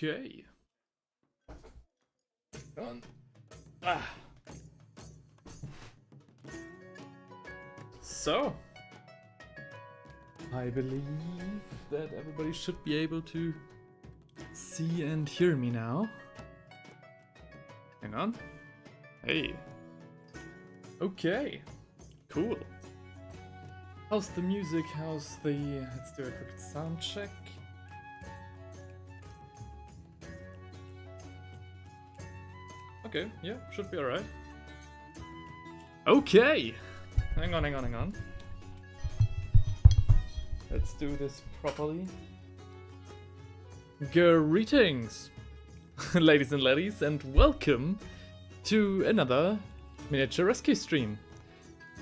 Okay. Done. Ah. So, I believe that everybody should be able to see and hear me now. Hang on. Hey. Okay. Cool. How's the music? How's the... Let's do a quick sound check. Okay, yeah, should be alright. Okay! Hang on. Let's do this properly. Greetings, ladies and laddies, and welcome to another miniature rescue stream.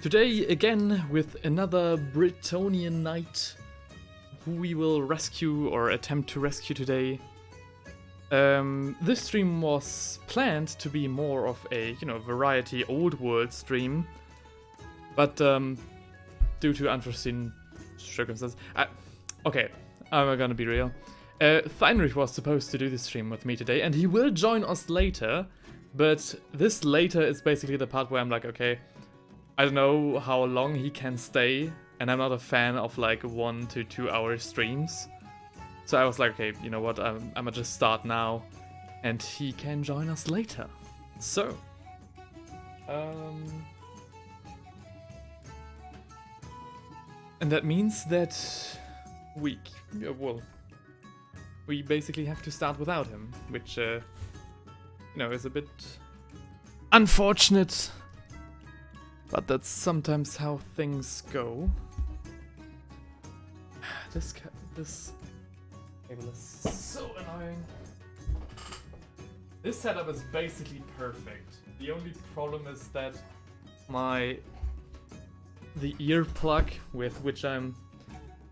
Today, again, with another Bretonian knight who we will rescue or attempt to rescue today. This stream was planned to be more of a, variety old world stream, but due to unforeseen circumstances, okay, I'm gonna be real. Heinrich was supposed to do this stream with me today, and he will join us later, but this later is basically the part where I'm like, okay, I don't know how long he can stay, and I'm not a fan of like 1 to 2 hour streams. So I was like, okay, you know what, I'm gonna just start now, and he can join us later. So, and that means that we basically have to start without him, which, is a bit unfortunate, but that's sometimes how things go. This cable is so annoying. This setup is basically perfect. The only problem is that the earplug with which I'm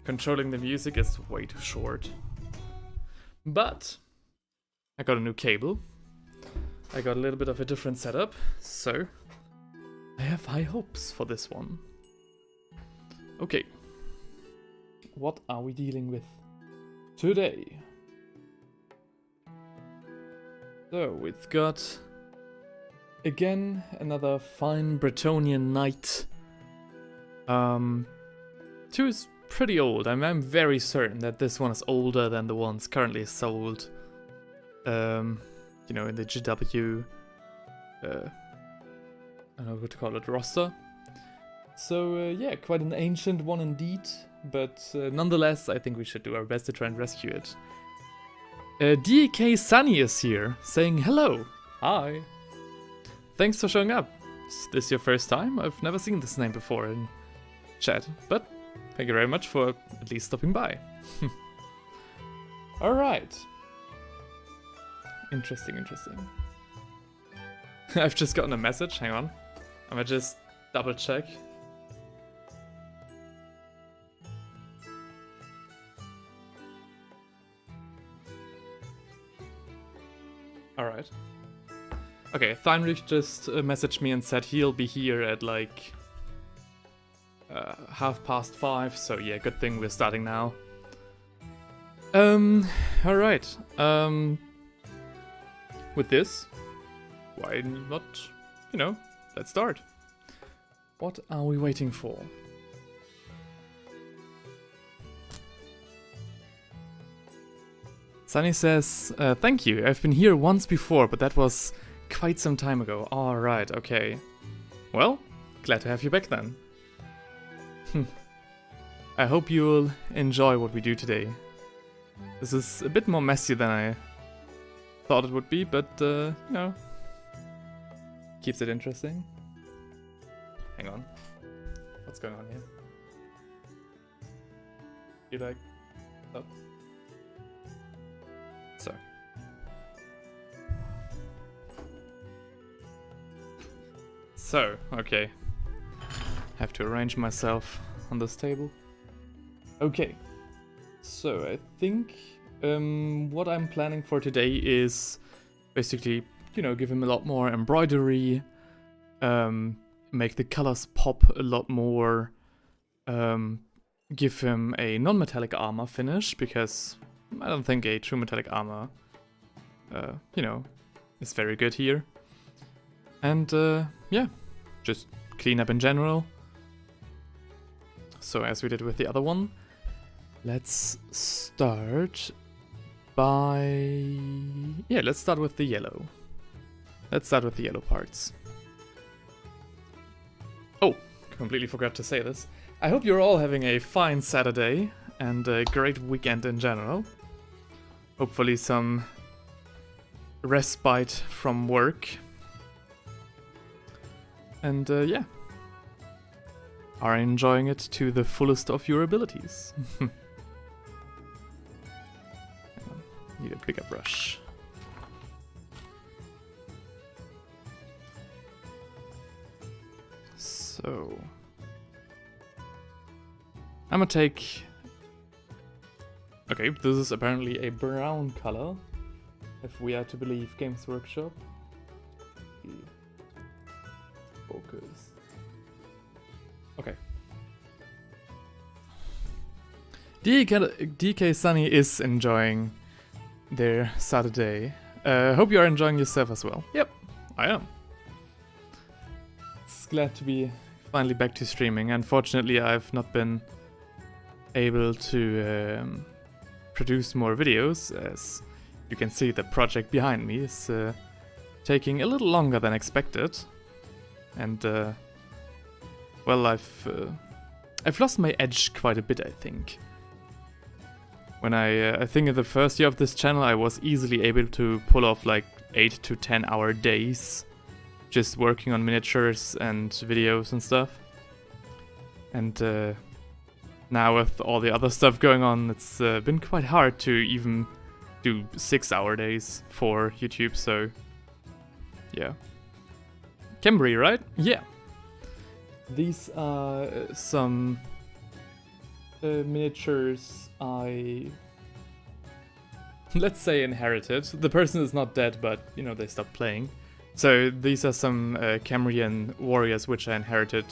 controlling the music is way too short. But I got a new cable. I got a little bit of a different setup, so I have high hopes for this one. Okay. What are we dealing with today? So we've got again another fine Bretonian knight. 2 is pretty old. I'm very certain that this one is older than the ones currently sold. In the GW. I don't know what to call it, roster. So yeah, quite an ancient one indeed. But nonetheless, I think we should do our best to try and rescue it. DK Sunny is here, saying hello. Hi. Thanks for showing up. Is this your first time? I've never seen this name before in chat, but thank you very much for at least stopping by. Alright. Interesting. I've just gotten a message, hang on. I'm gonna just double check. Alright. Okay, Heinrich just messaged me and said he'll be here at like 5:30, so yeah, good thing we're starting now. Alright. With this, why not, let's start. What are we waiting for? Sunny says, thank you, I've been here once before, but that was quite some time ago. Alright, okay. Well, glad to have you back then. I hope you'll enjoy what we do today. This is a bit more messy than I thought it would be, but, keeps it interesting. Hang on. What's going on here? You like... Oh. So, okay. Have to arrange myself on this table. Okay. So, I think what I'm planning for today is basically, give him a lot more embroidery, make the colors pop a lot more, give him a non-metallic armor finish, because I don't think a true metallic armor you know, is very good here. And yeah, just clean up in general. So as we did with the other one, let's start by... yeah, let's start with the yellow. Let's start with the yellow parts. Oh, completely forgot to say this. I hope you're all having a fine Saturday and a great weekend in general. Hopefully some respite from work. And yeah, are enjoying it to the fullest of your abilities. Need a bigger brush. So I'm gonna take... okay, this is apparently a brown color, if we are to believe Games Workshop. Focus. Okay. DK Sunny is enjoying their Saturday. Hope you are enjoying yourself as well. Yep, I am. It's glad to be finally back to streaming. Unfortunately, I've not been able to produce more videos. As you can see, the project behind me is taking a little longer than expected. And well, I've lost my edge quite a bit, I think. When I think in the first year of this channel, I was easily able to pull off like 8 to 10 hour days, just working on miniatures and videos and stuff. And now with all the other stuff going on, it's been quite hard to even do 6-hour days for YouTube, so yeah. Cambry, right? Yeah. These are some miniatures I, let's say, inherited. The person is not dead, but, you know, they stopped playing. So these are some Cambrian warriors which I inherited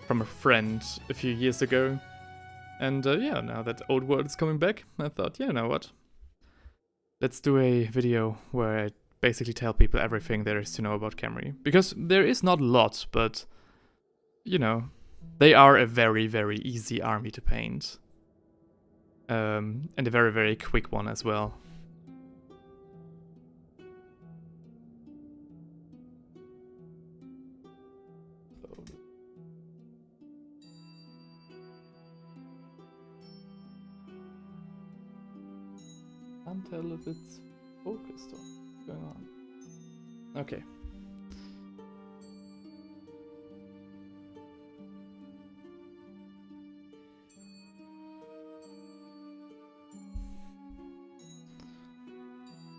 from a friend a few years ago. And yeah, now that Old World is coming back, I thought, yeah, you know what? Let's do a video where I basically tell people everything there is to know about Camry. Because there is not a lot, but, you know, they are a very, very easy army to paint. And a very, very quick one as well. Can't tell if it's focused or what's going on. Okay.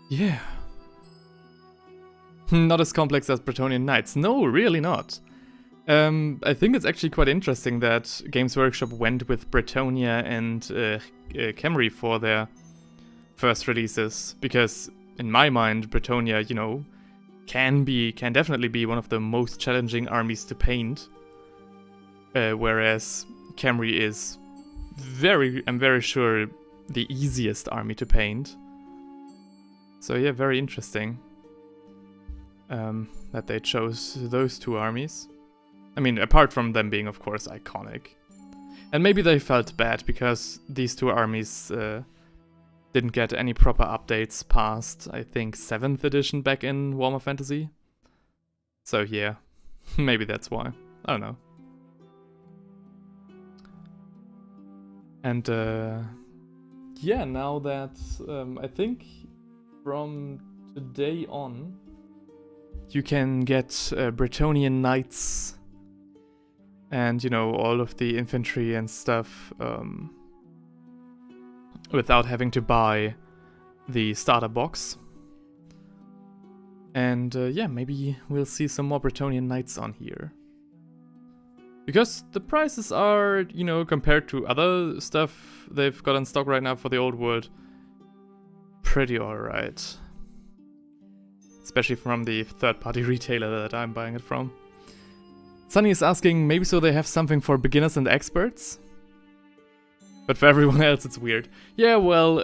Yeah. Not as complex as Bretonnian Knights. No, really not. I think it's actually quite interesting that Games Workshop went with Bretonnia and Camry for their first releases, because in my mind, Bretonnia, you know, can definitely be one of the most challenging armies to paint, whereas Camry is I'm very sure, the easiest army to paint. So yeah, very interesting that they chose those two armies. I mean, apart from them being, of course, iconic. And maybe they felt bad because these two armies didn't get any proper updates past, I think, 7th edition back in Warhammer Fantasy. So yeah, maybe that's why. I don't know. And yeah, now that I think from today on, you can get Bretonnian Knights and, you know, all of the infantry and stuff without having to buy the starter box. And yeah, maybe we'll see some more Bretonnian Knights on here. Because the prices are, you know, compared to other stuff they've got in stock right now for the Old World, pretty alright. Especially from the third-party retailer that I'm buying it from. Sunny is asking, maybe so they have something for beginners and experts? But for everyone else it's weird. Yeah, well,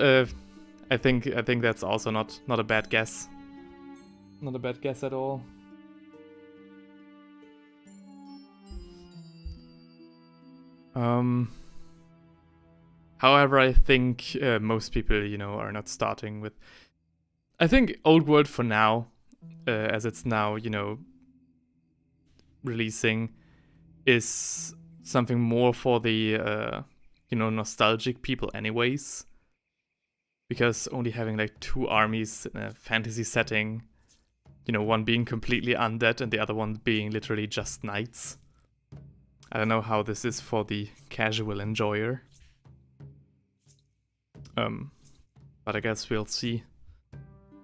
I think that's also not a bad guess. Not a bad guess at all. However, I think most people, you know, are not starting with. I think Old World for now, as it's now, you know, releasing, is something more for the, you know, nostalgic people, anyways. Because only having like 2 armies in a fantasy setting, you know, one being completely undead and the other one being literally just knights. I don't know how this is for the casual enjoyer. But I guess we'll see.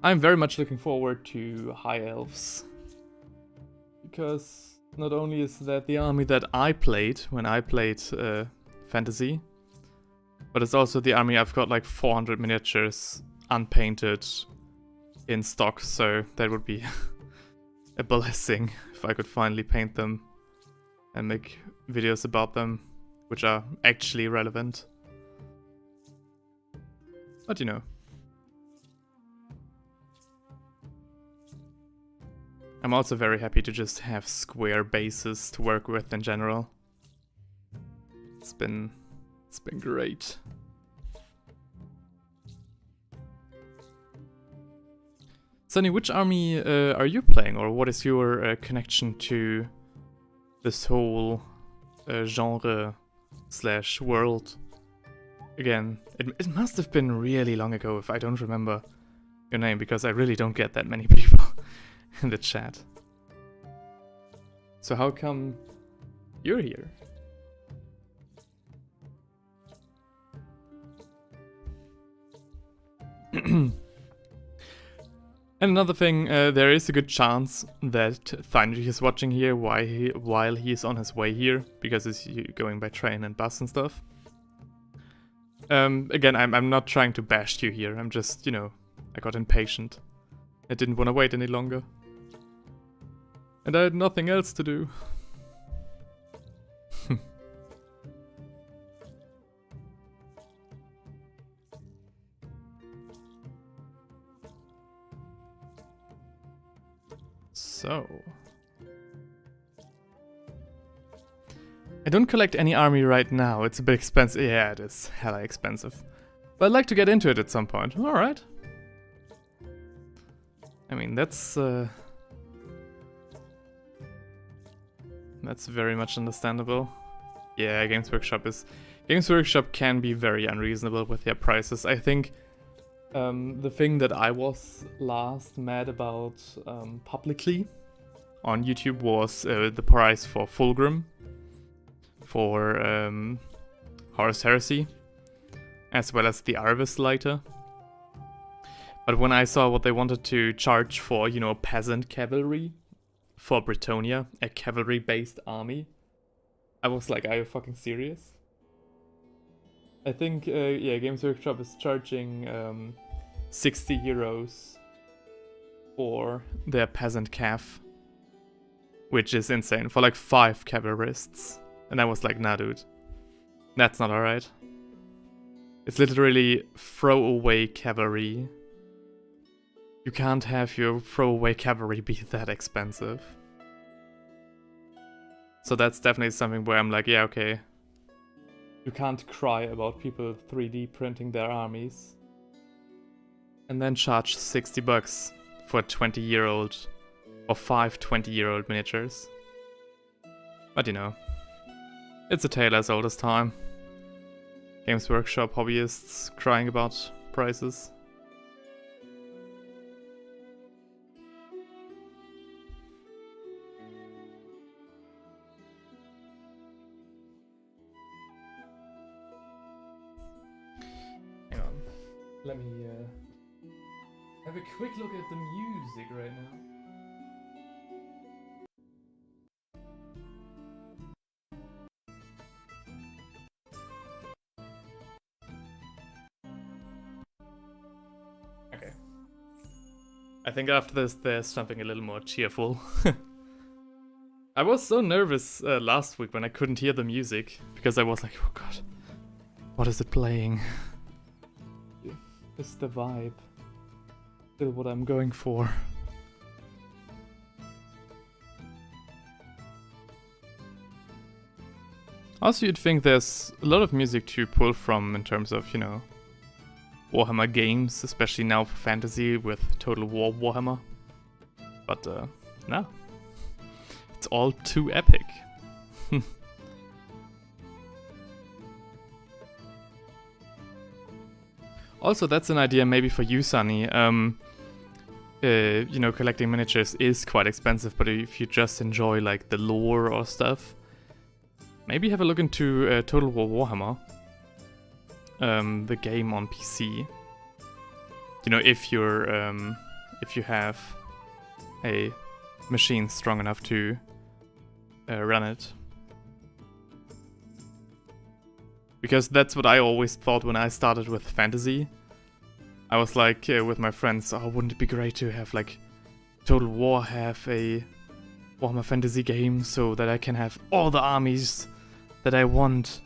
I'm very much looking forward to High Elves. Because not only is that the army that I played when I played Fantasy, but it's also the army I've got like 400 miniatures unpainted in stock, so that would be a blessing if I could finally paint them and make videos about them, which are actually relevant. But you know. I'm also very happy to just have square bases to work with in general. It's been great. Sunny, which army are you playing, or what is your connection to this whole genre / world? Again, it must have been really long ago if I don't remember your name, because I really don't get that many people in the chat. So how come you're here? And another thing, there is a good chance that Thynry is watching here while he's on his way here, because he's going by train and bus and stuff. Again, I'm not trying to bash you here, I'm just, you know, I got impatient. I didn't want to wait any longer. And I had nothing else to do. So... I don't collect any army right now, it's a bit expensive. Yeah, it is hella expensive. But I'd like to get into it at some point. Alright. I mean, that's very much understandable. Yeah, Games Workshop can be very unreasonable with their prices. I think the thing that I was last mad about publicly on YouTube was the price for Fulgrim, for Horus Heresy, as well as the Arvis Lighter. But when I saw what they wanted to charge for, you know, peasant cavalry for Bretonnia, a cavalry-based army, I was like, are you fucking serious? I think, yeah, Games Workshop is charging 60 euros for their peasant cav, which is insane, for like 5 cavalrysts. And I was like, nah, dude, that's not alright. It's literally throwaway cavalry. You can't have your throwaway cavalry be that expensive. So that's definitely something where I'm like, yeah, okay. You can't cry about people 3D printing their armies and then charge 60 bucks for a 20-year-old or 5 20-year-old miniatures. But you know, it's a tale as old as time. Games Workshop hobbyists crying about prices. Hang on, let me have a quick look at the music right now. Okay. I think after this there's something a little more cheerful. I was so nervous last week when I couldn't hear the music, because I was like, oh god, what is it playing? is the vibe. Still what I'm going for. Also, you'd think there's a lot of music to pull from in terms of, you know, Warhammer games, especially now for fantasy with Total War Warhammer. But, no. It's all too epic. Also, that's an idea maybe for you, Sunny. You know, collecting miniatures is quite expensive, but if you just enjoy, like, the lore or stuff, maybe have a look into Total War Warhammer. The game on PC. You know, if you have a machine strong enough to run it. Because that's what I always thought when I started with fantasy. I was like, with my friends, oh, wouldn't it be great to have, like, Total War have a Warhammer fantasy game so that I can have all the armies that I want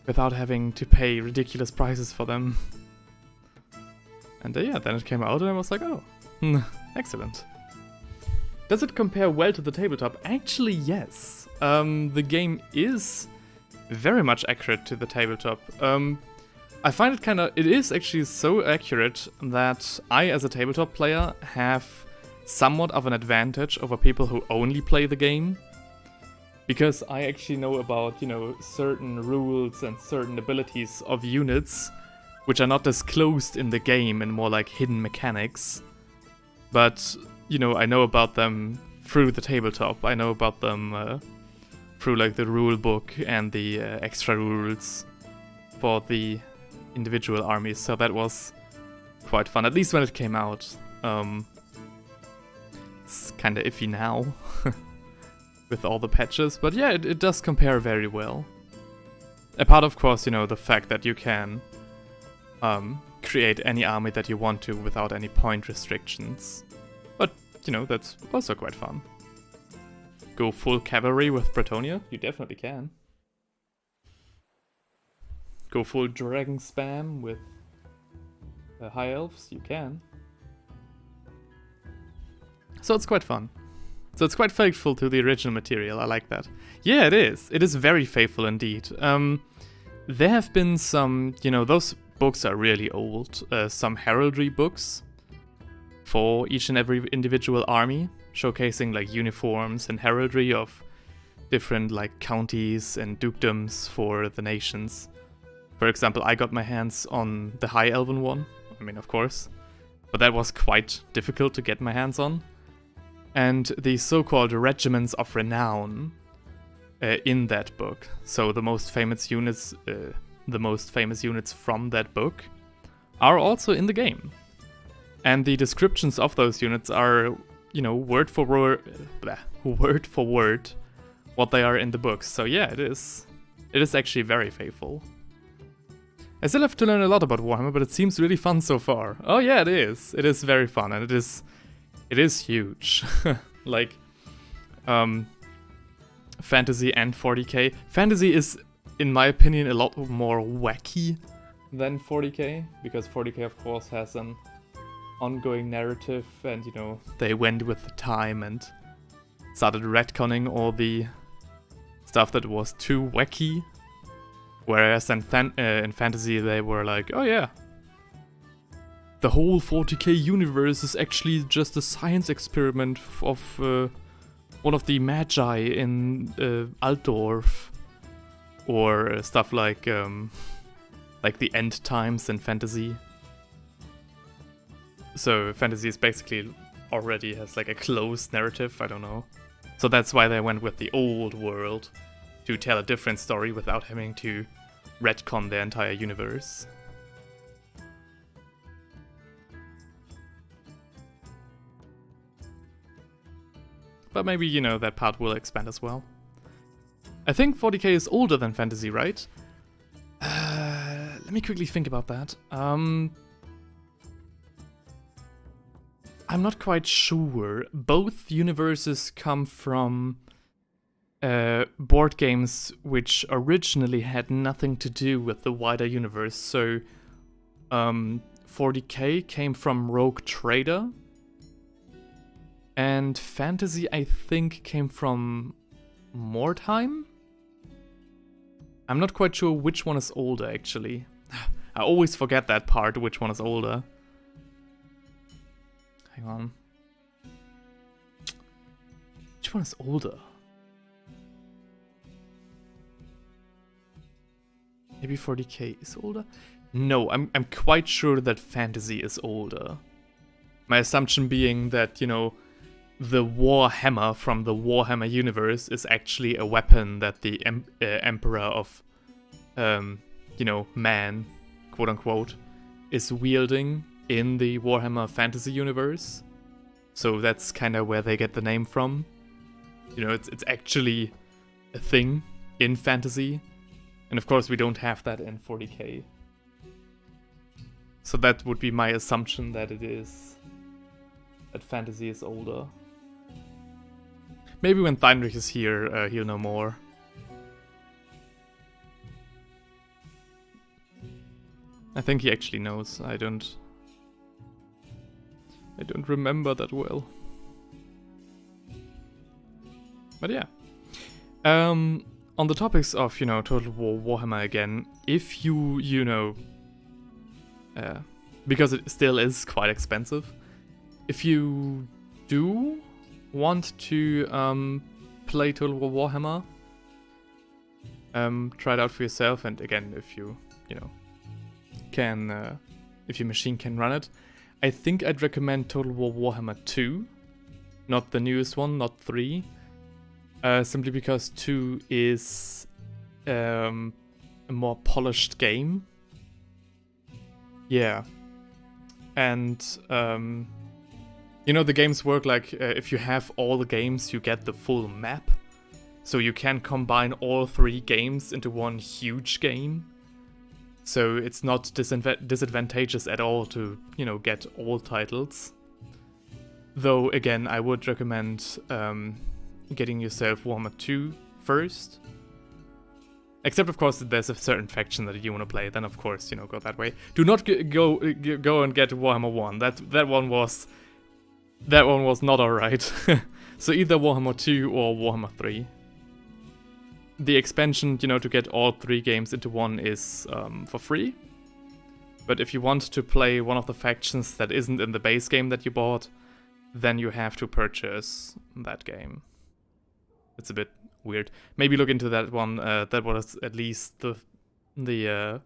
without having to pay ridiculous prices for them. And yeah, then it came out and I was like, oh, excellent. Does it compare well to the tabletop? Actually, yes. The game is very much accurate to the tabletop. I find it is actually so accurate that I, as a tabletop player, have somewhat of an advantage over people who only play the game. Because I actually know about, you know, certain rules and certain abilities of units, which are not disclosed in the game and more like hidden mechanics. But, you know, I know about them through the tabletop. I know about them through, like, the rule book and the extra rules for the individual armies. So that was quite fun, at least when it came out. It's kind of iffy now. With all the patches, but yeah, it does compare very well. Apart, of course, you know, the fact that you can create any army that you want to without any point restrictions. But, you know, that's also quite fun. Go full cavalry with Bretonia? You definitely can. Go full dragon spam with high elves? You can. So it's quite fun. So it's quite faithful to the original material, I like that. Yeah, it is. It is very faithful indeed. There have been some, you know, those books are really old. Some heraldry books for each and every individual army, showcasing like uniforms and heraldry of different like counties and dukedoms for the nations. For example, I got my hands on the High Elven one, I mean, of course, but that was quite difficult to get my hands on. And the so-called regiments of renown in that book. So the most famous units from that book are also in the game. And the descriptions of those units are, you know, word for word what they are in the books. So yeah, it is actually very faithful. I still have to learn a lot about Warhammer, but it seems really fun so far. Oh yeah, it is. It is very fun, and it is huge. Like, fantasy and 40k. Fantasy is, in my opinion, a lot more wacky than 40k, because 40k, of course, has an ongoing narrative, and, you know, they went with the time and started retconning all the stuff that was too wacky. Whereas in fantasy, they were like, oh yeah, the whole 40k universe is actually just a science experiment of one of the magi in Altdorf, or stuff like the end times in fantasy. So fantasy is basically already has like a closed narrative, I don't know. So that's why they went with the old world, to tell a different story without having to retcon their entire universe. But maybe, you know, that part will expand as well. I think 40k is older than fantasy, right? Let me quickly think about that. I'm not quite sure. Both universes come from board games which originally had nothing to do with the wider universe. So 40k came from Rogue Trader. And Fantasy, I think, came from Mordheim? I'm not quite sure which one is older, actually. I always forget that part, which one is older. Hang on. Which one is older? Maybe 40k is older? No, I'm quite sure that Fantasy is older. My assumption being that, you know, the Warhammer from the Warhammer universe is actually a weapon that the Emperor of, you know, man, quote unquote, is wielding in the Warhammer Fantasy universe. So that's kind of where they get the name from. You know, it's actually a thing in Fantasy. And of course we don't have that in 40k. So that would be my assumption, that that Fantasy is older. Maybe when Theinrich is here, he'll know more. I think he actually knows. I don't remember that well. But yeah. On the topics of, you know, Total War Warhammer again, if you know, because it still is quite expensive, if you do want to play Total War Warhammer, try it out for yourself, and again, if you know, can, if your machine can run it, I think I'd recommend Total War Warhammer 2, not the newest one, not 3, simply because 2 is a more polished game. Yeah. And, you know, the games work like, if you have all the games, you get the full map. So you can combine all 3 games into one huge game. So it's not disadvantageous at all to, you know, get all titles. Though, again, I would recommend getting yourself Warhammer 2 first. Except, of course, there's a certain faction that you want to play, then of course, you know, go that way. Do not go and get Warhammer 1. That one was not alright. So either Warhammer 2 or Warhammer 3. The expansion, you know, to get all 3 games into one is for free. But if you want to play one of the factions that isn't in the base game that you bought, then you have to purchase that game. It's a bit weird. Maybe look into that one. That was at least those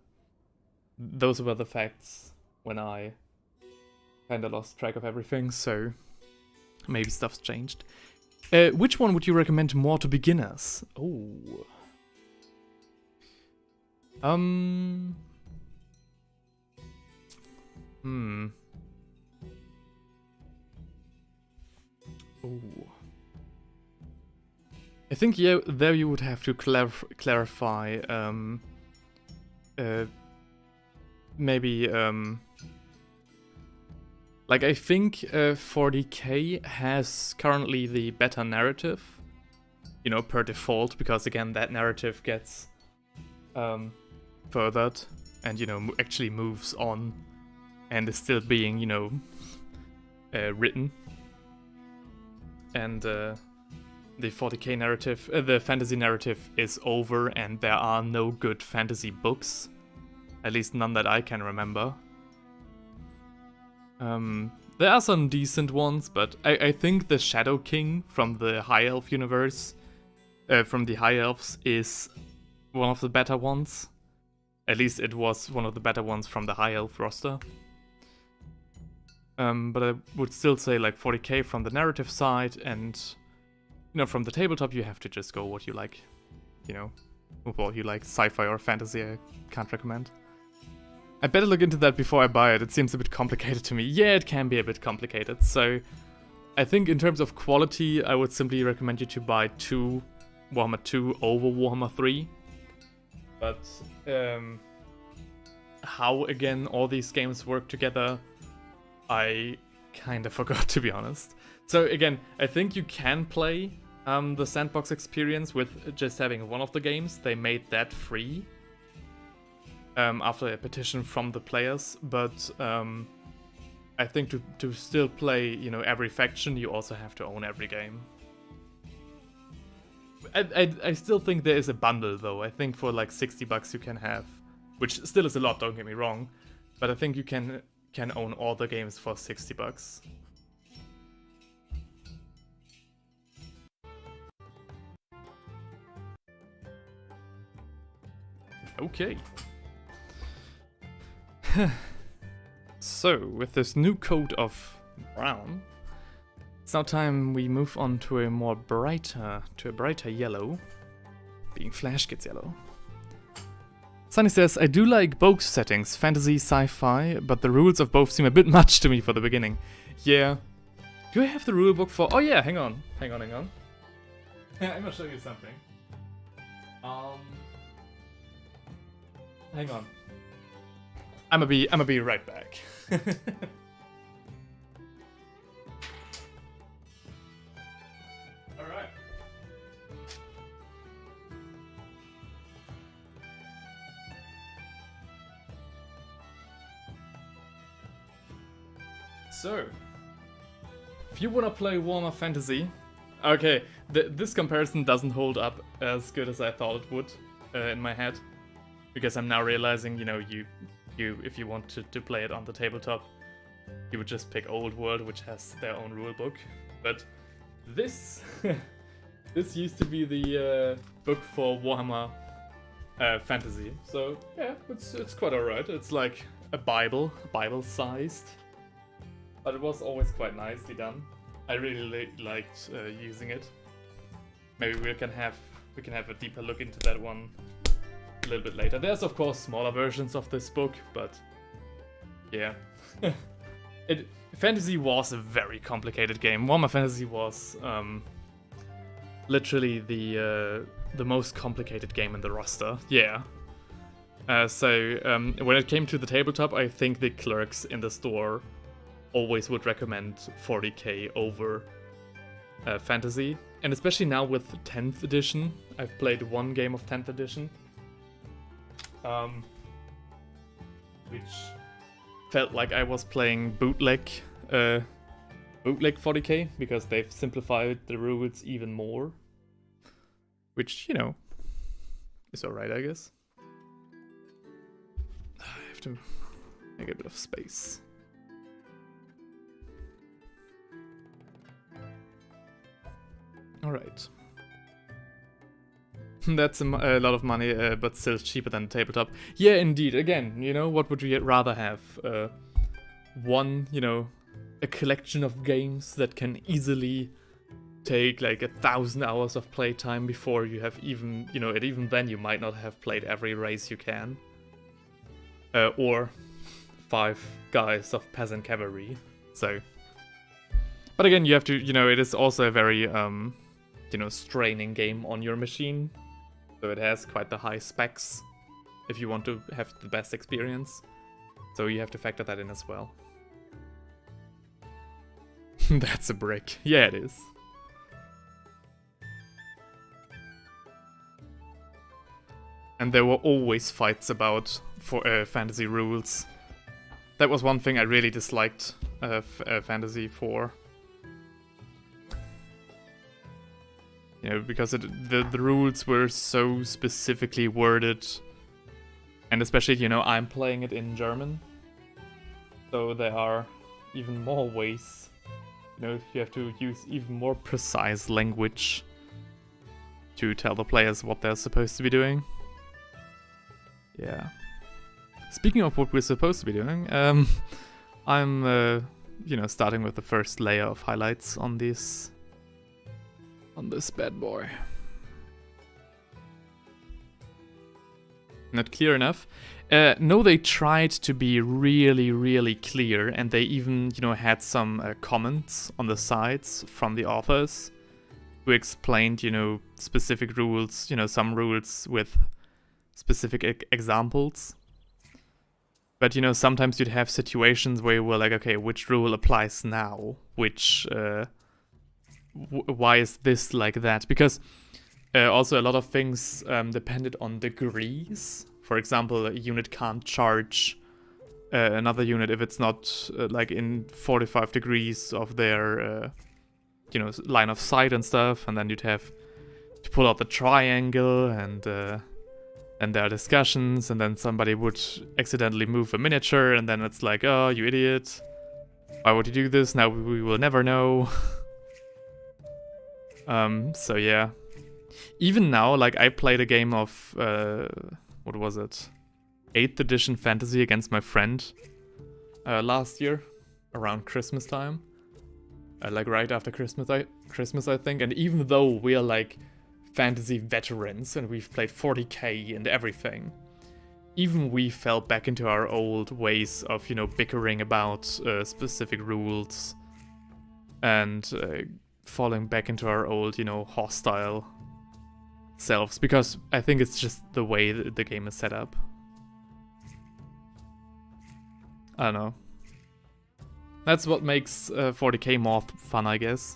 were the facts when I kind of lost track of everything, so maybe stuff's changed. Which one would you recommend more to beginners? Oh. Oh. I think, yeah, there you would have to clarify, maybe, like, I think 40k has currently the better narrative, you know, per default, because, again, that narrative gets furthered and, you know, actually moves on and is still being, you know, written. And the 40k narrative, the fantasy narrative is over, and there are no good fantasy books. At least none that I can remember. There are some decent ones, but I think the Shadow King from the High Elf universe, from the High Elves, is one of the better ones. At least it was one of the better ones from the High Elf roster. But I would still say like 40k from the narrative side, and you know, from the tabletop you have to just go what you like. You know, what you like, sci-fi or fantasy, I can't recommend. I better look into that before I buy it. It seems a bit complicated to me. Yeah, it can be a bit complicated. So I think in terms of quality, I would simply recommend you to buy Warhammer 2 over Warhammer 3. But how, again, all these games work together, I kind of forgot, to be honest. So again, I think you can play the sandbox experience with just having one of the games. They made that free. after a petition from the players, but I think to still play, you know, every faction, you also have to own every game. I still think there is a bundle though. I think for like $60 you can have, which still is a lot, don't get me wrong, but I think you can own all the games for $60. Okay. So, with this new coat of brown, it's now time we move on to a brighter yellow, being Flash gets yellow. Sunny says, I do like both settings, fantasy, sci-fi, but the rules of both seem a bit much to me for the beginning. Yeah. Do I have the rulebook for... Oh yeah, hang on. I'm gonna show you something. Hang on. I'm gonna be right back. Alright. So, if you wanna play Warhammer Fantasy, okay, this comparison doesn't hold up as good as I thought it would in my head, because I'm now realizing, you know, you if you want to play it on the tabletop, you would just pick Old World, which has their own rulebook. But this this used to be the book for Warhammer Fantasy. So yeah, it's quite alright. It's like a Bible sized, but it was always quite nicely done. I really liked using it. Maybe we can have a deeper look into that one a little bit later. There's of course smaller versions of this book, but yeah. Fantasy was a very complicated game. Warhammer Fantasy was literally the most complicated game in the roster. Yeah. So when it came to the tabletop, I think the clerks in the store always would recommend 40k over Fantasy. And especially now with 10th edition, I've played one game of 10th edition, which felt like I was playing bootleg 40k, because they've simplified the rules even more, which, you know, is alright, I guess. I have to make a bit of space. Alright. That's a lot of money, but still cheaper than tabletop. Yeah, indeed. Again, you know, what would you rather have? One, you know, a collection of games that can easily take like 1,000 hours of playtime before you have even, you know, even then you might not have played every race you can. Or 5 guys of peasant cavalry. So, but again, you have to, you know, it is also a very, you know, straining game on your machine. So it has quite the high specs if you want to have the best experience. So you have to factor that in as well. That's a brick. Yeah, it is. And there were always fights about fantasy rules. That was one thing I really disliked Fantasy for. You know, because the rules were so specifically worded. And especially, you know, I'm playing it in German. So there are even more ways. You know, you have to use even more precise language to tell the players what they're supposed to be doing. Yeah. Speaking of what we're supposed to be doing, I'm, you know, starting with the first layer of highlights on this bad boy. Not clear enough. No, they tried to be really, really clear, and they even, you know, had some comments on the sides from the authors who explained, you know, specific rules, you know, some rules with specific examples. But, you know, sometimes you'd have situations where you were like, okay, which rule applies now? Which, why is this like that? Because also a lot of things depended on degrees. for example, a unit can't charge another unit if it's not like in 45 degrees of their line of sight and stuff, and then you'd have to pull out the triangle, and there are discussions, and then somebody would accidentally move a miniature, and then it's like, oh, you idiot, why would you do this? Now we will never know. So yeah, even now, like, I played a game of what was it, 8th edition fantasy against my friend last year around Christmas time, like right after Christmas I think. And even though we are like fantasy veterans and we've played 40k and everything, even we fell back into our old ways of, you know, bickering about specific rules and falling back into our old, you know, hostile selves, because I think it's just the way that the game is set up. I don't know. That's what makes 40k more fun, I guess.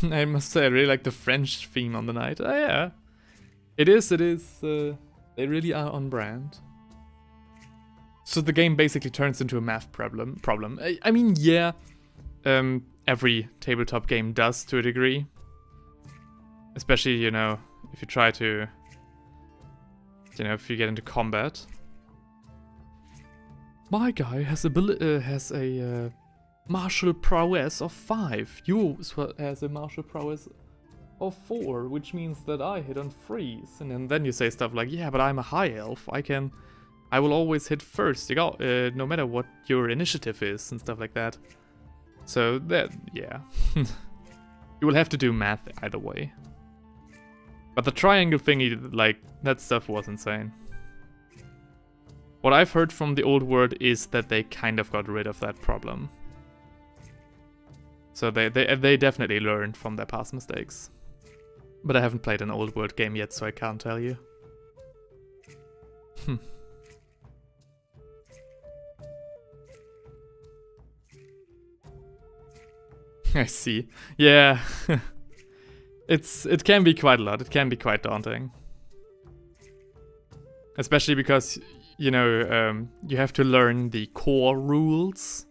I must say, I really like the French theme on the night. Oh yeah. It is. They really are on brand. So the game basically turns into a math problem. I mean, yeah, every tabletop game does to a degree. Especially, you know, if you try to, you know, if you get into combat. My guy has a martial prowess of 5. Yours has a martial prowess of 4, which means that I hit on 3s. And then you say stuff like, yeah, but I'm a high elf. I will always hit first, no matter what your initiative is and stuff like that. So that, yeah. You will have to do math either way. But the triangle thingy, like, that stuff was insane. What I've heard from the old world is that they kind of got rid of that problem. So they definitely learned from their past mistakes. But I haven't played an old world game yet, so I can't tell you. I see. Yeah. It can be quite a lot. It can be quite daunting. Especially because, you know, you have to learn the core rules.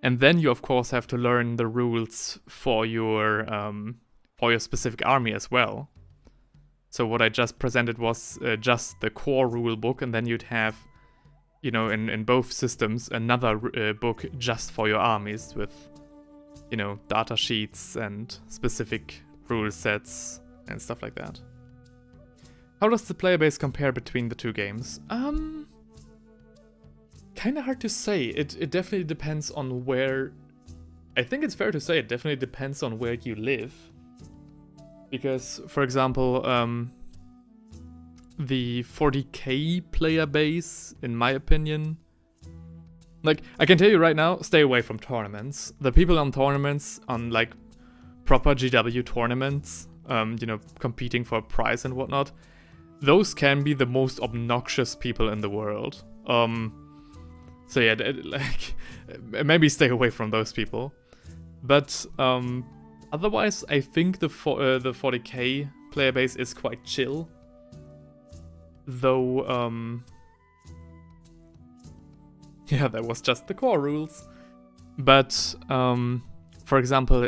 And then you, of course, have to learn the rules for your specific army as well. So what I just presented was just the core rule book, and then you'd have, you know, in both systems, another book just for your armies with, you know, data sheets and specific rule sets and stuff like that. How does the player base compare between the two games? Kinda hard to say. It definitely depends on where... I think it's fair to say it definitely depends on where you live. Because, for example, the 40k player base, in my opinion... Like, I can tell you right now, stay away from tournaments. The people on tournaments, on like proper GW tournaments, you know, competing for a prize and whatnot, those can be the most obnoxious people in the world. So yeah, like, maybe stay away from those people. But otherwise, I think the 40k player base is quite chill. Though, yeah, that was just the core rules. But, for example,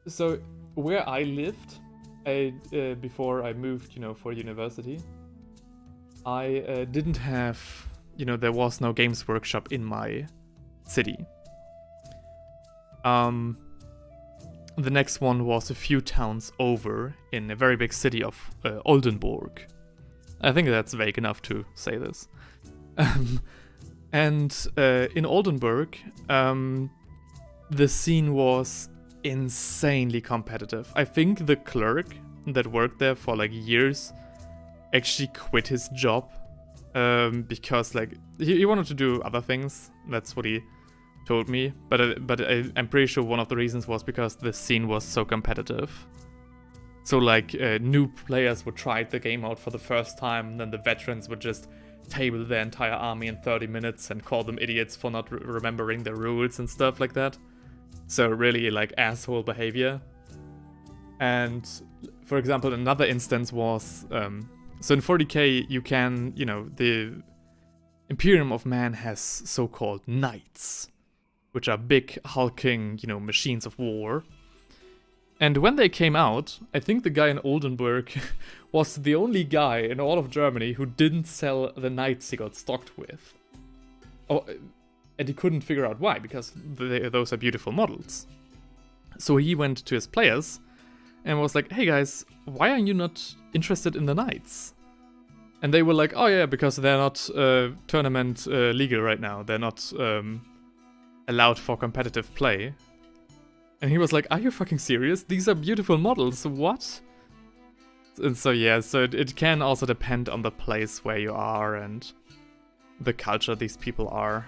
so where I lived, before I moved, you know, for university, I didn't have, you know, there was no Games Workshop in my city. The next one was a few towns over in a very big city of Oldenburg. I think that's vague enough to say this. And in Oldenburg, the scene was insanely competitive. I think the clerk that worked there for like years actually quit his job because like he wanted to do other things. That's what he told me. But I'm pretty sure one of the reasons was because the scene was so competitive. So like new players would try the game out for the first time, and then the veterans would just table their entire army in 30 minutes and call them idiots for not remembering the rules and stuff like that. So really like asshole behavior. And for example, another instance was, so in 40k you can, the Imperium of Man has so-called knights, which are big hulking, machines of war. And when they came out, I think the guy in Oldenburg was the only guy in all of Germany who didn't sell the knights he got stocked with. Oh, and he couldn't figure out why, because those are beautiful models. So he went to his players and was like, hey guys, why are you not interested in the knights? And they were like, oh yeah, because they're not tournament legal right now. They're not allowed for competitive play. And he was like, are you fucking serious? These are beautiful models, what? And so yeah, so it can also depend on the place where you are and the culture these people are,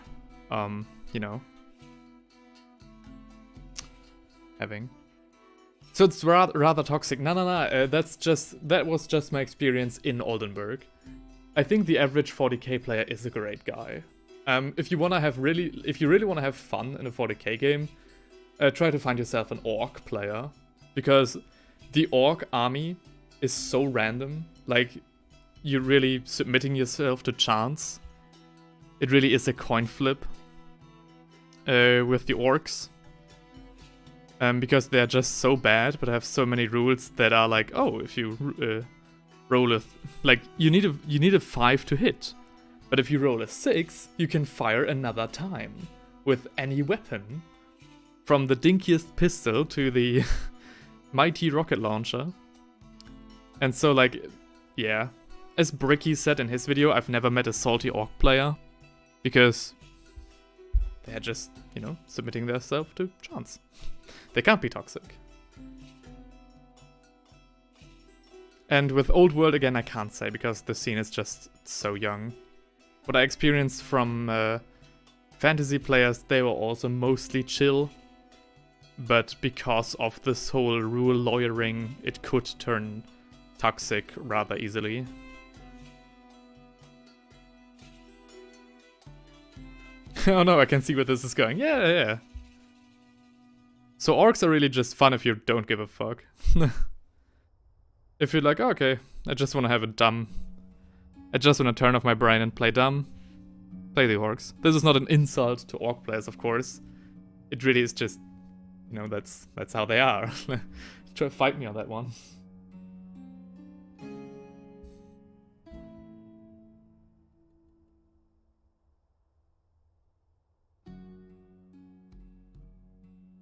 having. So it's rather toxic. No, that was just my experience in Oldenburg. I think the average 40k player is a great guy. If you really want to have fun in a 40k game, try to find yourself an orc player, because the orc army is so random. Like, you're really submitting yourself to chance. It really is a coin flip with the orcs. Because they're just so bad, but have so many rules that are like, oh, if you roll you need a 5 to hit, but if you roll a 6, you can fire another time with any weapon, from the dinkiest pistol to the mighty rocket launcher. And so, yeah, as Bricky said in his video, I've never met a salty orc player, because they're just, submitting themselves to chance. They can't be toxic. And with Old World, again, I can't say, because the scene is just so young. What I experienced from fantasy players, they were also mostly chill. But because of this whole rule lawyering, it could turn toxic rather easily. Oh no, I can see where this is going. Yeah. So orcs are really just fun if you don't give a fuck. If you're like, oh, okay, I just want to have I just want to turn off my brain and play dumb, play the orcs. This is not an insult to orc players, of course. It really is just, that's how they are. Try to fight me on that one.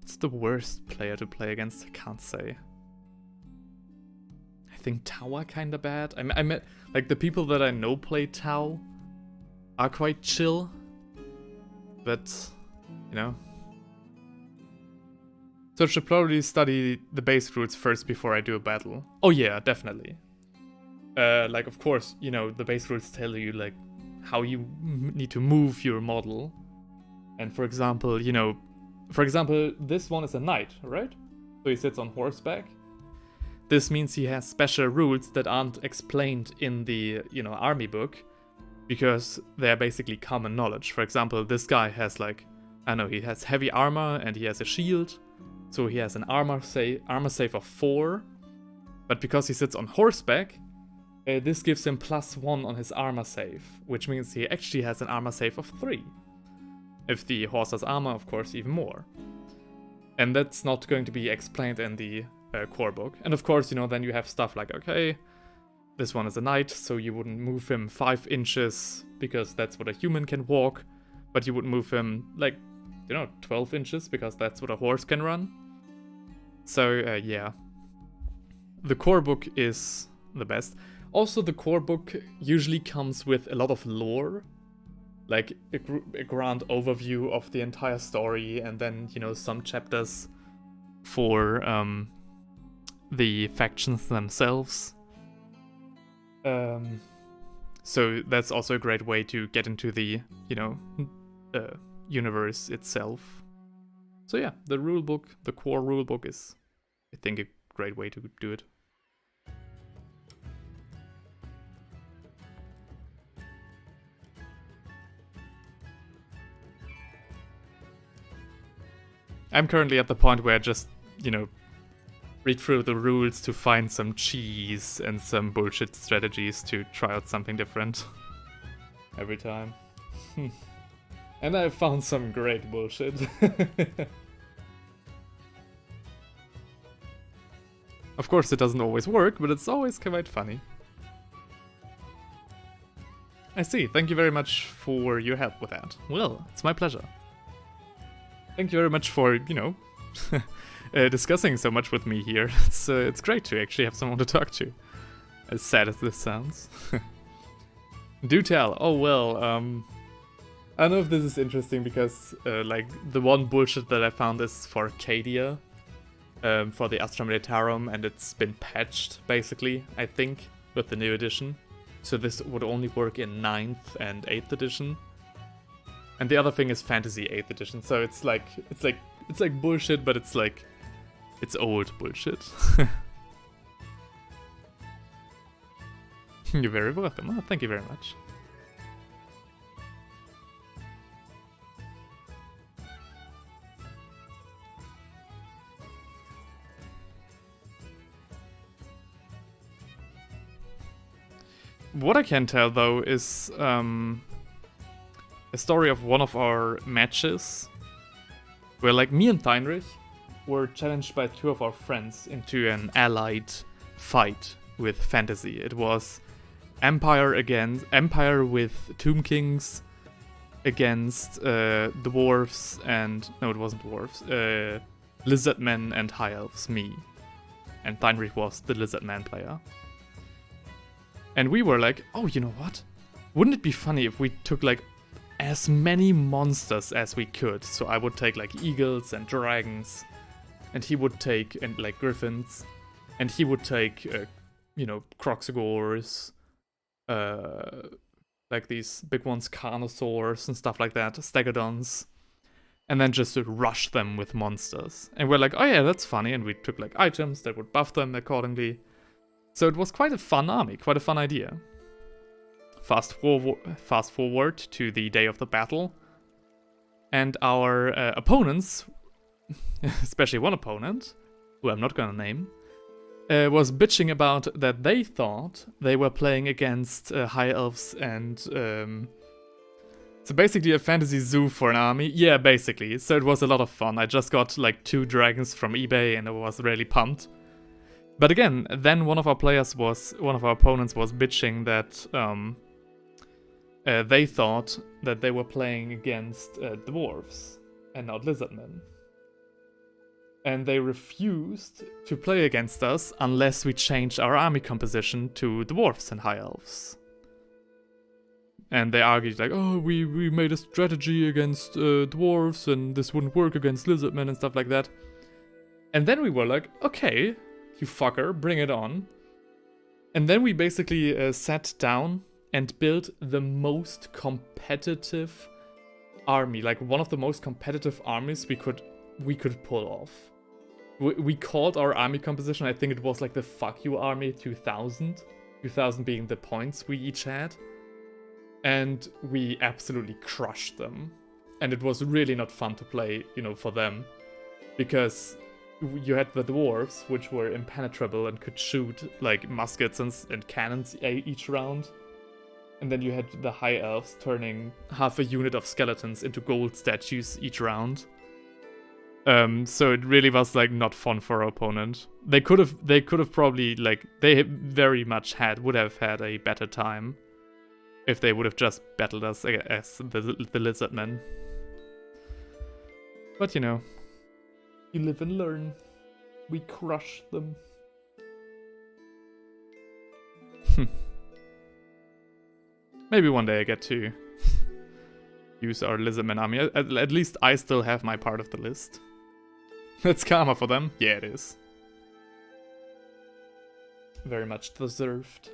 What's the worst player to play against? I can't say. I think Tau are kinda bad. I met, the people that I know play Tau are quite chill. But, So I should probably study the base rules first before I do a battle. Oh yeah, definitely. Of course, the base rules tell you, how you need to move your model. And for example, this one is a knight, right? So he sits on horseback. This means he has special rules that aren't explained in the, army book, because they're basically common knowledge. For example, this guy has he has heavy armor and he has a shield. So he has an armor save of 4. But because he sits on horseback, this gives him +1 on his armor save, which means he actually has an armor save of 3. If the horse has armor, of course, even more. And that's not going to be explained in the core book. And of course, then you have stuff like, okay, this one is a knight, so you wouldn't move him 5 inches, because that's what a human can walk. But you would move him, 12 inches, because that's what a horse can run. So, yeah. The core book is the best. Also, the core book usually comes with a lot of lore. Like a grand overview of the entire story, and then, some chapters for the factions themselves. So that's also a great way to get into the, universe itself. So yeah, the rulebook, the core rulebook is, I think, a great way to do it. I'm currently at the point where I just, read through the rules to find some cheese and some bullshit strategies to try out something different every time. And I found some great bullshit. Of course, it doesn't always work, but it's always quite funny. I see. Thank you very much for your help with that. Well, it's my pleasure. Thank you very much for, you know, discussing so much with me here. It's great to actually have someone to talk to. As sad as this sounds. Do tell. Oh, well, I don't know if this is interesting because, like, the one bullshit that I found is for Arcadia. For the Astra Militarum, and it's been patched, basically, I think, with the new edition. So this would only work in 9th and 8th edition. And the other thing is Fantasy 8th edition, so it's like bullshit, but it's like, it's old bullshit. You're very welcome. Oh, thank you very much. What I can tell, though, is a story of one of our matches where, like, me and Heinrich were challenged by 2 of our friends into an allied fight with Fantasy. It was Empire with Tomb Kings against dwarves and... No, it wasn't dwarves. Lizardmen and High Elves, me. And Heinrich was the Lizardman player. And we were like, oh, you know what? Wouldn't it be funny if we took, like, as many monsters as we could? So I would take, like, eagles and dragons, and he would take, and like, griffins, and he would take, you know, croxagores, like these big ones, carnosaurs and stuff like that, stegodons, and then just to rush them with monsters. And we're like, oh yeah, that's funny, and we took, like, items that would buff them accordingly. So it was quite a fun army, quite a fun idea. Fast forward to the day of the battle, and our opponents, especially one opponent, who I'm not gonna name, was bitching about that they thought they were playing against High Elves and... so basically a fantasy zoo for an army. Yeah, basically. So it was a lot of fun. I just got, like, 2 dragons from eBay and I was really pumped. But again, then one of our opponents was bitching that they thought that they were playing against dwarves and not lizardmen. And they refused to play against us unless we changed our army composition to dwarves and high elves. And they argued like, oh, we made a strategy against dwarves and this wouldn't work against lizardmen and stuff like that. And then we were like, okay, you fucker, bring it on. And then we basically sat down and built the most competitive army, like one of the most competitive armies we could pull off. We called our army composition, I think it was like the fuck you army 2000 being the points we each had. And we absolutely crushed them. And it was really not fun to play, you know, for them. Because you had the dwarves, which were impenetrable and could shoot like muskets and cannons each round. And then you had the high elves turning half a unit of skeletons into gold statues each round. So it really was like not fun for our opponent. They could have probably like they very much would have had a better time if they would have just battled us as the lizardmen. But you know, you live and learn. We crush them. Maybe one day I get to use our lizardman army. At least I still have my part of the list. That's karma for them. Yeah, it is. Very much deserved.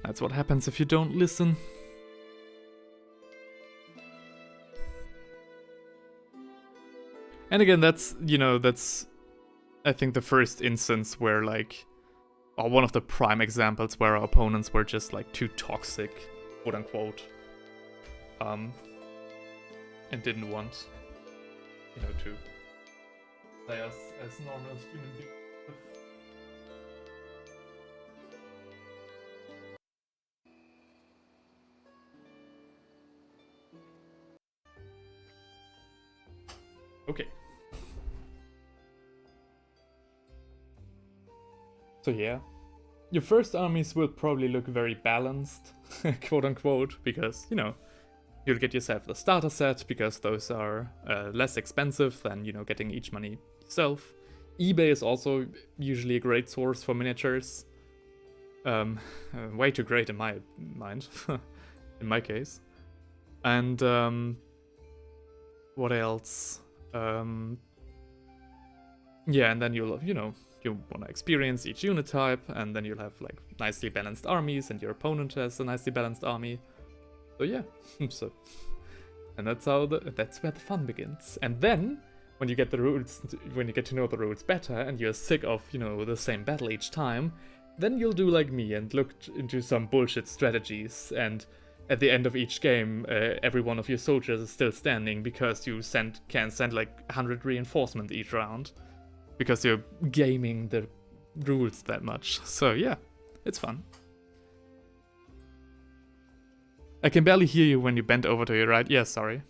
That's what happens if you don't listen. And again, that's, you know, that's, I think, the first instance where, like, or one of the prime examples where our opponents were just, like, too toxic, quote unquote. and didn't want, you know, to play us as normal human beings. Okay. So yeah, your first armies will probably look very balanced, quote unquote, because, you know, you'll get yourself the starter set, because those are less expensive than, you know, getting each money yourself. eBay is also usually a great source for miniatures. Way too great in my mind, in my case. And what else? Yeah, and then you'll, you know, you want to experience each unit type, and then you'll have like nicely balanced armies, and your opponent has a nicely balanced army. So yeah, so, and that's where the fun begins. And then when you get the rules, when you get to know the rules better, and you're sick of, you know, the same battle each time, then you'll do like me and look into some bullshit strategies, and at the end of each game, every one of your soldiers is still standing because you can send like 100 reinforcement each round, because you're gaming the rules that much. So yeah, it's fun. I can barely hear you when you bent over to your right. Yeah, sorry.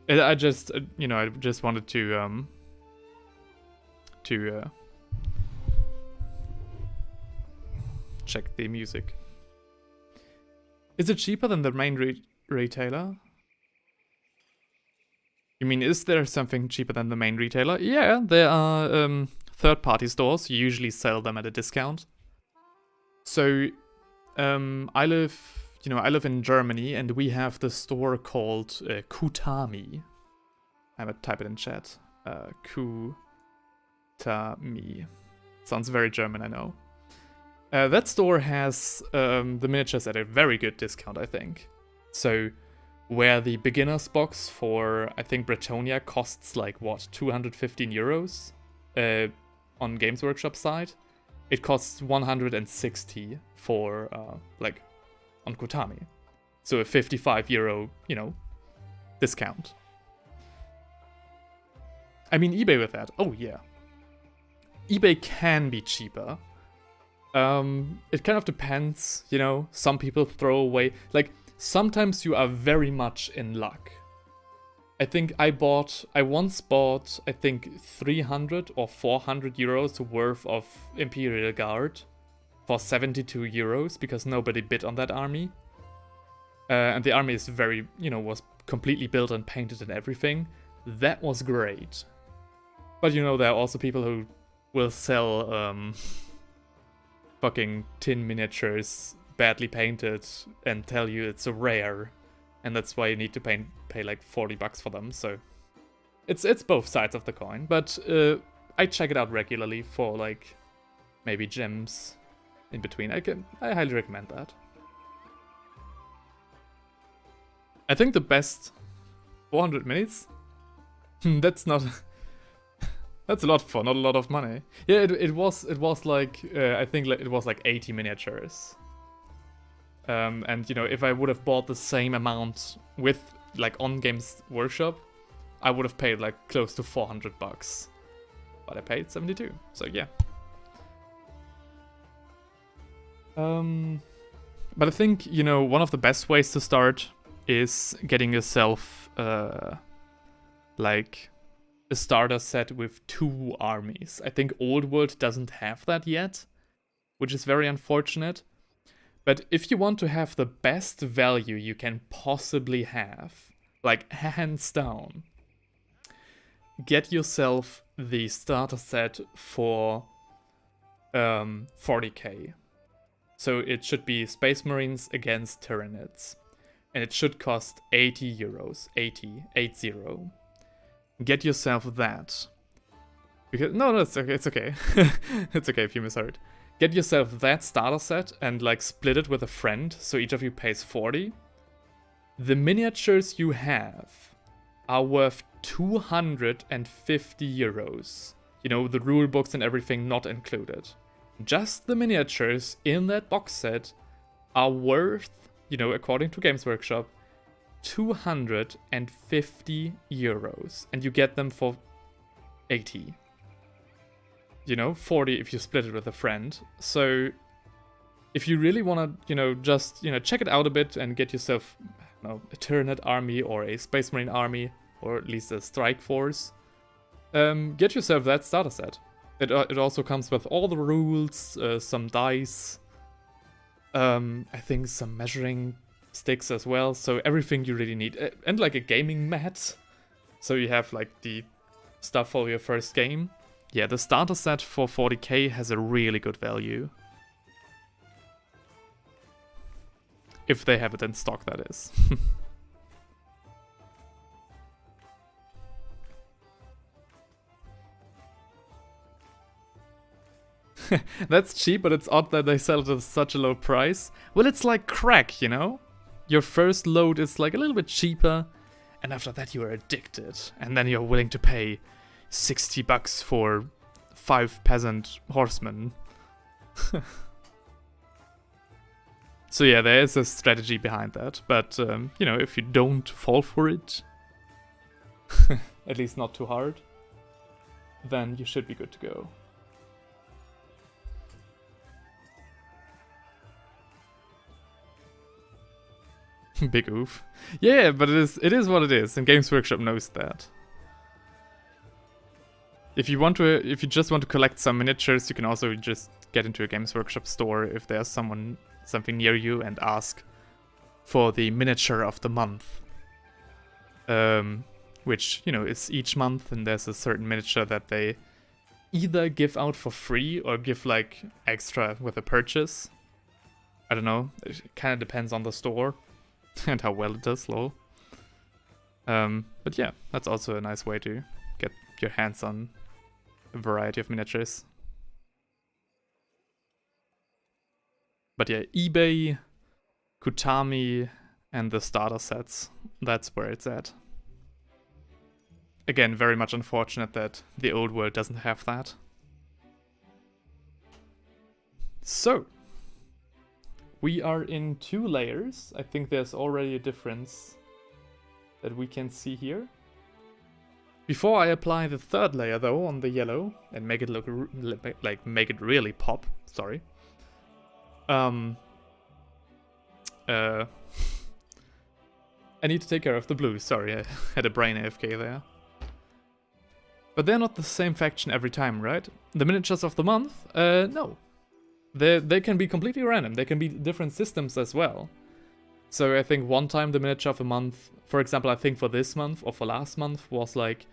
I just, you know, I just wanted to check the music. Is it cheaper than the main retailer? You mean, is there something cheaper than the main retailer? Yeah, there are third-party stores. You usually sell them at a discount. So, I live in Germany, and we have the store called Kutami. I would type it in chat. Kutami. Sounds very German, I know. That store has the miniatures at a very good discount, I think. So, where the beginner's box for, I think, Bretonia costs like, what, 215 euros on Games Workshop side, it costs 160 for, like, on Kutami. So a 55 euro, you know, discount. I mean, eBay with that, oh yeah. eBay can be cheaper. It kind of depends, you know, some people throw away, like, sometimes you are very much in luck. I think I once bought, I think, 300 or 400 euros worth of Imperial Guard for 72 euros because nobody bid on that army. And the army is very, you know, was completely built and painted and everything. That was great. But, you know, there are also people who will sell fucking tin miniatures badly painted and tell you it's a rare, and that's why you need to pay like 40 bucks for them. So it's both sides of the coin, but I check it out regularly for like maybe gems in between. I highly recommend that. I think the best 400 minutes. That's not. That's a lot for not a lot of money. Yeah, it was like I think it was like 80 miniatures. And you know, if I would have bought the same amount with like on Games Workshop, I would have paid like close to 400 bucks. But I paid 72. So yeah. But I think, you know, one of the best ways to start is getting yourself like a starter set with 2 armies. I think Old World doesn't have that yet, which is very unfortunate. But if you want to have the best value you can possibly have, like hands down, get yourself the starter set for 40k. So it should be Space Marines against Tyranids. And it should cost 80 euros. 80. Get yourself that. Because no, it's okay. It's okay. It's okay if you misheard. Get yourself that starter set and like split it with a friend, so each of you pays 40. The miniatures you have are worth 250 euros. You know, the rule books and everything not included. Just the miniatures in that box set are worth, you know, according to Games Workshop, 250 euros, and you get them for 80. You know, 40 if you split it with a friend. So if you really want to, you know, just, you know, check it out a bit and get yourself, I don't know, a Tyranid army or a Space Marine army, or at least a Strike Force, get yourself that starter set. It also comes with all the rules, some dice, I think some measuring sticks as well, so everything you really need. And like a gaming mat, so you have like the stuff for your first game. Yeah, the starter set for 40k has a really good value. If they have it in stock, that is. That's cheap, but it's odd that they sell it at such a low price. Well, it's like crack, you know? Your first load is like a little bit cheaper, and after that you are addicted. And then you're willing to pay 60 bucks for 5 peasant horsemen. So yeah, there is a strategy behind that. But, you know, if you don't fall for it, at least not too hard, then you should be good to go. Big oof. Yeah, but it is what it is, and Games Workshop knows that. If you just want to collect some miniatures, you can also just get into a Games Workshop store if there's something near you and ask for the miniature of the month. Which, you know, is each month, and there's a certain miniature that they either give out for free or give like extra with a purchase. I don't know, it kind of depends on the store. And how well it does, lol. But yeah, that's also a nice way to get your hands on a variety of miniatures. But yeah, eBay, Kutami, and the starter sets, that's where it's at. Again, very much unfortunate that the old world doesn't have that. So, we are in 2 layers. I think there's already a difference that we can see here. Before I apply the 3rd layer though on the yellow and make it look make it really pop, sorry. I need to take care of the blue, sorry, I had a brain AFK there. But they're not the same faction every time, right? The miniatures of the month? No. They can be completely random. They can be different systems as well. So I think one time the miniature of a month, for example, I think for this month or for last month was like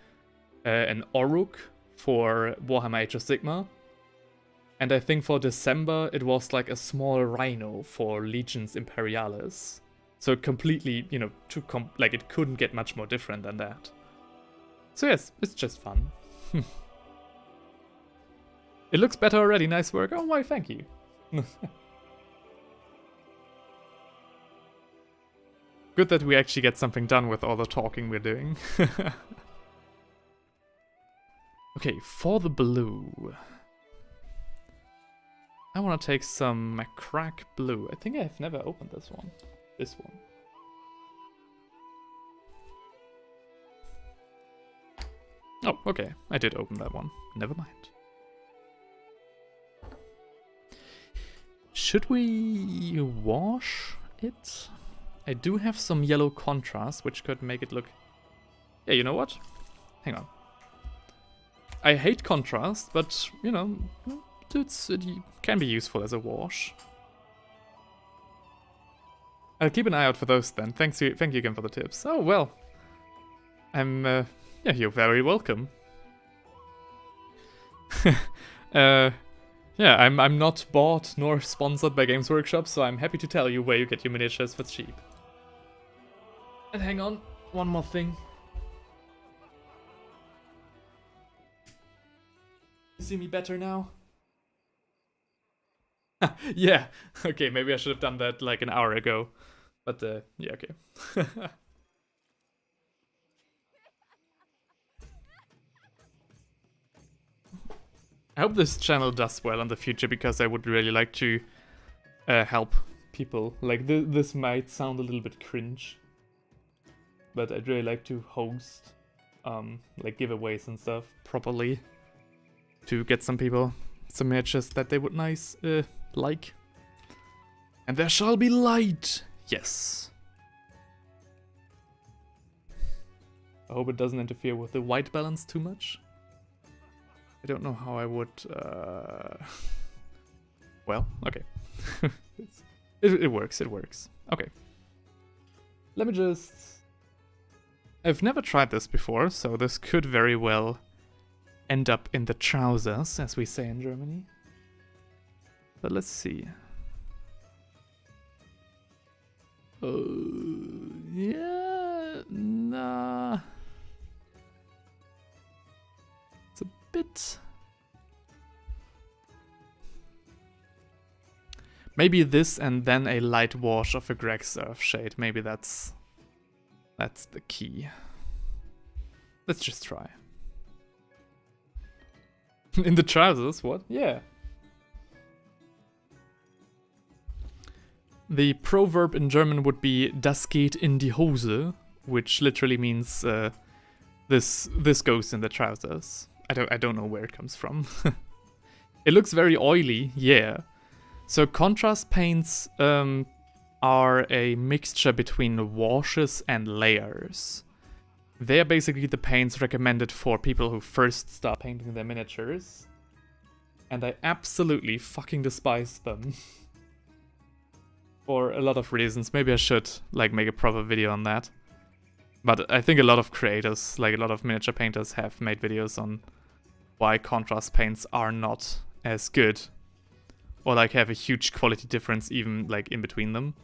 an Oruk for Warhammer Age of Sigmar. And I think for December it was like a small Rhino for Legions Imperialis. So completely, you know, like it couldn't get much more different than that. So yes, it's just fun. It looks better already, nice work. Oh, why, thank you. Good that we actually get something done with all the talking we're doing. Okay, for the blue. I want to take some crack blue. I think I've never opened this one. This one. Oh, okay. I did open that one. Never mind. Should we wash it? I do have some yellow contrast, which could make it look... Yeah, you know what? Hang on. I hate contrast, but, you know, it can be useful as a wash. I'll keep an eye out for those then. Thank you again for the tips. Oh, well. Yeah, you're very welcome. Yeah, I'm not bought nor sponsored by Games Workshop, so I'm happy to tell you where you get your miniatures for cheap. And hang on, one more thing. See me better now? Yeah, okay, maybe I should have done that like an hour ago. But, yeah, okay. I hope this channel does well in the future, because I would really like to help people. Like, this might sound a little bit cringe. but I'd really like to host like giveaways and stuff properly to get some people some matches that they would like. And there shall be light. Yes. I hope it doesn't interfere with the white balance too much. I don't know how I would... Well, okay. it works, it works. Okay. Let me just... I've never tried this before, so this could very well end up in the trousers, as we say in Germany. But let's see. Yeah, nah. It's a bit... Maybe this and then a light wash of a Greg Surf shade. Maybe that's the key. Let's just try. In the trousers? What? Yeah. The proverb in German would be "Das geht in die Hose," which literally means this goes in the trousers. I don't know where it comes from. It looks very oily, yeah. So contrast paints are a mixture between washes and layers. They're basically the paints recommended for people who first start painting their miniatures. And I absolutely fucking despise them. For a lot of reasons. Maybe I should like make a proper video on that. But I think a lot of creators, like a lot of miniature painters, have made videos on why contrast paints are not as good. Or like have a huge quality difference even like in between them.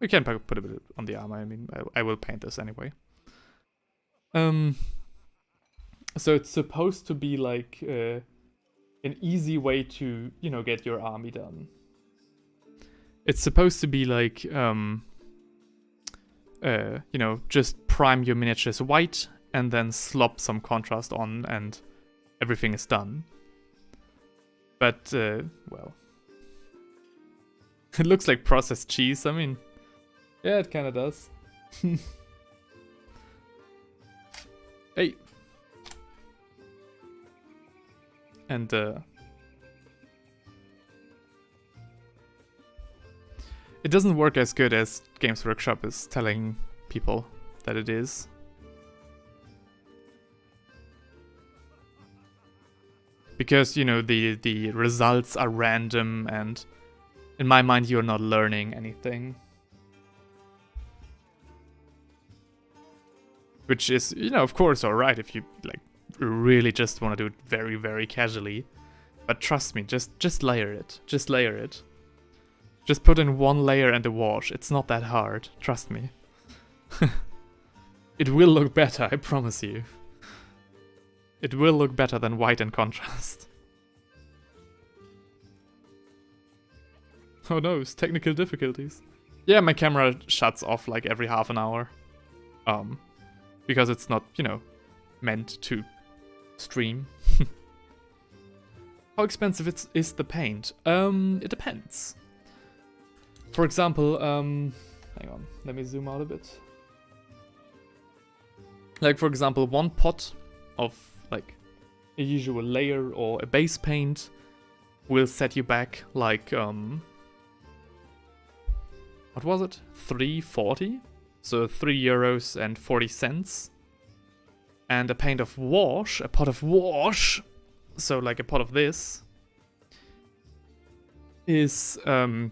We can put a bit on the armor. I mean, I will paint this anyway. So it's supposed to be like an easy way to, you know, get your army done. It's supposed to be like, you know, just prime your miniatures white and then slop some contrast on and everything is done. But, well. It looks like processed cheese, I mean, yeah, it kinda does. Hey! And, it doesn't work as good as Games Workshop is telling people that it is. Because, you know, the results are random and in my mind you're not learning anything. Which is, you know, of course alright if you like really just want to do it very, very casually. But trust me, just layer it. Just layer it. Just put in one layer and a wash. It's not that hard. Trust me. It will look better, I promise you. It will look better than white in contrast. Oh no, it's technical difficulties. Yeah, my camera shuts off like every half an hour. Because it's not, you know, meant to stream. How expensive is the paint? It depends. For example, hang on, let me zoom out a bit. Like, for example, one pot of, like, a usual layer or a base paint will set you back, like, what was it? 3.40? So €3.40. And a pot of wash, so like a pot of this, is, I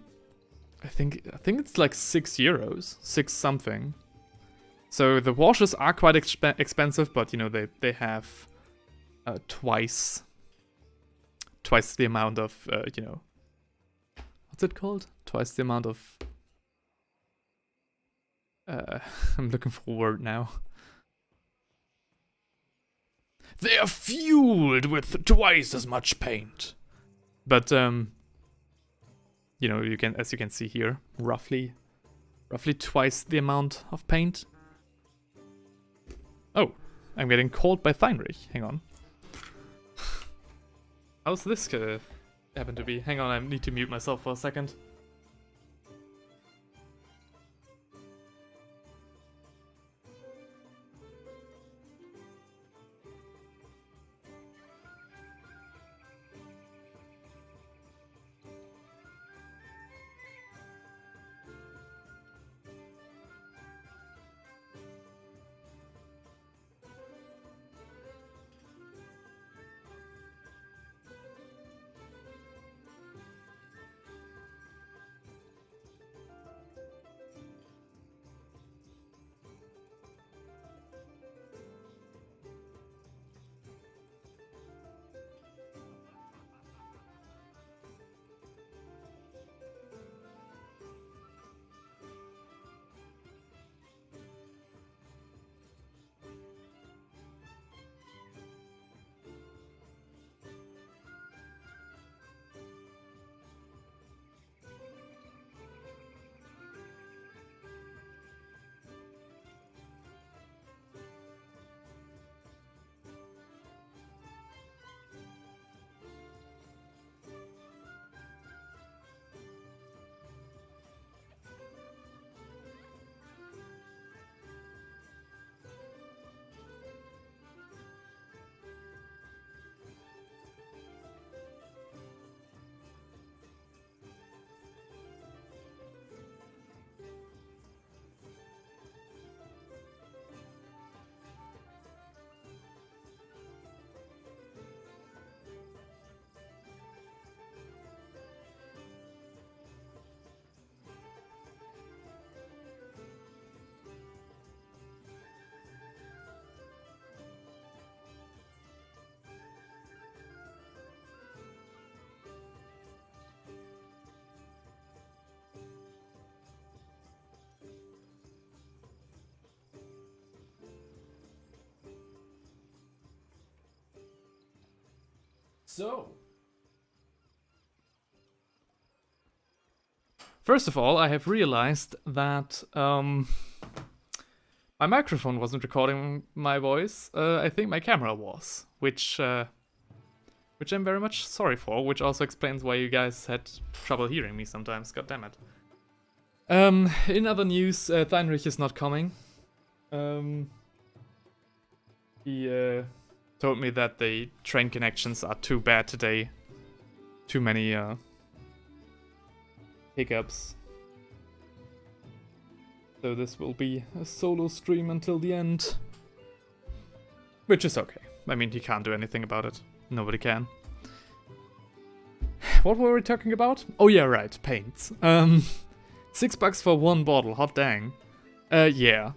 think it's like €6, 6 something. So the washes are quite expensive, but you know they have twice the amount of you know, what's it called? Twice the amount of I'm looking for a word now. They are fueled with twice as much paint. But you know, as you can see here, roughly twice the amount of paint. Oh, I'm getting called by Theinrich. Hang on. How's this happen to be? Hang on, I need to mute myself for a second. So, first of all, I have realized that my microphone wasn't recording my voice. I think my camera was, which I'm very much sorry for, which also explains why you guys had trouble hearing me sometimes, god damn it. In other news, Heinrich is not coming. He told me that the train connections are too bad today. Too many hiccups. So this will be a solo stream until the end. Which is okay. I mean, he can't do anything about it. Nobody can. What were we talking about? Oh yeah, right, paints. $6 for one bottle, hot dang. Yeah.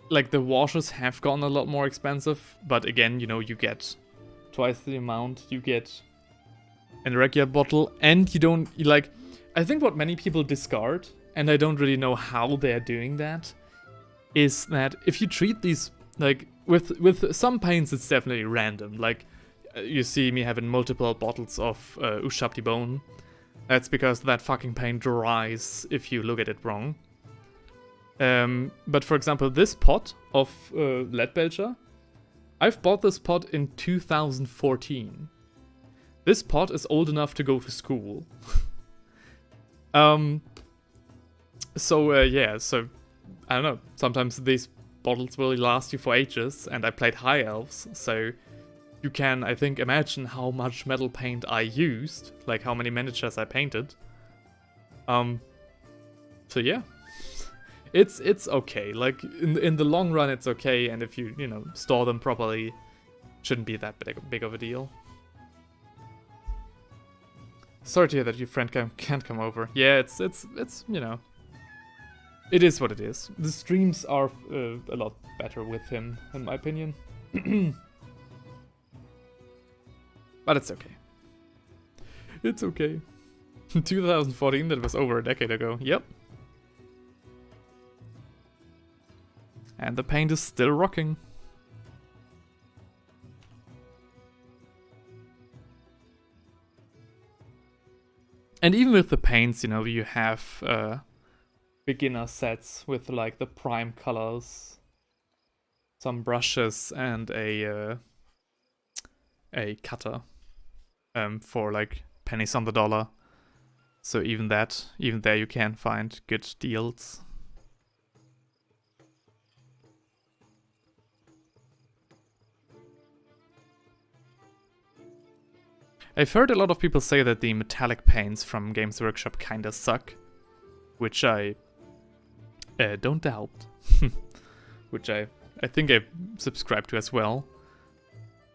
Like the washes have gotten a lot more expensive, but again, you know, you get twice the amount you get in a regular bottle, and you don't, like, I think what many people discard, and I don't really know how they're doing that, is that if you treat these, like, with some paints it's definitely random, like, you see me having multiple bottles of Ushabti Bone. That's because that fucking paint dries if you look at it wrong. But for example, this pot of Leadbelcher, I've bought this pot in 2014. This pot is old enough to go to school. Yeah, so, I don't know, sometimes these bottles will last you for ages, and I played High Elves, so you can, I think, imagine how much metal paint I used, like how many miniatures I painted. So yeah. It's okay, like, in the long run it's okay, and if you know, store them properly, shouldn't be that big of a deal. Sorry to hear that your friend can't come over. Yeah, it's you know, it is what it is. The streams are a lot better with him, in my opinion. But it's okay. It's okay. 2014, that was over a decade ago. Yep. And the paint is still rocking. And even with the paints, you know, you have beginner sets with like the prime colors, some brushes, and a cutter for like pennies on the dollar. So even there you can find good deals. I've heard a lot of people say that the metallic paints from Games Workshop kinda suck, which I don't doubt. Which I think I subscribe to as well.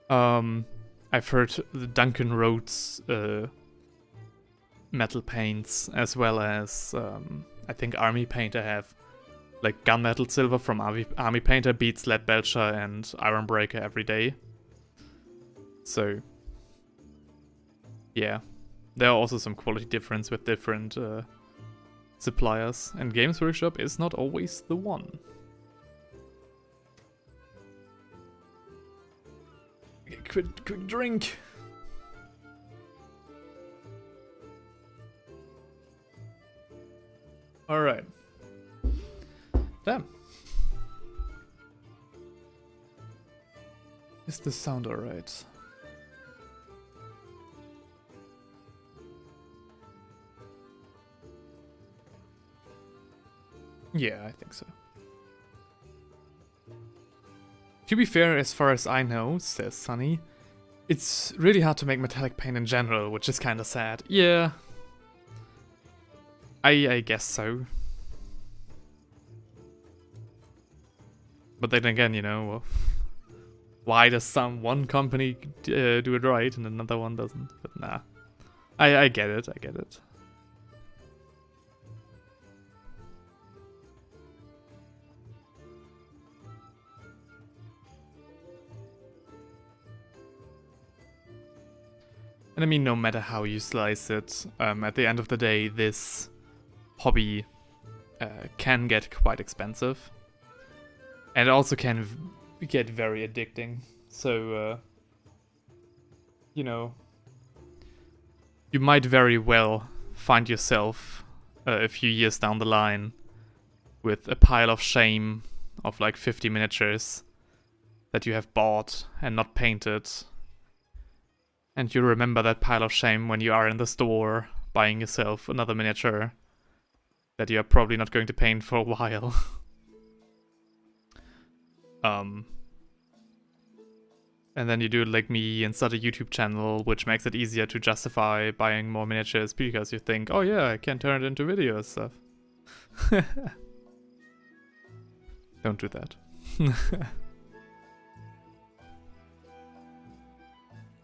I've heard the Duncan Rhodes metal paints, as well as I think Army Painter have, like, Gunmetal Silver from Army Painter beats Leadbelcher and Ironbreaker every day. So yeah, there are also some quality difference with different suppliers, and Games Workshop is not always the one. Quick drink! Alright. Damn. Is the sound alright? Yeah, I think so. To be fair, as far as I know, says Sunny, it's really hard to make metallic paint in general, which is kinda sad. Yeah. I guess so. But then again, you know, why does one company do it right and another one doesn't? But nah. I get it, I get it. And I mean, no matter how you slice it, at the end of the day, this hobby can get quite expensive. And it also can get very addicting. So, you know, you might very well find yourself a few years down the line with a pile of shame of like 50 miniatures that you have bought and not painted. And you remember that pile of shame when you are in the store buying yourself another miniature that you are probably not going to paint for a while. And then you do it like me and start a YouTube channel, which makes it easier to justify buying more miniatures because you think, oh yeah, I can turn it into video and stuff. Don't do that.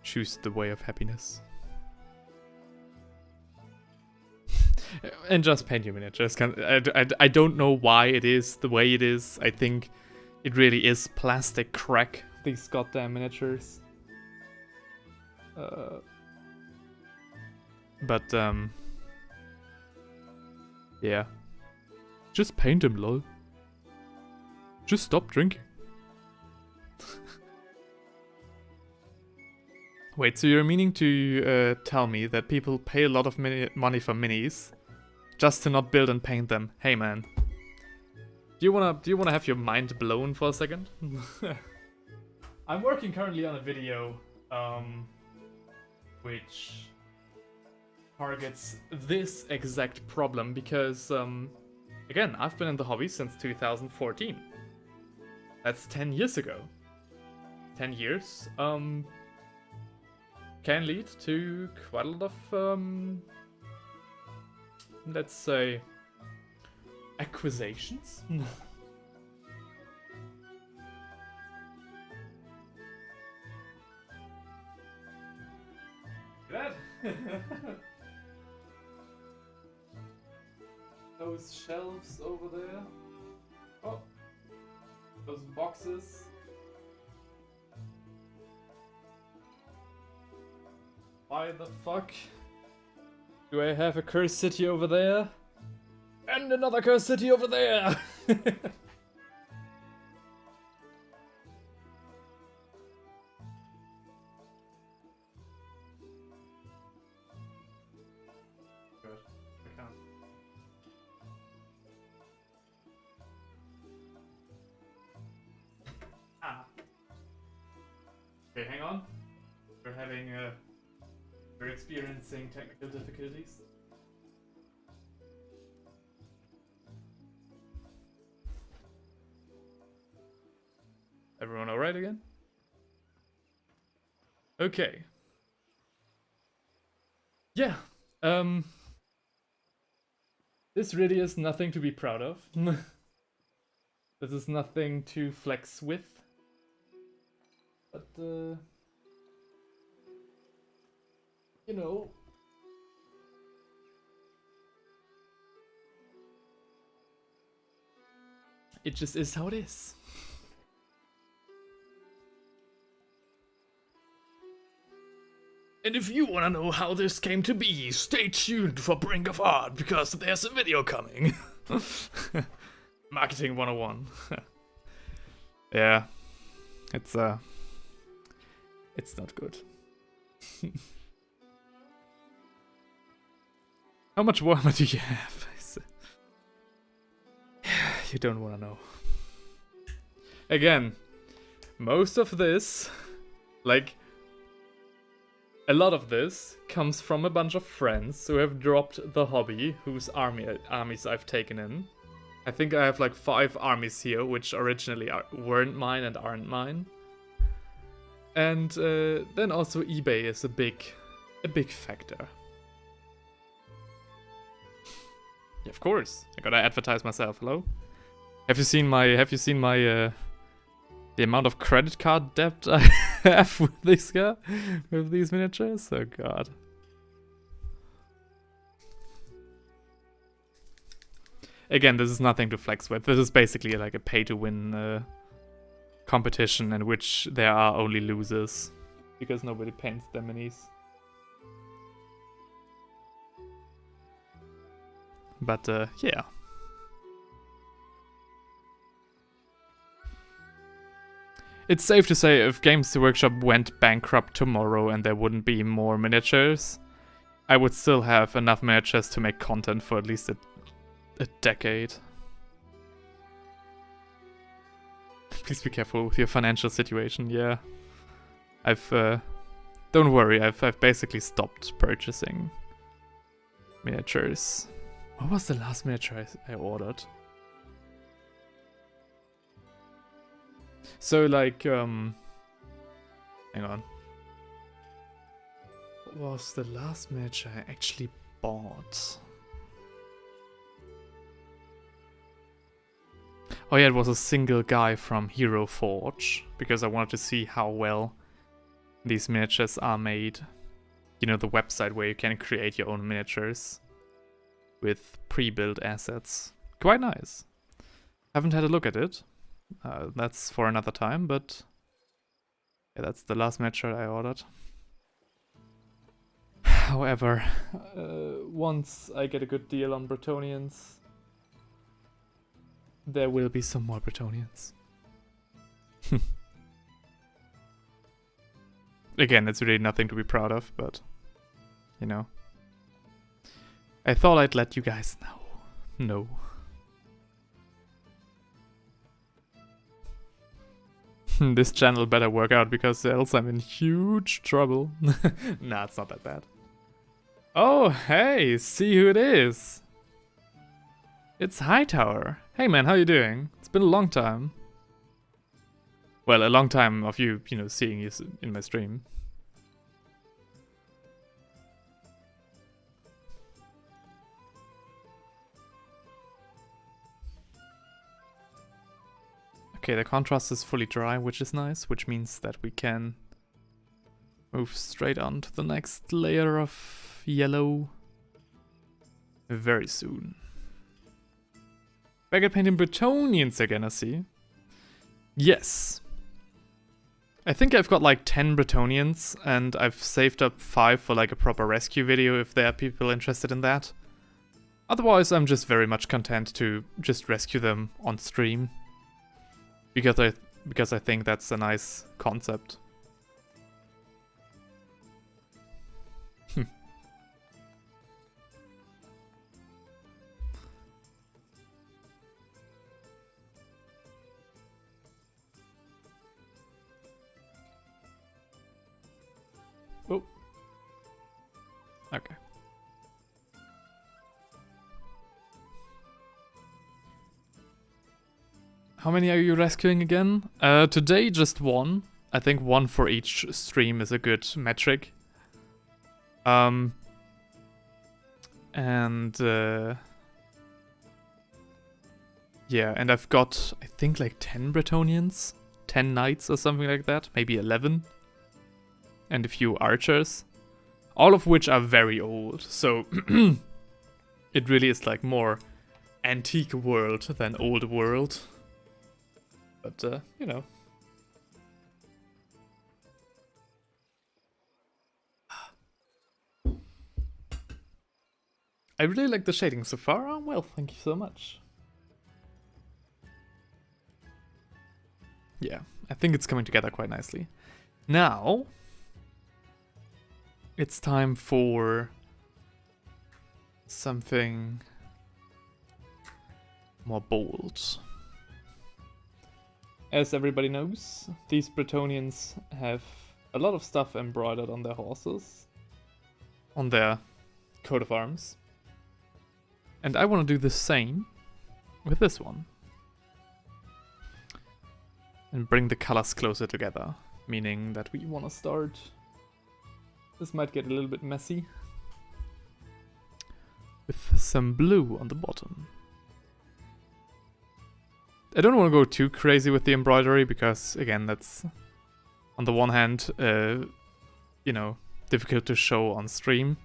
Choose the way of happiness. And just paint your miniatures. I don't know why it is the way it is. I think it really is plastic crack, these goddamn miniatures. But yeah. Just paint them, lol. Just stop drinking. Wait, so you're meaning to tell me that people pay a lot of money for minis just to not build and paint them? Hey man, do you wanna have your mind blown for a second? I'm working currently on a video which targets this exact problem because again, I've been in the hobby since 2014. That's 10 years ago. 10 years can lead to quite a lot of let's say acquisitions. That those shelves over there. Oh, those boxes. Why the fuck do I have a cursed city over there? And another cursed city over there! Good. I can't. Ah. Okay, hang on. We're experiencing technical difficulties. Everyone alright again? Okay. Yeah. This really is nothing to be proud of. This is nothing to flex with. But you know, it just is how it is. And if you want to know how this came to be, stay tuned for Brink of Art, because there's a video coming. Marketing 101. Yeah, it's not good. How much warmer do you have? You don't want to know. Again, most of this, like, a lot of this comes from a bunch of friends who have dropped the hobby, whose armies I've taken in. I think I have like 5 armies here, which originally weren't mine and aren't mine. And then also eBay is a big factor. Yeah, of course, I gotta advertise myself. Hello. Have you seen my the amount of credit card debt I have with this guy, with these miniatures? Oh god. Again, this is nothing to flex with. This is basically like a pay-to-win competition in which there are only losers because nobody paints their minis. But yeah. It's safe to say if Games Workshop went bankrupt tomorrow and there wouldn't be more miniatures, I would still have enough miniatures to make content for at least a decade. Please be careful with your financial situation, yeah. Don't worry, I've basically stopped purchasing miniatures. What was the last miniature I ordered? So like, hang on. What was the last miniature I actually bought? Oh yeah, it was a single guy from Hero Forge, because I wanted to see how well these miniatures are made. You know, the website where you can create your own miniatures with pre-built assets. Quite nice. Haven't had a look at it. That's for another time, but yeah, that's the last miniature I ordered. However, once I get a good deal on Bretonnians, there will be some more Bretonnians. Again, it's really nothing to be proud of, but, you know. I thought I'd let you guys know. No. This channel better work out, because else I'm in huge trouble. Nah, it's not that bad. Oh, hey, see who it is. It's Hightower. Hey man, how you doing? It's been a long time. Well, a long time of you know, seeing you in my stream. Okay, the contrast is fully dry, which is nice, which means that we can move straight on to the next layer of yellow very soon. Back at painting Bretonnians again, I see. Yes. I think I've got like 10 Bretonnians, and I've saved up 5 for like a proper rescue video if there are people interested in that. Otherwise, I'm just very much content to just rescue them on stream. Because I think that's a nice concept. Oh. Okay. How many are you rescuing again? Today just one. I think one for each stream is a good metric. Yeah, and I've got, I think, like 10 Bretonnians, 10 knights or something like that, maybe 11, and a few archers, all of which are very old, so it really is like more antique world than old world. But, you know. I really like the shading so far. Oh, well, thank you so much. Yeah, I think it's coming together quite nicely. Now, it's time for something more bold. As everybody knows, these Bretonnians have a lot of stuff embroidered on their horses, on their coat of arms. And I want to do the same with this one. And bring the colors closer together, meaning that we want to start... This might get a little bit messy. With some blue on the bottom. I don't want to go too crazy with the embroidery because, again, that's on the one hand, you know, difficult to show on stream.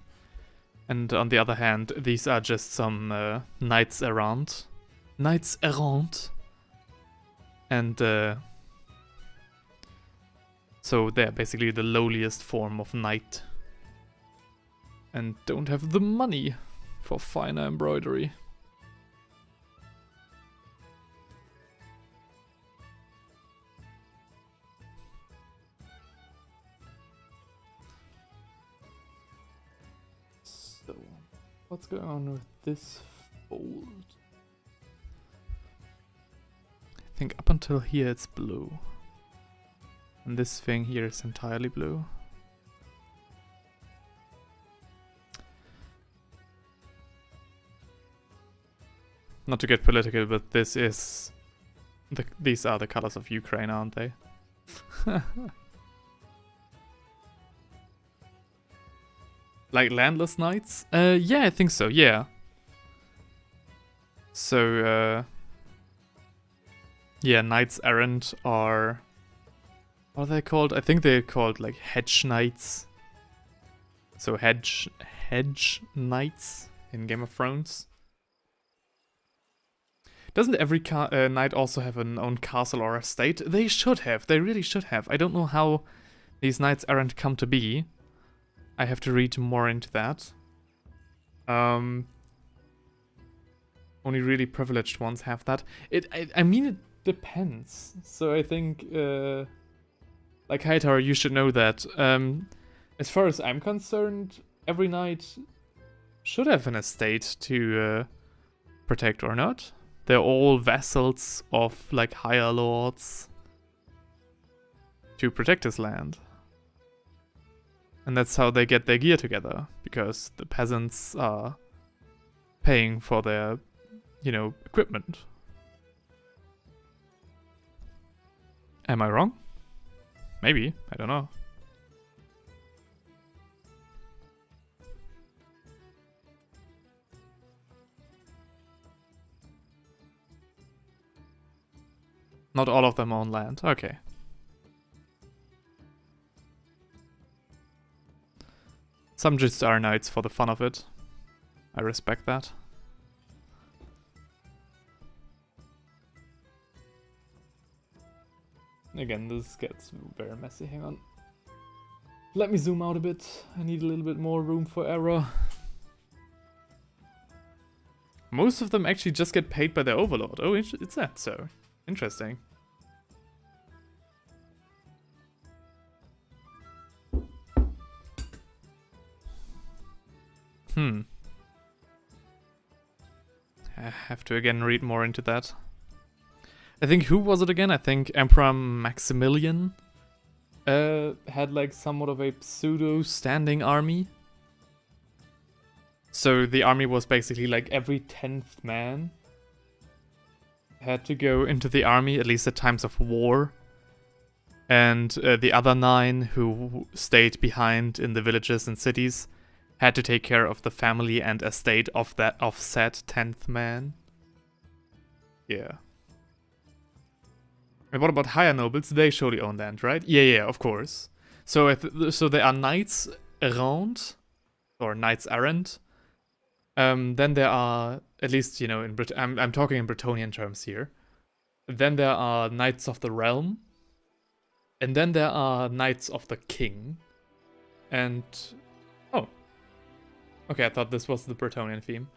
And on the other hand, these are just some knights errant. Knights errant. And so they're basically the lowliest form of knight. And don't have the money for finer embroidery. What's going on with this fold? I think up until here it's blue. And this thing here is entirely blue. Not to get political, but this is... these are the colors of Ukraine, aren't they? Like landless knights? Yeah, I think so, yeah. So, yeah, knights errant are... what are they called? I think they're called like hedge knights. So hedge knights in Game of Thrones. Doesn't every knight also have an own castle or estate? They should have. They really should have. I don't know how these knights errant come to be. I have to read more into that. Only really privileged ones have that. I mean, it depends. So I think, like Hightower, you should know that. As far as I'm concerned, every knight should have an estate to protect or not. They're all vassals of like higher lords to protect his land. And that's how they get their gear together, because the peasants are paying for their, you know, equipment. Am I wrong? Maybe, I don't know. Not all of them own land. Okay. Some just are knights for the fun of it. I respect that. Again, this gets very messy. Hang on. Let me zoom out a bit. I need a little bit more room for error. Most of them actually just get paid by their overlord. Oh, it's that so. Interesting. I have to again read more into that. I think, who was it again? I think Emperor Maximilian had like somewhat of a pseudo standing army. So the army was basically like every 10th man had to go into the army, at least at times of war. And the other 9 who stayed behind in the villages and cities had to take care of the family and estate of that said 10th man. Yeah. And what about higher nobles? They surely own land, right? Yeah, of course. So so there are knights errant, or knights errant. Then there are, at least, you know, in I'm talking in Bretonnian terms here. Then there are knights of the realm. And then there are knights of the king. And... oh. Okay, I thought this was the Bretonnian theme.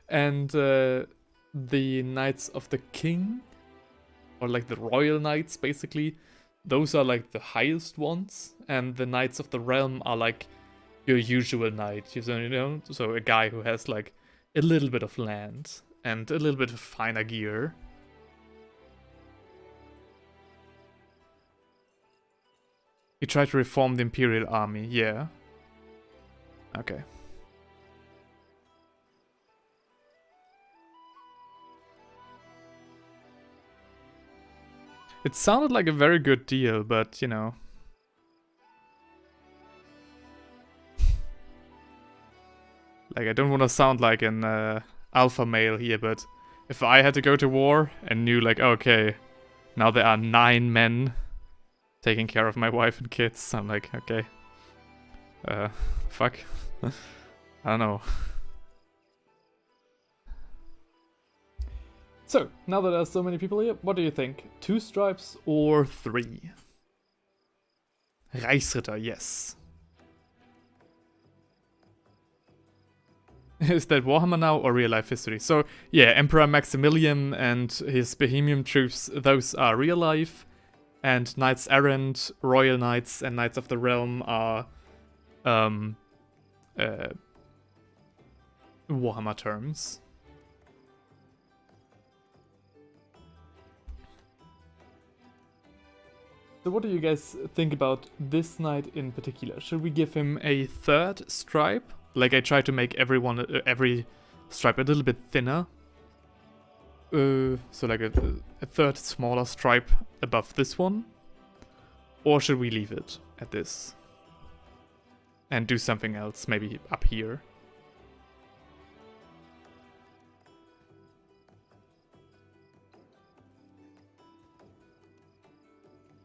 And the knights of the king, or like the royal knights, basically, those are like the highest ones. And the knights of the realm are like your usual knight, you know, so a guy who has like a little bit of land and a little bit of finer gear. He tried to reform the imperial army, yeah. Okay. It sounded like a very good deal, but, you know. Like, I don't want to sound like an alpha male here, but if I had to go to war and knew, like, okay, now there are 9 men taking care of my wife and kids, I'm like, okay. Fuck. I don't know. So, now that there are so many people here, what do you think? 2 stripes or 3? Reichsritter, yes. Is that Warhammer now or real life history? So, yeah, Emperor Maximilian and his Bohemian troops, those are real life. And Knights Errant, Royal Knights, and Knights of the Realm are Warhammer terms. So what do you guys think about this knight in particular? Should we give him a third stripe? Like I try to make every stripe a little bit thinner. So like a third smaller stripe above this one? Or should we leave it at this? And do something else, maybe up here?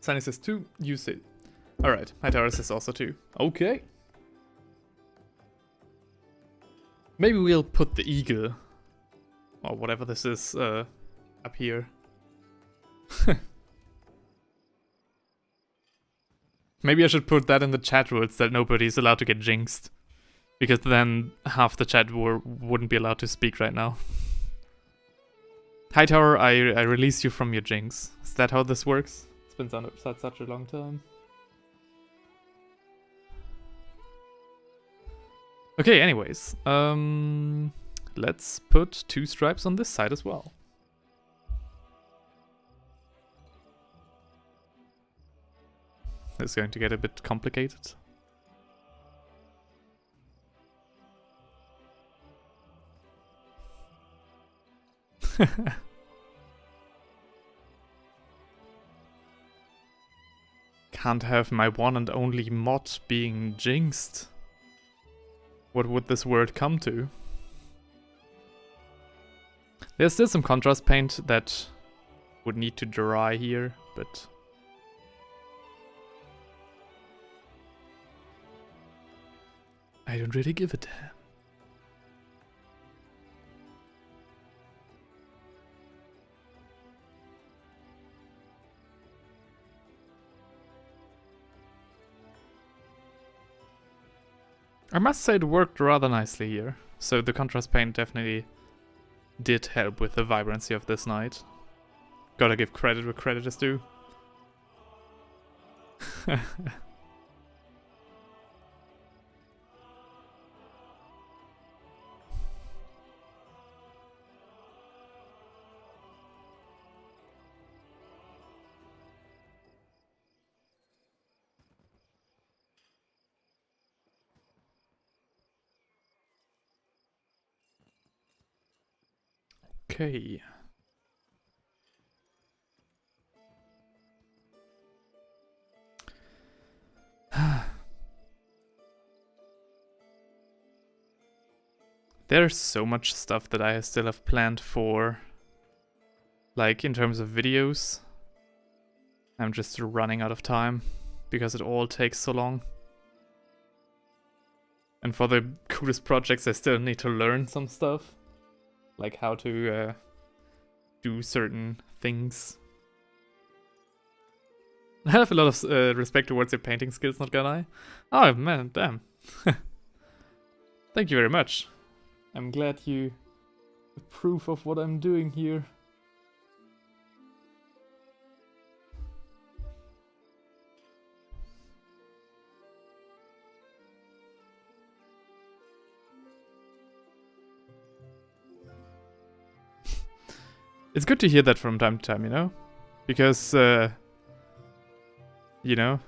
Sunny says 2, you say... Alright, Hightower says also 2. Okay. Maybe we'll put the eagle, or whatever this is, up here. Maybe I should put that in the chat rules that nobody's allowed to get jinxed. Because then half the chat wouldn't be allowed to speak right now. Hightower, I release you from your jinx. Is that how this works? It's been such a long time. Okay, anyways. Let's put 2 stripes on this side as well. It's going to get a bit complicated. Can't have my one and only mod being jinxed. What would this word come to? There's still some contrast paint that would need to dry here, but... I don't really give a damn. I must say it worked rather nicely here. So the contrast paint definitely did help with the vibrancy of this night. Gotta give credit where credit is due. Okay. There's so much stuff that I still have planned for, like in terms of videos. I'm just running out of time because it all takes so long. And for the coolest projects I still need to learn some stuff. Like how to do certain things. I have a lot of respect towards your painting skills, not gonna lie. Oh man, damn. Thank you very much. I'm glad you approve of what I'm doing here. It's good to hear that from time to time, you know? Because, you know,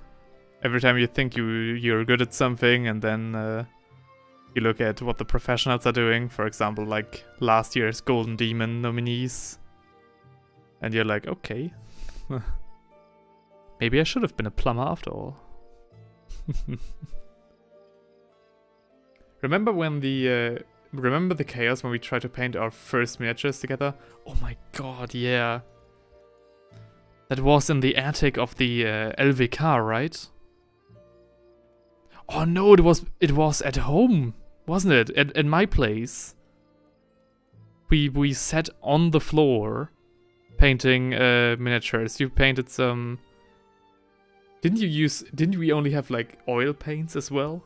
every time you think you're good at something and then you look at what the professionals are doing, for example, like last year's Golden Demon nominees, and you're like, okay, maybe I should have been a plumber after all. Remember when remember the chaos when we tried to paint our first miniatures together? Oh my god, yeah. That was in the attic of the LVK, right? Oh no, it was at home, wasn't it? At my place. We sat on the floor painting miniatures. You painted some... Didn't we only have like oil paints as well?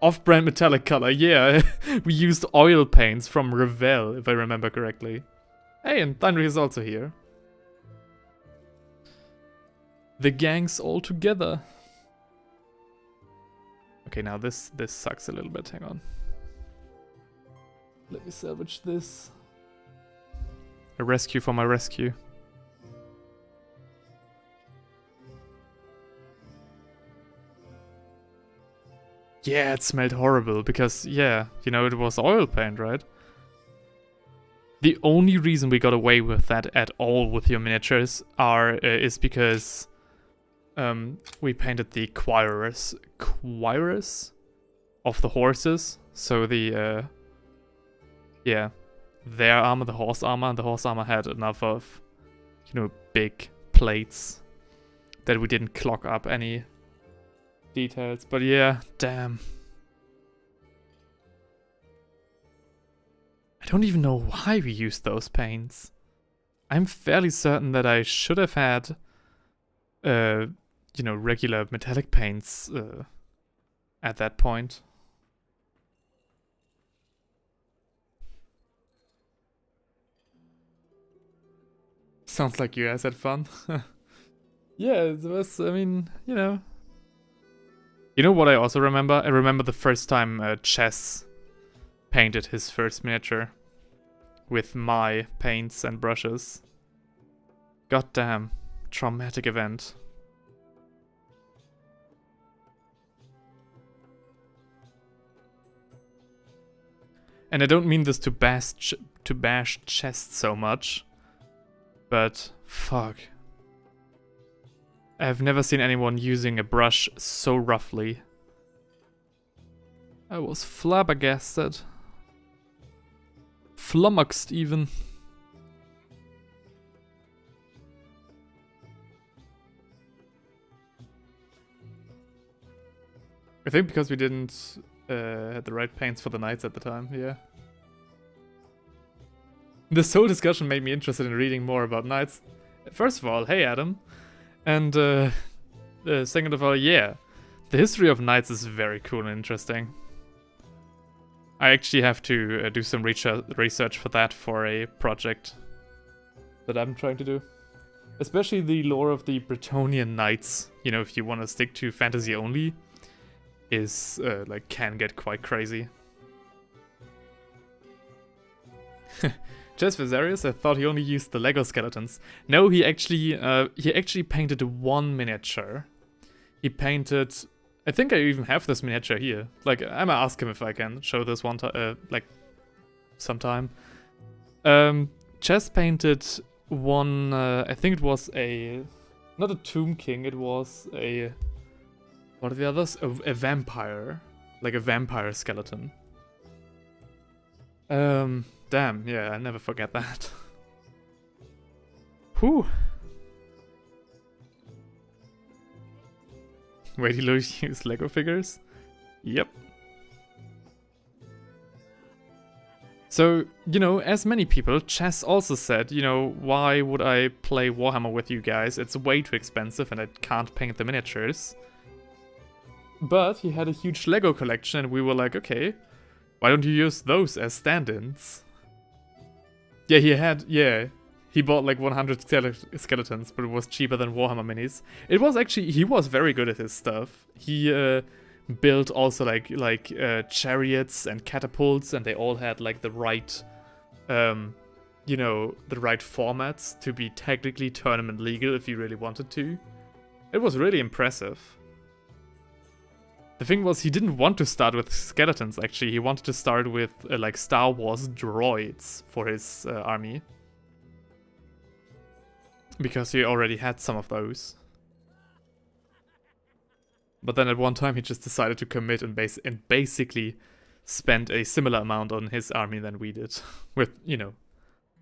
Off-brand metallic color, yeah. We used oil paints from Revell, if I remember correctly. Hey, and Thundery is also here. The gang's all together. Okay, now this sucks a little bit, hang on. Let me salvage this. A rescue for my rescue. Yeah, it smelled horrible because, yeah, you know, it was oil paint, right? The only reason we got away with that at all with your miniatures is because we painted the choirs of the horses. So the, yeah, their armor, the horse armor, and the horse armor had enough of, you know, big plates that we didn't clog up any details. But yeah, damn. I don't even know why we used those paints. I'm fairly certain that I should have had, you know, regular metallic paints at that point. Sounds like you guys had fun. Yeah, it was, I mean, you know. You know what I also remember? I remember the first time Chess painted his first miniature with my paints and brushes. Goddamn, traumatic event. And I don't mean this to bash Chess so much, but fuck. I've never seen anyone using a brush so roughly. I was flabbergasted. Flummoxed even. I think because we didn't had the right paints for the knights at the time, yeah. This whole discussion made me interested in reading more about knights. First of all, hey Adam. And second of all, yeah. The history of knights is very cool and interesting. I actually have to do some research for that for a project that I'm trying to do. Especially the lore of the Bretonnian knights, you know, if you want to stick to fantasy only, is, like, can get quite crazy. Just Visarius, I thought he only used the Lego skeletons. No, he actually painted one miniature. He painted... I think I even have this miniature here. Like, I'm gonna ask him if I can show this one time, like, sometime. Chess painted one, I think it was not a Tomb King, it was a... What are the others? A vampire. Like a vampire skeleton. Damn, yeah, I never forget that. Whew. Wait, he use Lego figures? Yep. So, you know, as many people, Chess also said, you know, why would I play Warhammer with you guys? It's way too expensive and I can't paint the miniatures. But he had a huge Lego collection and we were like, okay, why don't you use those as stand-ins? Yeah, he bought like 100 skeletons, but it was cheaper than Warhammer minis. It was actually, he was very good at his stuff. He built also like chariots and catapults, and they all had like the right, you know, the right formats to be technically tournament legal if you really wanted to. It was really impressive. The thing was, he didn't want to start with skeletons, actually. He wanted to start with, like, Star Wars droids for his army. Because he already had some of those. But then at one time, he just decided to commit and basically spent a similar amount on his army than we did. With, you know,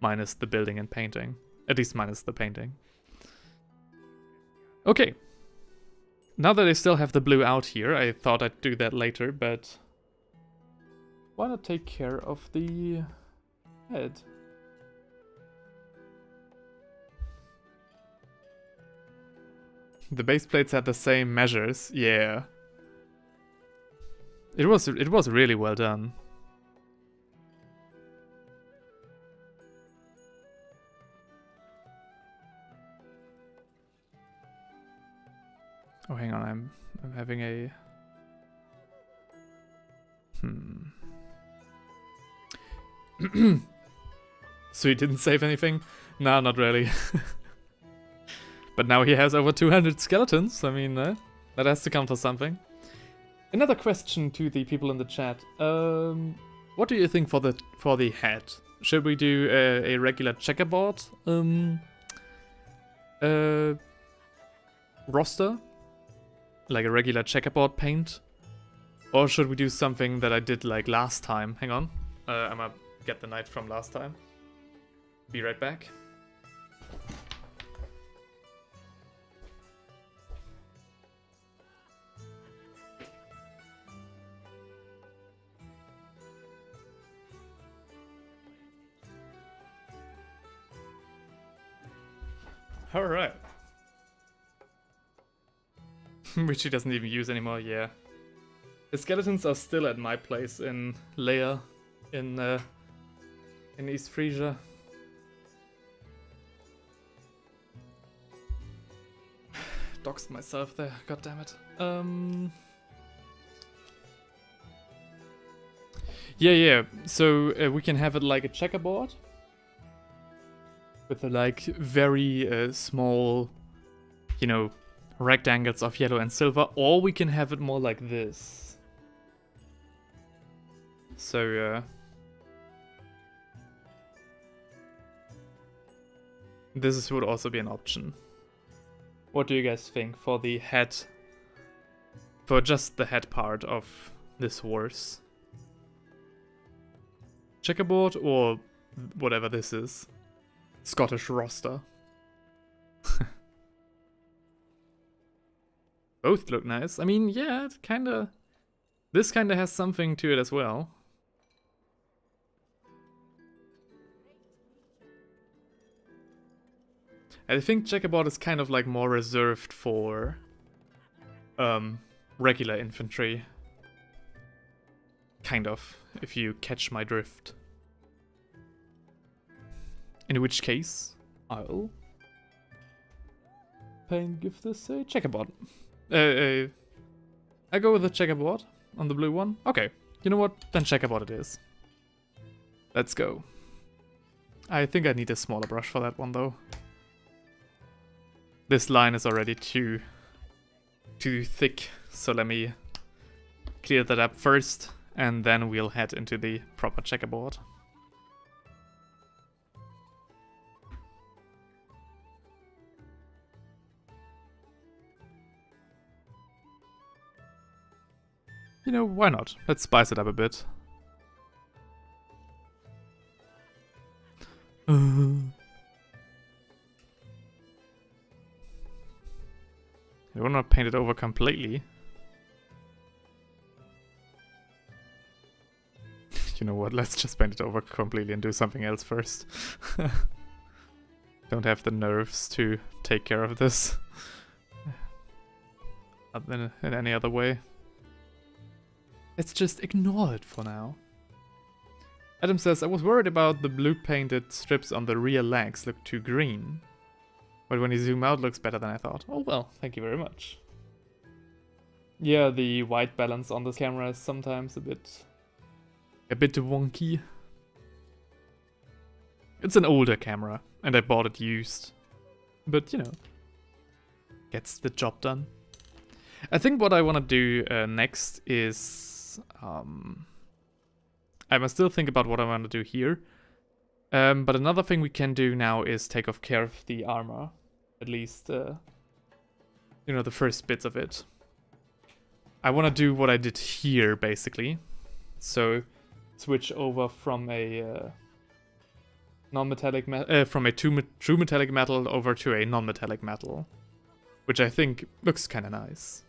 minus the building and painting. At least minus the painting. Okay. Now that I still have the blue out here, I thought I'd do that later, but why not take care of the head? The base plates had the same measures, yeah. It was really well done. Oh, hang on, I'm having a... So he didn't save anything? No, not really. But now he has over 200 skeletons. I mean, that has to count for something. Another question to the people in the chat. What do you think for the head? Should we do a regular checkerboard roster? Like a regular checkerboard paint? Or should we do something that I did like last time? Hang on. I'm gonna get the knight from last time. Be right back. Alright. Which he doesn't even use anymore, yeah. The skeletons are still at my place in Leia in East Frisia. Doxed myself there, god damn it. Yeah, so we can have it like a checkerboard. With like very small, you know, rectangles of yellow and silver. Or we can have it more like this. So, this would also be an option. What do you guys think for the head? For just the head part of this horse? Checkerboard or whatever this is? Scottish roster. Both look nice. I mean, yeah, it kinda... This kinda has something to it as well. I think checkerboard is kind of like more reserved for regular infantry. Kind of, if you catch my drift. In which case, I'll give this a checkerboard. I go with the checkerboard on the blue one. Okay, you know what? Then checkerboard it is. Let's go. I think I need a smaller brush for that one though. This line is already too thick, so let me clear that up first, and then we'll head into the proper checkerboard. You know, why not? Let's spice it up a bit. I don't want to paint it over completely. You know what, let's just paint it over completely and do something else first. Don't have the nerves to take care of this. Not in any other way. Let's just ignore it for now. Adam says, I was worried about the blue painted strips on the rear legs look too green. But when you zoom out, looks better than I thought. Oh well, thank you very much. Yeah, the white balance on this camera is sometimes a bit wonky. It's an older camera, and I bought it used. But, you know, gets the job done. I think what I want to do next is... I must still think about what I want to do here. But another thing we can do now is take off care of the armor. At least, you know, the first bits of it. I want to do what I did here, basically. So, switch over from a non-metallic from a true metallic metal over to a non-metallic metal, which I think looks kind of nice.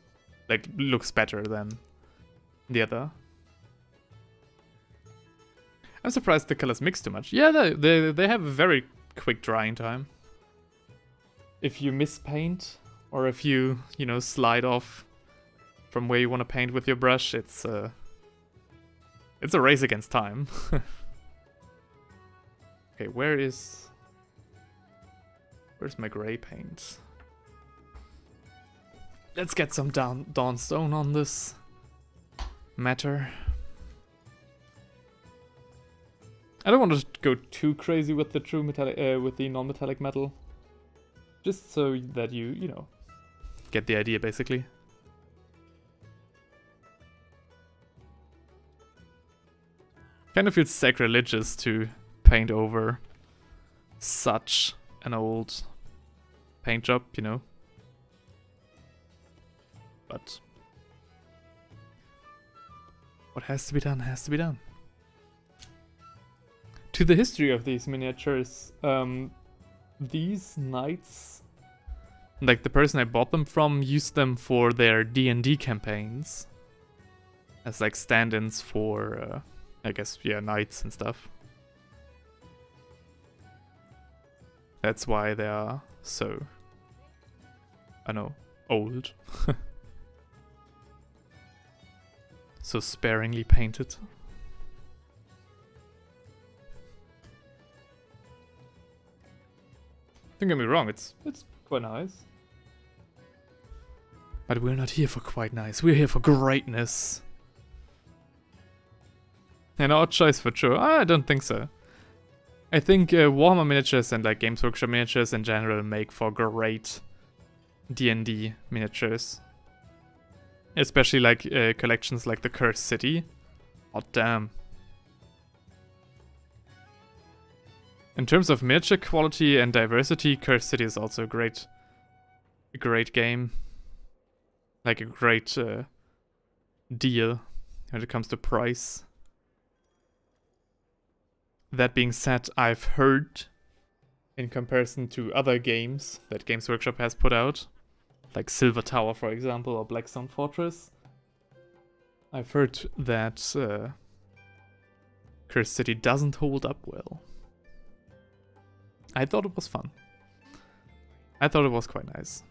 Like, looks better than the other. I'm surprised the colors mix too much. Yeah, they have a very quick drying time. If you mispaint, or if you know, slide off from where you want to paint with your brush, it's a race against time. Okay, where's my gray paint? Let's get some Dawnstone on this matter. I don't want to go too crazy with the true metallic, with the non-metallic metal. Just so that you know, get the idea basically. Kind of feels sacrilegious to paint over such an old paint job, you know. But what has to be done has to be done. To the history of these miniatures, these knights, like the person I bought them from, used them for their D&D campaigns as like stand-ins for, I guess, yeah, knights and stuff. That's why they are so, I know, old. So sparingly painted. Don't get me wrong, it's quite nice. But we're not here for quite nice, we're here for greatness. An odd choice for sure. I don't think so. I think Warhammer miniatures and like Games Workshop miniatures in general make for great D&D miniatures. Especially like collections like the Cursed City. Oh damn. In terms of miniature quality and diversity, Cursed City is also a great game. Like a great deal when it comes to price. That being said, I've heard, in comparison to other games that Games Workshop has put out, like Silver Tower, for example, or Blackstone Fortress, I've heard that Cursed City doesn't hold up well. I thought it was fun. I thought it was quite nice.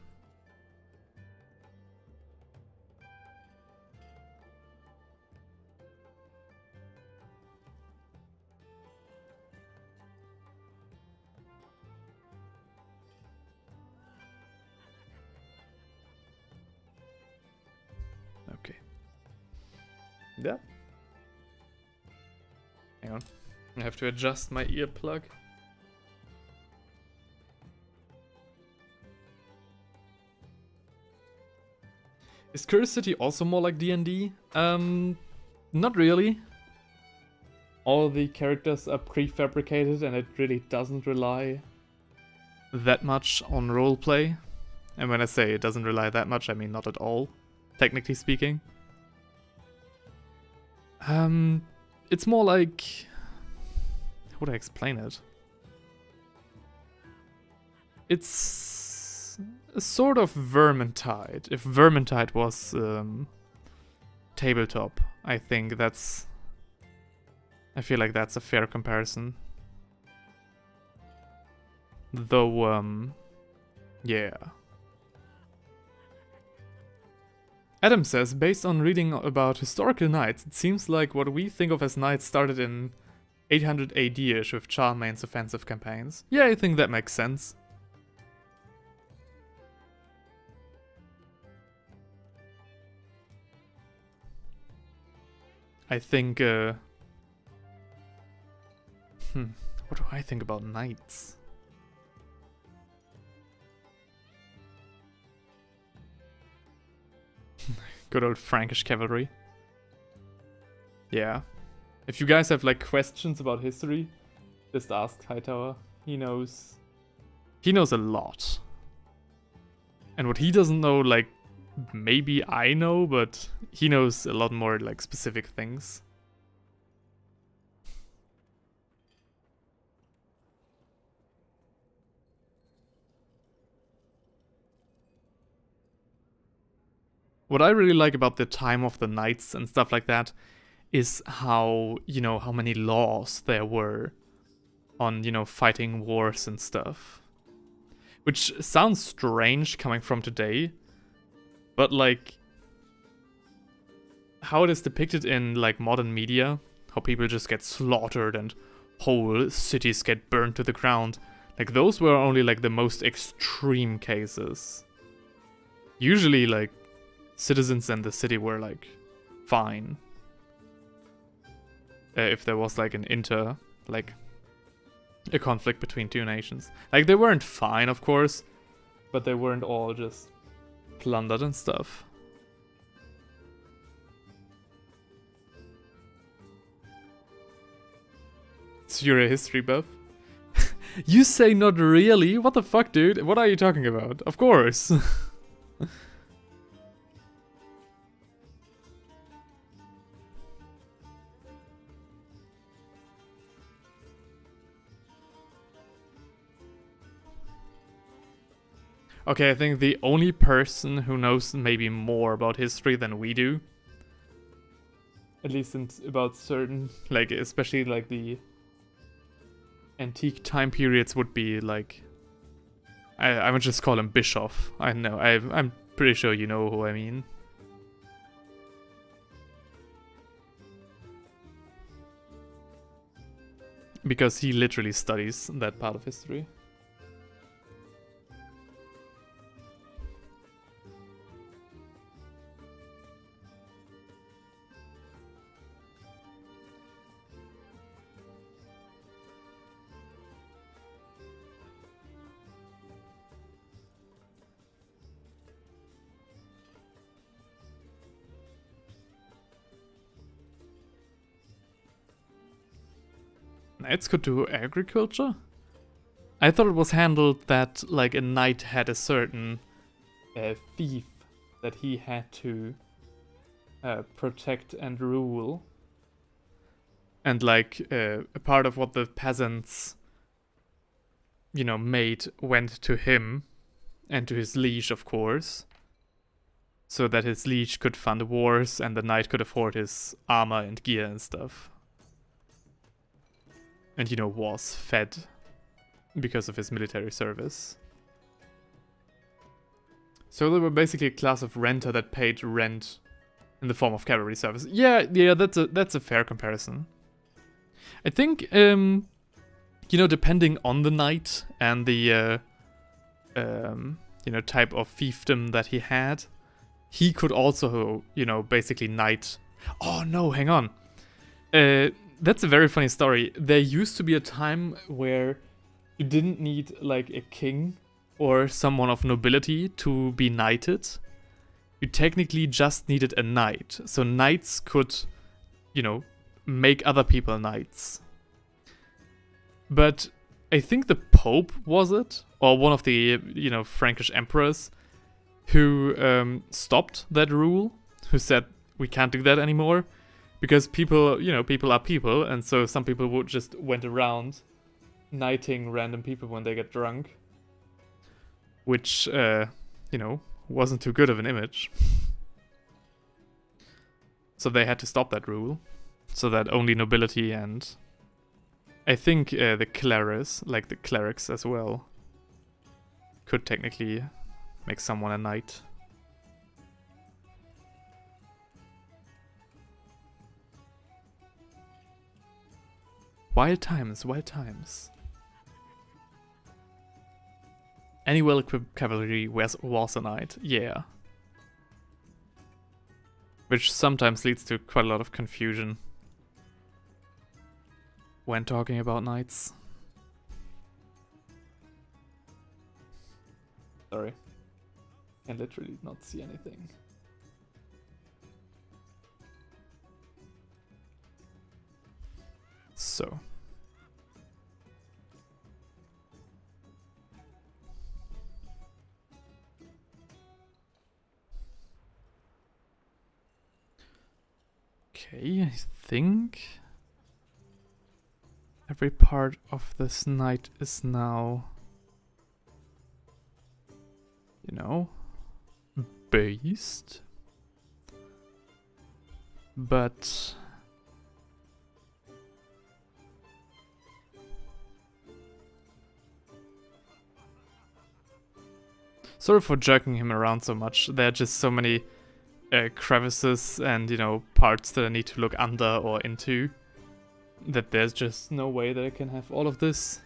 Okay. Yeah. Hang on. I have to adjust my earplug. Is Cursed City also more like D&D? Not really. All the characters are prefabricated and it really doesn't rely that much on roleplay. And when I say it doesn't rely that much, I mean not at all, technically speaking. It's more like... how would I explain it? It's a sort of Vermintide. If Vermintide was tabletop, I think that's... I feel like that's a fair comparison. Though, yeah. Adam says, based on reading about historical knights, it seems like what we think of as knights started in 800 AD-ish with Charlemagne's offensive campaigns. Yeah, I think that makes sense. I think, what do I think about knights? Good old Frankish cavalry. Yeah. If you guys have like questions about history, just ask Hightower. He knows a lot. And what he doesn't know, like, maybe I know, but he knows a lot more like specific things. What I really like about the time of the knights and stuff like that is how, you know, how many laws there were on, you know, fighting wars and stuff. Which sounds strange coming from today, but like how it is depicted in like modern media, how people just get slaughtered and whole cities get burned to the ground. Like those were only like the most extreme cases. Usually like citizens in the city were like fine. If there was like an like a conflict between two nations. Like, they weren't fine, of course, but they weren't all just plundered and stuff. So you're a history buff? You say not really? What the fuck, dude? What are you talking about? Of course. Okay, I think the only person who knows maybe more about history than we do, at least about certain, like, especially like the antique time periods, would be like, I would just call him Bischoff. I know, I'm pretty sure you know who I mean. Because he literally studies that part of history. Knights could do agriculture? I thought it was handled that, like, a knight had a certain fief that he had to protect and rule. And, like, a part of what the peasants, you know, made went to him and to his liege, of course. So that his liege could fund wars and the knight could afford his armor and gear and stuff. And, you know, was fed because of his military service. So they were basically a class of renter that paid rent in the form of cavalry service. Yeah, that's a fair comparison. I think, you know, depending on the knight and the, you know, type of fiefdom that he had, he could also, you know, basically knight. Oh no, hang on. That's a very funny story. There used to be a time where you didn't need, like, a king or someone of nobility to be knighted. You technically just needed a knight. So knights could, you know, make other people knights. But I think the Pope, was it? Or one of the, you know, Frankish emperors who stopped that rule, who said, we can't do that anymore. Because people, you know, people are people, and so some people would just went around knighting random people when they get drunk. Which, you know, wasn't too good of an image. So they had to stop that rule. So that only nobility and, I think, the clerics, like the clerics as well, could technically make someone a knight. Wild times, wild times. Any well-equipped cavalry was a knight, yeah. Which sometimes leads to quite a lot of confusion when talking about knights. Sorry. Can literally not see anything. So. Okay, I think every part of this knight is now, you know, based. But sorry for jerking him around so much. There are just so many crevices and, you know, parts that I need to look under or into, that there's just no way that I can have all of this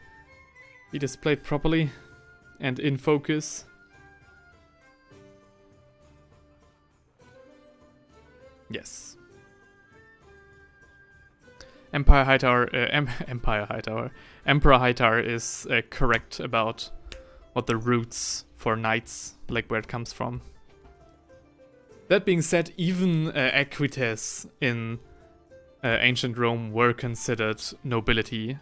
be displayed properly and in focus. Yes. Empire Hightower, Empire Hightower, Emperor Hightower is correct about what the roots for knights, like where it comes from. That being said, even equites in ancient Rome were considered nobility.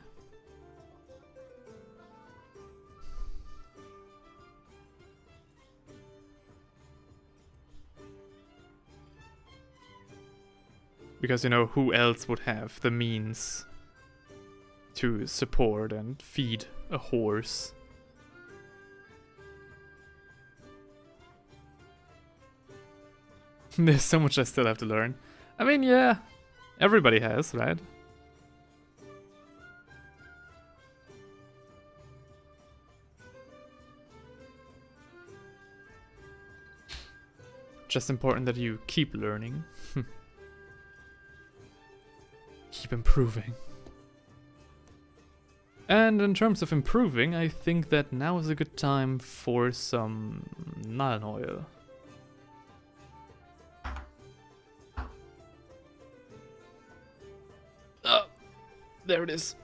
Because, you know, who else would have the means to support and feed a horse? There's so much I still have to learn. I mean, yeah, everybody has, right? Just important that you keep learning. Keep improving. And in terms of improving, I think that now is a good time for some Nuln oil. Oh, there it is.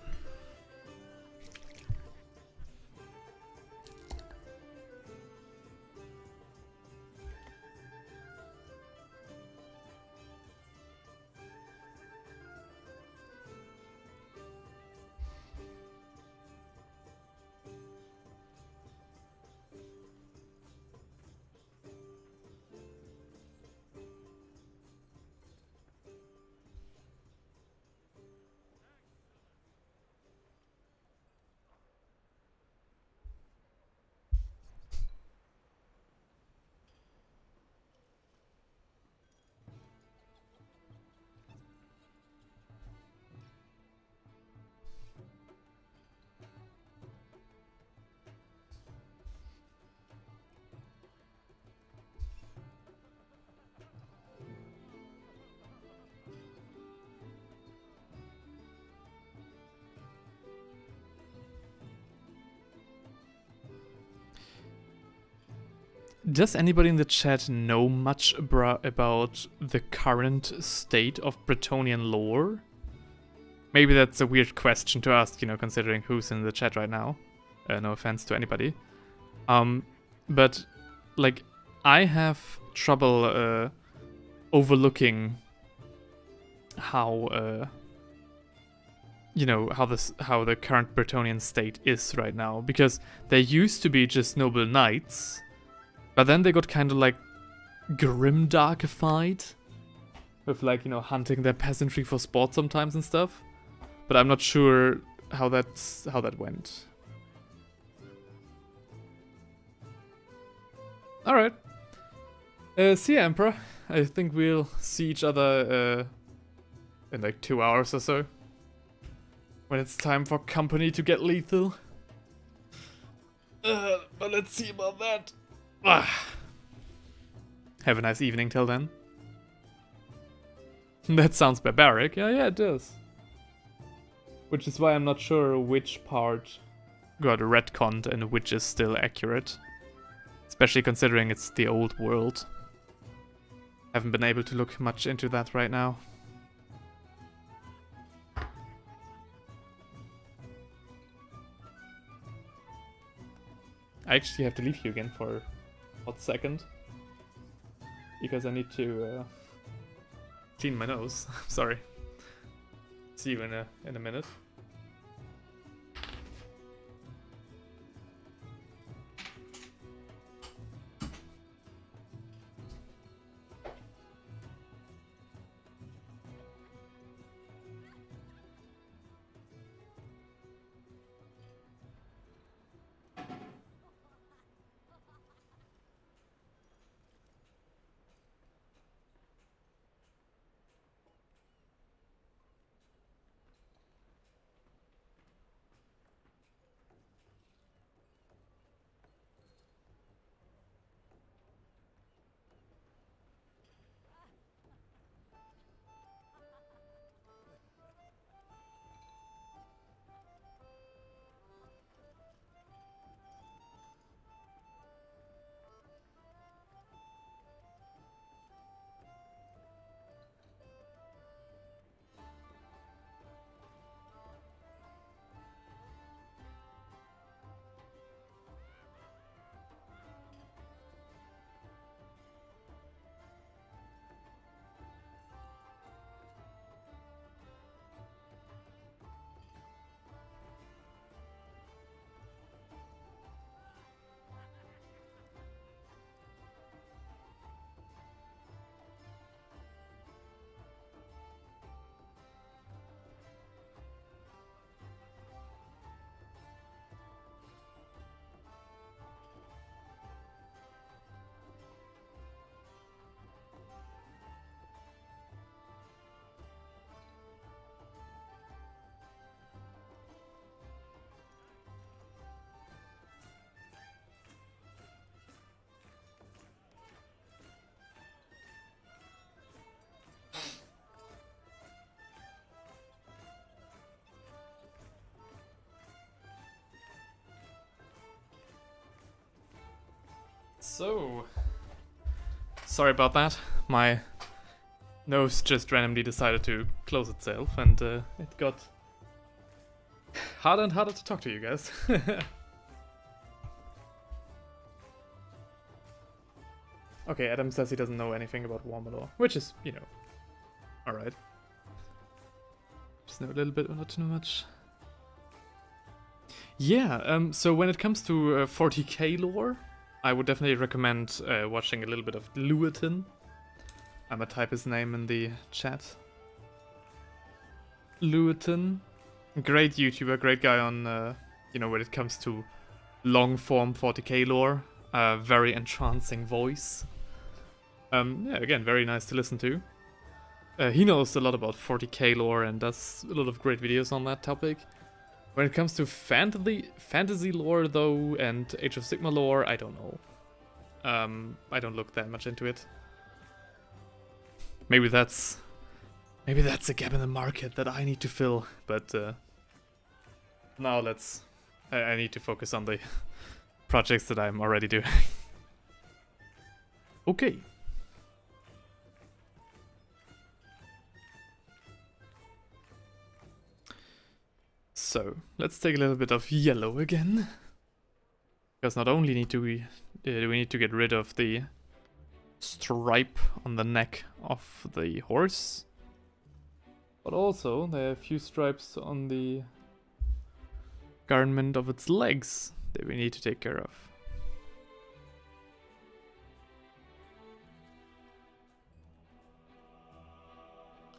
Does anybody in the chat know much about the current state of Bretonnian lore? Maybe that's a weird question to ask, you know, considering who's in the chat right now. No offense to anybody. But, like, I have trouble overlooking how, you know, how the current Bretonnian state is right now. Because they used to be just noble knights, but then they got kind of like grimdarkified, with like, you know, hunting their peasantry for sport sometimes and stuff. But I'm not sure how that went. All right. See ya, Emperor. I think we'll see each other in like 2 hours or so, when it's time for company to get lethal. But let's see about that. Have a nice evening till then. That sounds barbaric. Yeah, it does. Which is why I'm not sure which part got retconned and which is still accurate. Especially considering it's the old world. Haven't been able to look much into that right now. I actually have to leave you again for a hot second. Because I need to clean my nose. Sorry. See you in a minute. So, sorry about that. My nose just randomly decided to close itself, and it got harder and harder to talk to you guys. Okay, Adam says he doesn't know anything about Warmalore, which is, you know, alright. Just know a little bit, but not too much. Yeah, so when it comes to 40k lore, I would definitely recommend watching a little bit of Lewitton. I'm gonna type his name in the chat. Lewitton. Great YouTuber, great guy on, you know, when it comes to long form 40k lore. Very entrancing voice. Yeah, again, very nice to listen to. He knows a lot about 40k lore and does a lot of great videos on that topic. When it comes to fantasy lore, though, and Age of Sigmar lore, I don't know. I don't look that much into it. Maybe that's a gap in the market that I need to fill, but now I need to focus on the projects that I'm already doing. Okay. So, let's take a little bit of yellow again. Because not only do we need to get rid of the stripe on the neck of the horse, but also there are a few stripes on the garment of its legs that we need to take care of.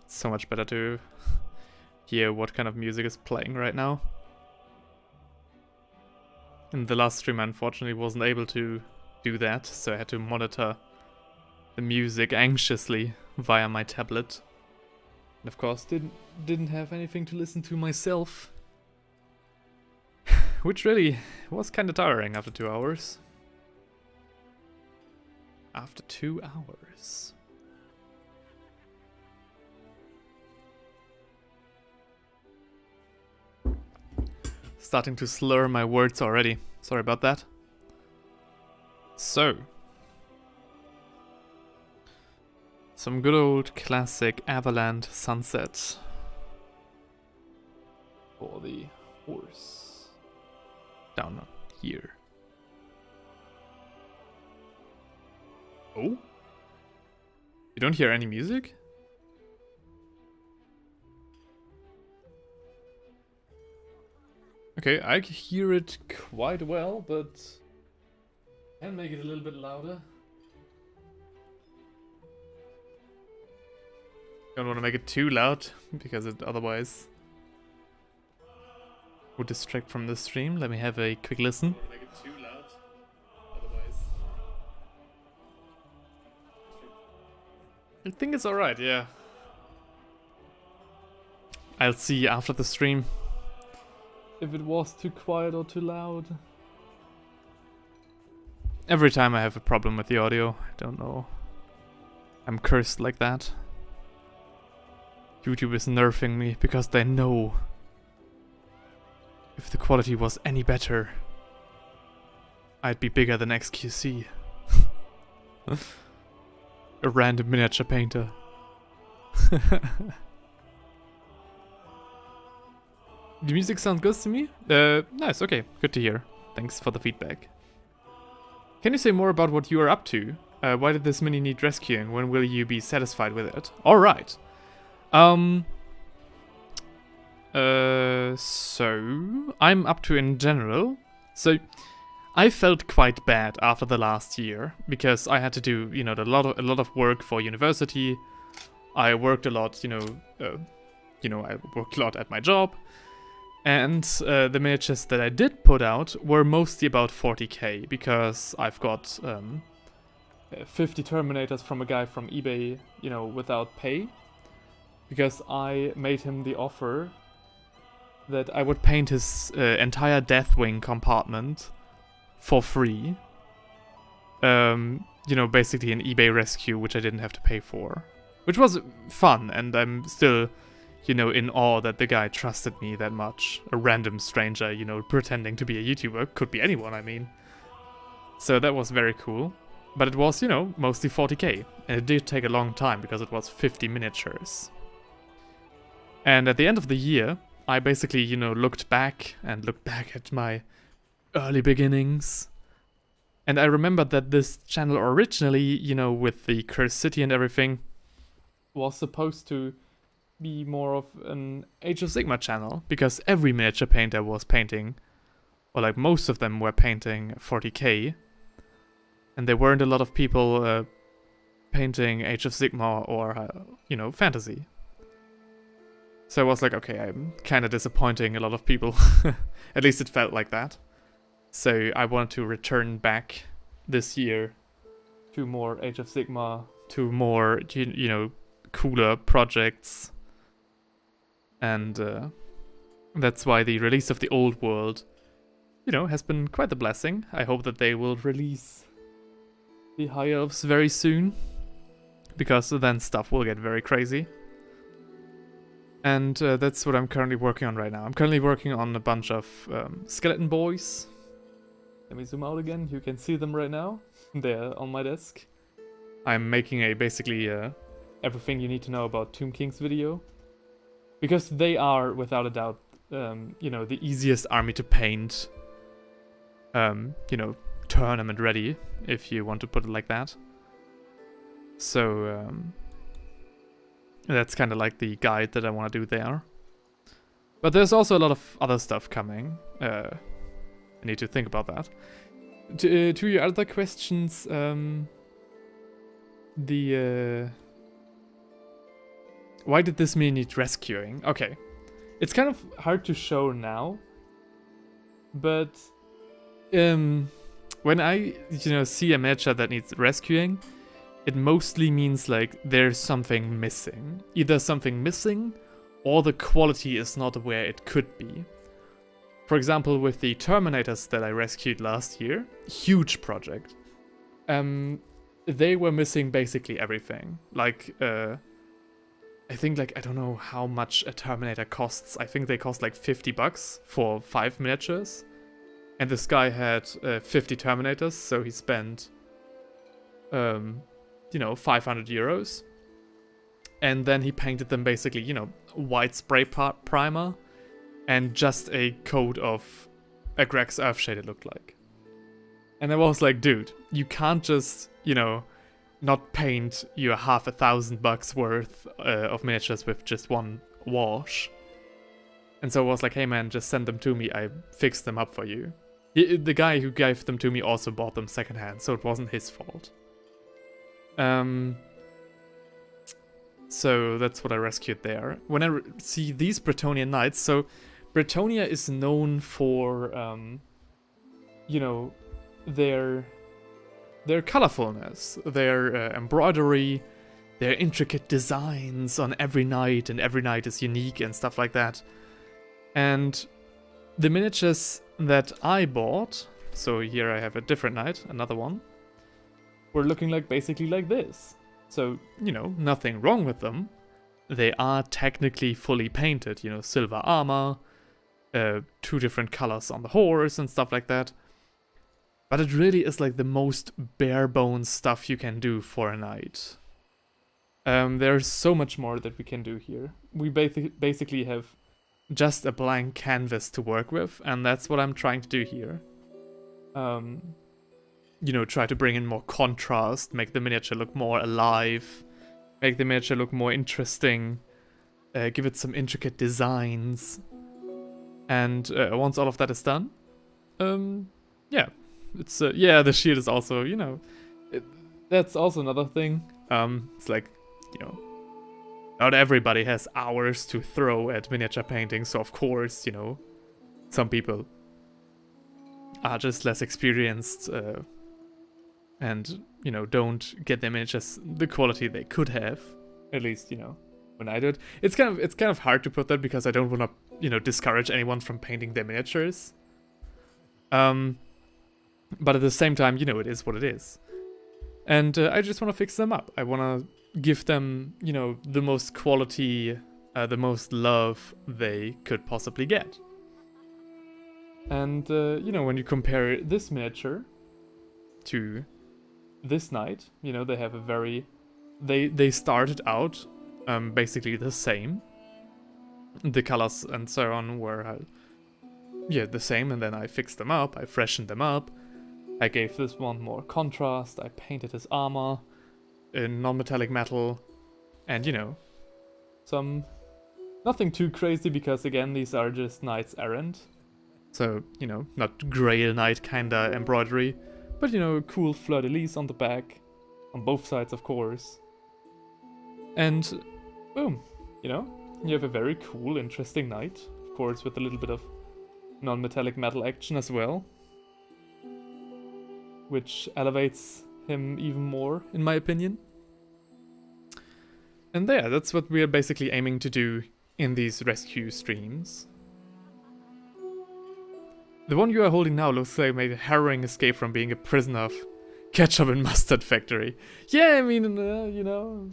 It's so much better to hear what kind of music is playing right now. In the last stream I unfortunately wasn't able to do that, so I had to monitor the music anxiously via my tablet. And of course didn't have anything to listen to myself. Which really was kinda tiring after 2 hours. After 2 hours. Starting to slur my words already. Sorry about that. So. Some good old classic Avalanche Sunset. For the horse. Down here. Oh? You don't hear any music? Okay, I hear it quite well, but can make it a little bit louder. Don't want to make it too loud, because it otherwise would distract from the stream. Let me have a quick listen. Don't make it too loud, otherwise. I think it's alright, yeah. I'll see after the stream if it was too quiet or too loud. Every time I have a problem with the audio, I don't know. I'm cursed like that. YouTube is nerfing me because they know if the quality was any better, I'd be bigger than XQC. A random miniature painter. The music sounds good to me? Nice, okay, good to hear. Thanks for the feedback. Can you say more about what you are up to? Why did this mini need rescuing? When will you be satisfied with it? Alright. So I'm up to in general. So I felt quite bad after the last year because I had to do, you know, a lot of work for university. I worked a lot, I worked a lot at my job. And the miniatures that I did put out were mostly about 40k, because I've got 50 Terminators from a guy from eBay, without pay. Because I made him the offer that I would paint his entire Deathwing compartment for free. Basically an eBay rescue, which I didn't have to pay for. Which was fun, and I'm still in awe that the guy trusted me that much. A random stranger, pretending to be a YouTuber. Could be anyone, I mean. So that was very cool. But it was, you know, mostly 40k. And it did take a long time because it was 50 miniatures. And at the end of the year, I basically, you know, looked back at my early beginnings. And I remembered that this channel originally, you know, with the Cursed City and everything, was supposed to be more of an Age of Sigmar channel. Because every miniature painter was painting, or like most of them were painting 40k. And there weren't a lot of people painting Age of Sigmar or, you know, fantasy. So I was like, okay, I'm kind of disappointing a lot of people. At least it felt like that. So I wanted to return back this year to more Age of Sigmar, to more, you know, cooler projects. And that's why the release of the Old World, you know, has been quite a blessing. I hope that they will release the High Elves very soon, because then stuff will get very crazy. And that's what I'm currently working on right now. I'm currently working on a bunch of skeleton boys. Let me zoom out again. You can see them right now. They're on my desk. I'm making a basically everything you need to know about Tomb Kings video. Because they are, without a doubt, you know, the easiest army to paint. You know, tournament ready, if you want to put it like that. So, that's kind of like the guide that I want to do there. But there's also a lot of other stuff coming. I need to think about that. To your other questions, why did this mini need rescuing? Okay. It's kind of hard to show now. But when I, you know, see a miniature that needs rescuing, it mostly means like there's something missing. Either something missing or the quality is not where it could be. For example, with the Terminators that I rescued last year, huge project. They were missing basically everything. Like, I think like, I don't know how much a Terminator costs. I think they cost like $50 for 5 miniatures. And this guy had 50 Terminators, so he spent, you know, 500 euros. And then he painted them basically, you know, white spray primer and just a coat of a Greg's Earthshade, it looked like. And I was like, dude, you can't just, you know, not paint your $500 worth of miniatures with just one wash. And so I was like, hey man, just send them to me, I fixed them up for you. The guy who gave them to me also bought them secondhand, so it wasn't his fault. So that's what I rescued there. When I see these Bretonnian Knights, so Bretonnia is known for, you know, their colorfulness, their embroidery, their intricate designs on every knight, and every knight is unique and stuff like that. And the miniatures that I bought, so here I have a different knight, another one, were looking like basically like this. So, you know, nothing wrong with them. They are technically fully painted, you know, silver armor, 2 different colors on the horse and stuff like that. But it really is like the most bare bones stuff you can do for a knight. There's so much more that we can do here. We basically have just a blank canvas to work with, and that's what I'm trying to do here. You know, try to bring in more contrast, make the miniature look more alive, make the miniature look more interesting, give it some intricate designs. And once all of that is done, yeah, it's yeah, the shield is also, you know, that's also another thing. It's like, you know, not everybody has hours to throw at miniature painting, so of course, you know, some people are just less experienced and, you know, don't get their miniatures the quality they could have. At least, you know, when I did. It's kind of hard to put that because I don't want to, you know, discourage anyone from painting their miniatures. But at the same time, you know, it is what it is. And I just want to fix them up. I want to give them, you know, the most quality, the most love they could possibly get. And, you know, when you compare this miniature to this knight, you know, they have a very... They started out basically the same. The colors and so on were, yeah, the same, and then I fixed them up, I freshened them up. I gave this one more contrast, I painted his armor in non-metallic metal, and you know, nothing too crazy because again, these are just knights errant. So, you know, not Grail Knight kinda embroidery, but you know, cool fleur-de-lis on the back, on both sides of course. And boom, you know, you have a very cool, interesting knight, of course with a little bit of non-metallic metal action as well, which elevates him even more, in my opinion. And there, that's what we are basically aiming to do in these rescue streams. The one you are holding now looks like made a harrowing escape from being a prisoner of ketchup and mustard factory. Yeah, I mean, you know...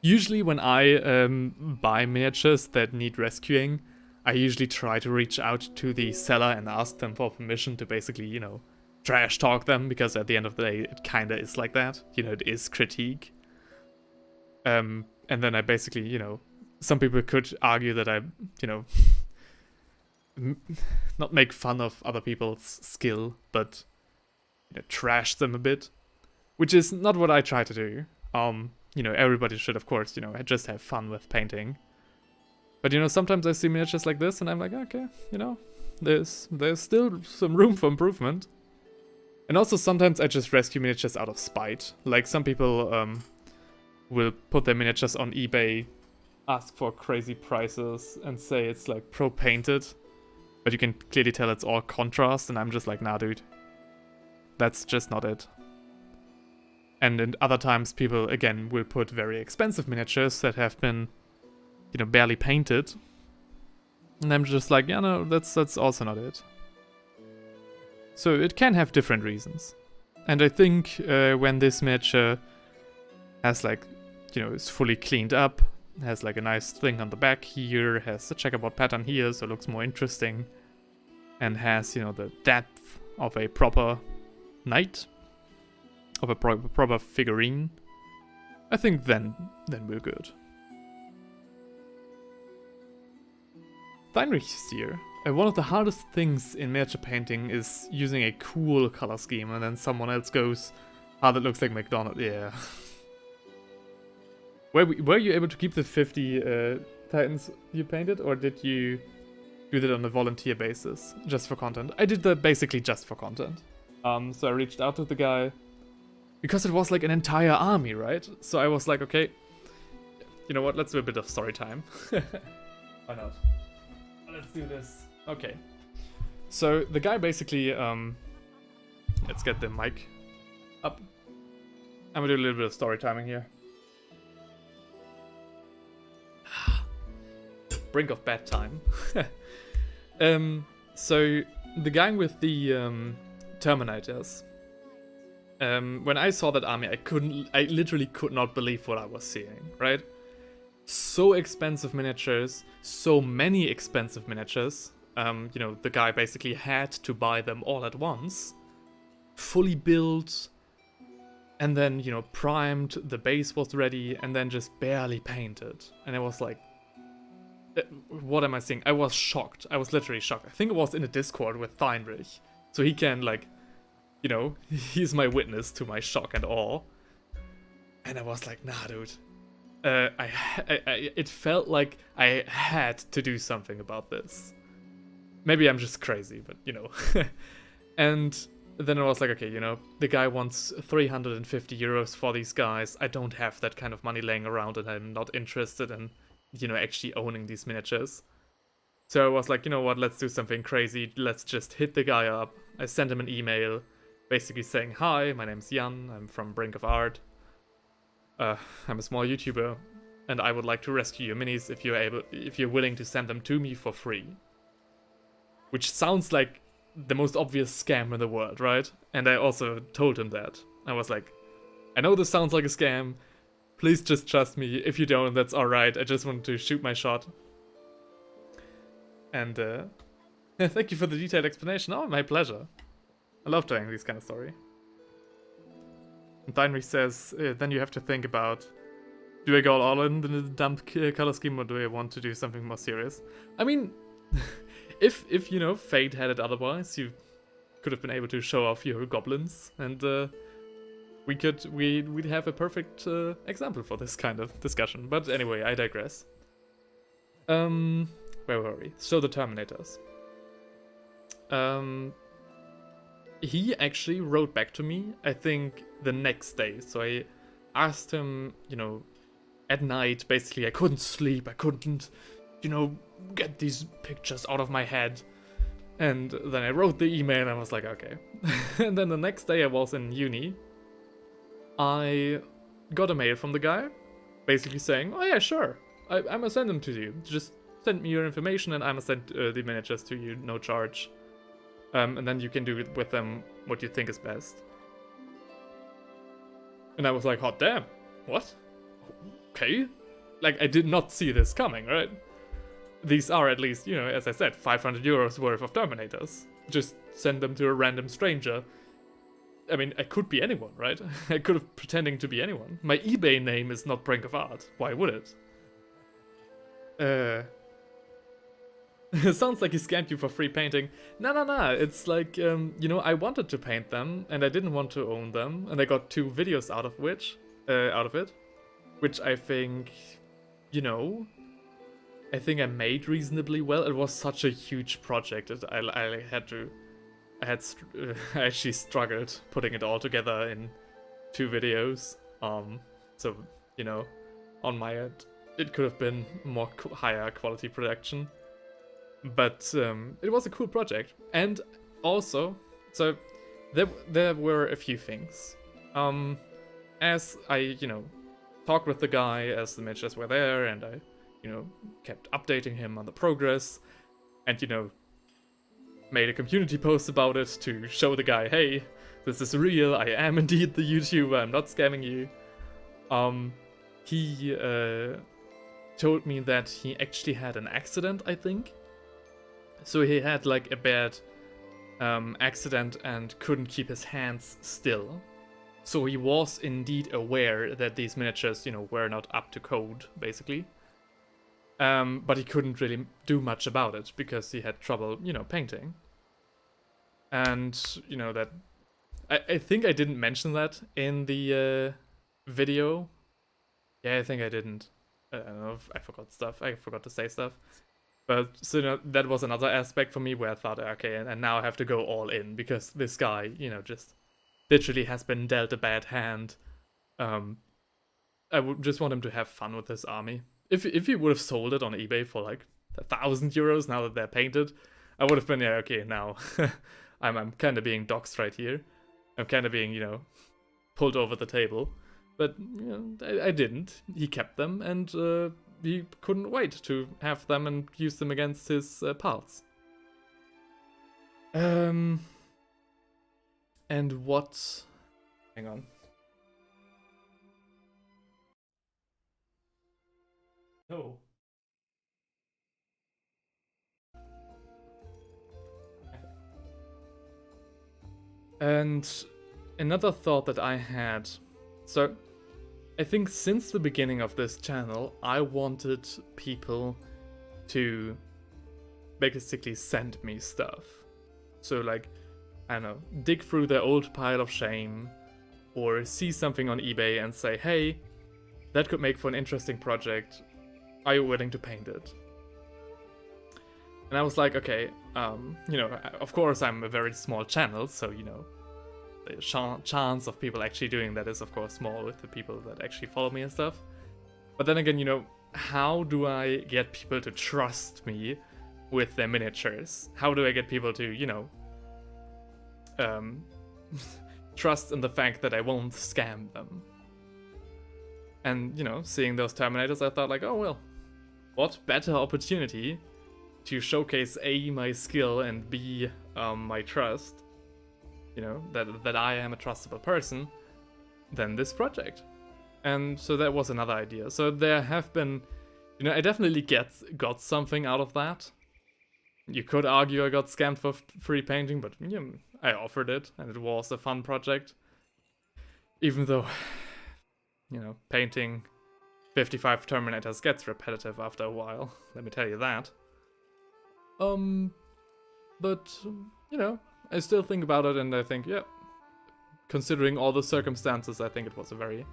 Usually when I buy miniatures that need rescuing, I usually try to reach out to the seller and ask them for permission to basically, you know, trash talk them, because at the end of the day it kinda is like that. You know, it is critique. And then I basically, you know, some people could argue that I, you know, not make fun of other people's skill, but you know, trash them a bit, which is not what I try to do. You know, everybody should, of course, you know, just have fun with painting. But, you know, sometimes I see miniatures like this and I'm like, okay, you know, there's still some room for improvement. And also sometimes I just rescue miniatures out of spite. Like some people will put their miniatures on eBay, ask for crazy prices and say it's like pro-painted. But you can clearly tell it's all contrast and I'm just like, nah, dude. That's just not it. And in other times, people, again, will put very expensive miniatures that have been, you know, barely painted. And I'm just like, yeah, no, that's also not it. So it can have different reasons. And I think when this miniature has, like, you know, is fully cleaned up, has, like, a nice thing on the back here, has a checkerboard pattern here, so it looks more interesting, and has, you know, the depth of a proper knight, of a proper figurine, I think then we're good. Steinrich steer. One of the hardest things in miniature painting is using a cool color scheme and then someone else goes, ah, that looks like McDonald's, yeah. Were you able to keep the 50 Titans you painted, or did you do that on a volunteer basis, just for content? I did that basically just for content. So I reached out to the guy, because it was like an entire army, right? So I was like, okay, you know what, let's do a bit of story time. Why not? Let's do this. Okay. So the guy basically, let's get the mic up. I'm gonna do a little bit of story timing here. Brink of bad time. So the guy with the Terminators, when I saw that army, I literally could not believe what I was seeing, right? So expensive miniatures, so many expensive miniatures. You know, the guy basically had to buy them all at once, fully built, and then, you know, primed, the base was ready, and then just barely painted. And I was like, what am I seeing? I was shocked. I was literally shocked. I think it was in a Discord with Steinrich. So he can, like, you know, he's my witness to my shock and awe. And I was like, nah, dude. It felt like I had to do something about this. Maybe I'm just crazy, but, you know. And then I was like, okay, you know, the guy wants 350 euros for these guys. I don't have that kind of money laying around, and I'm not interested in, you know, actually owning these miniatures. So I was like, you know what, let's do something crazy. Let's just hit the guy up. I sent him an email, basically saying, hi, my name's Jan, I'm from Brink of Art. I'm a small YouTuber, and I would like to rescue your minis if you're willing to send them to me for free. Which sounds like the most obvious scam in the world, right? And I also told him that. I was like, I know this sounds like a scam. Please just trust me. If you don't, that's alright. I just wanted to shoot my shot. And thank you for the detailed explanation. Oh, my pleasure. I love telling these kind of story. And Dynrich says, then you have to think about, do I go all in the dumb color scheme or do I want to do something more serious? I mean, if you know, fate had it otherwise, you could have been able to show off your goblins, and we'd have a perfect example for this kind of discussion. But anyway, I digress. Where were we? So the Terminators. He actually wrote back to me, I think, the next day. So I asked him, you know, at night, basically, I couldn't sleep, I couldn't, you know, get these pictures out of my head. And then I wrote the email and I was like, okay. And then the next day I was in uni. I got a mail from the guy, basically saying, oh yeah, sure, I'm gonna send them to you. Just send me your information and I'm gonna send the miniatures to you, no charge. And then you can do with them what you think is best. And I was like, hot damn, what? Okay. Like, I did not see this coming, right? These are at least, you know, as I said, 500 euros worth of Terminators. Just send them to a random stranger. I mean, I could be anyone, right? I could have pretending to be anyone. My eBay name is not Brink of Art. Why would it? It sounds like he scammed you for free painting. No. It's like, you know, I wanted to paint them, and I didn't want to own them, and I got 2 videos out of it, which I think, you know, I think I made reasonably well. It was such a huge project. I actually struggled putting it all together in 2 videos. So, you know, on my end, it could have been more higher quality production. But it was a cool project. And also, so there were a few things. As I, you know, talked with the guy as the miniatures were there, and I, you know, kept updating him on the progress, and, you know, made a community post about it to show the guy, hey, this is real, I am indeed the YouTuber, I'm not scamming you. He told me that he actually had an accident, I think. So he had like a bad accident and couldn't keep his hands still. So he was indeed aware that these miniatures, you know, were not up to code, basically. But he couldn't really do much about it because he had trouble, you know, painting. And, you know, that... I think I didn't mention that in the video. Yeah, I think I didn't. I don't know if I forgot stuff. I forgot to say stuff. But, so, you know, that was another aspect for me where I thought, okay, and now I have to go all in because this guy, you know, just literally has been dealt a bad hand. I would just want him to have fun with his army. If he would have sold it on eBay for like 1,000 euros now that they're painted, I would have been, yeah, okay, now I'm kind of being doxxed right here. I'm kind of being, you know, pulled over the table. But, you know, I didn't. He kept them, and he couldn't wait to have them and use them against his pals. And what... Hang on. Oh. And another thought that I had, so I think since the beginning of this channel, I wanted people to basically send me stuff. So like, I don't know, dig through their old pile of shame, or see something on eBay and say, hey, that could make for an interesting project. Are you willing to paint it? And I was like, okay, you know, of course I'm a very small channel, so, you know, the chance of people actually doing that is, of course, small with the people that actually follow me and stuff. But then again, you know, how do I get people to trust me with their miniatures? How do I get people to, you know, trust in the fact that I won't scam them? And, you know, seeing those Terminators, I thought like, oh, well, what better opportunity to showcase A, my skill, and B, my trust, you know, that I am a trustable person, than this project. And so that was another idea. So there have been, you know, I definitely got something out of that. You could argue I got scammed for free painting, but yeah, I offered it, and it was a fun project. Even though, you know, painting 55 Terminators gets repetitive after a while, let me tell you that. But, you know, I still think about it and I think, yeah, considering all the circumstances, I think it was a very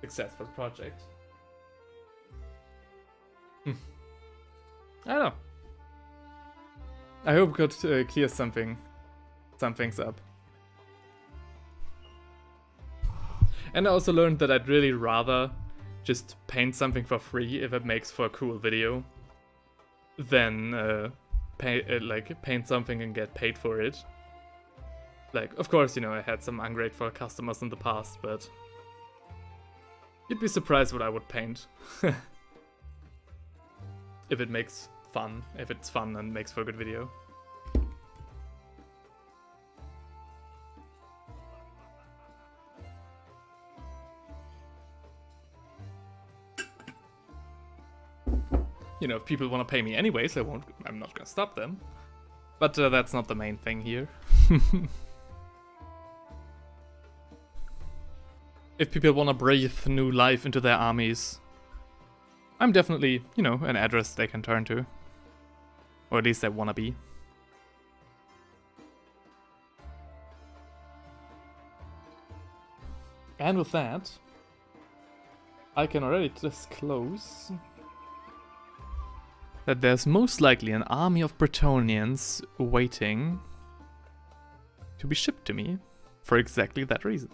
successful project. I don't know. I hope it could clear some things up. And I also learned that I'd really rather just paint something for free if it makes for a cool video than paint something and get paid for it. Like, of course, you know, I had some ungrateful customers in the past, but you'd be surprised what I would paint. If it makes fun, if it's fun and makes for a good video. You know, if people want to pay me anyways, I'm not gonna stop them. But that's not the main thing here. If people want to breathe new life into their armies, I'm definitely, you know, an address they can turn to. Or at least they want to be. And with that, I can already disclose that there's most likely an army of Bretonnians waiting to be shipped to me for exactly that reason.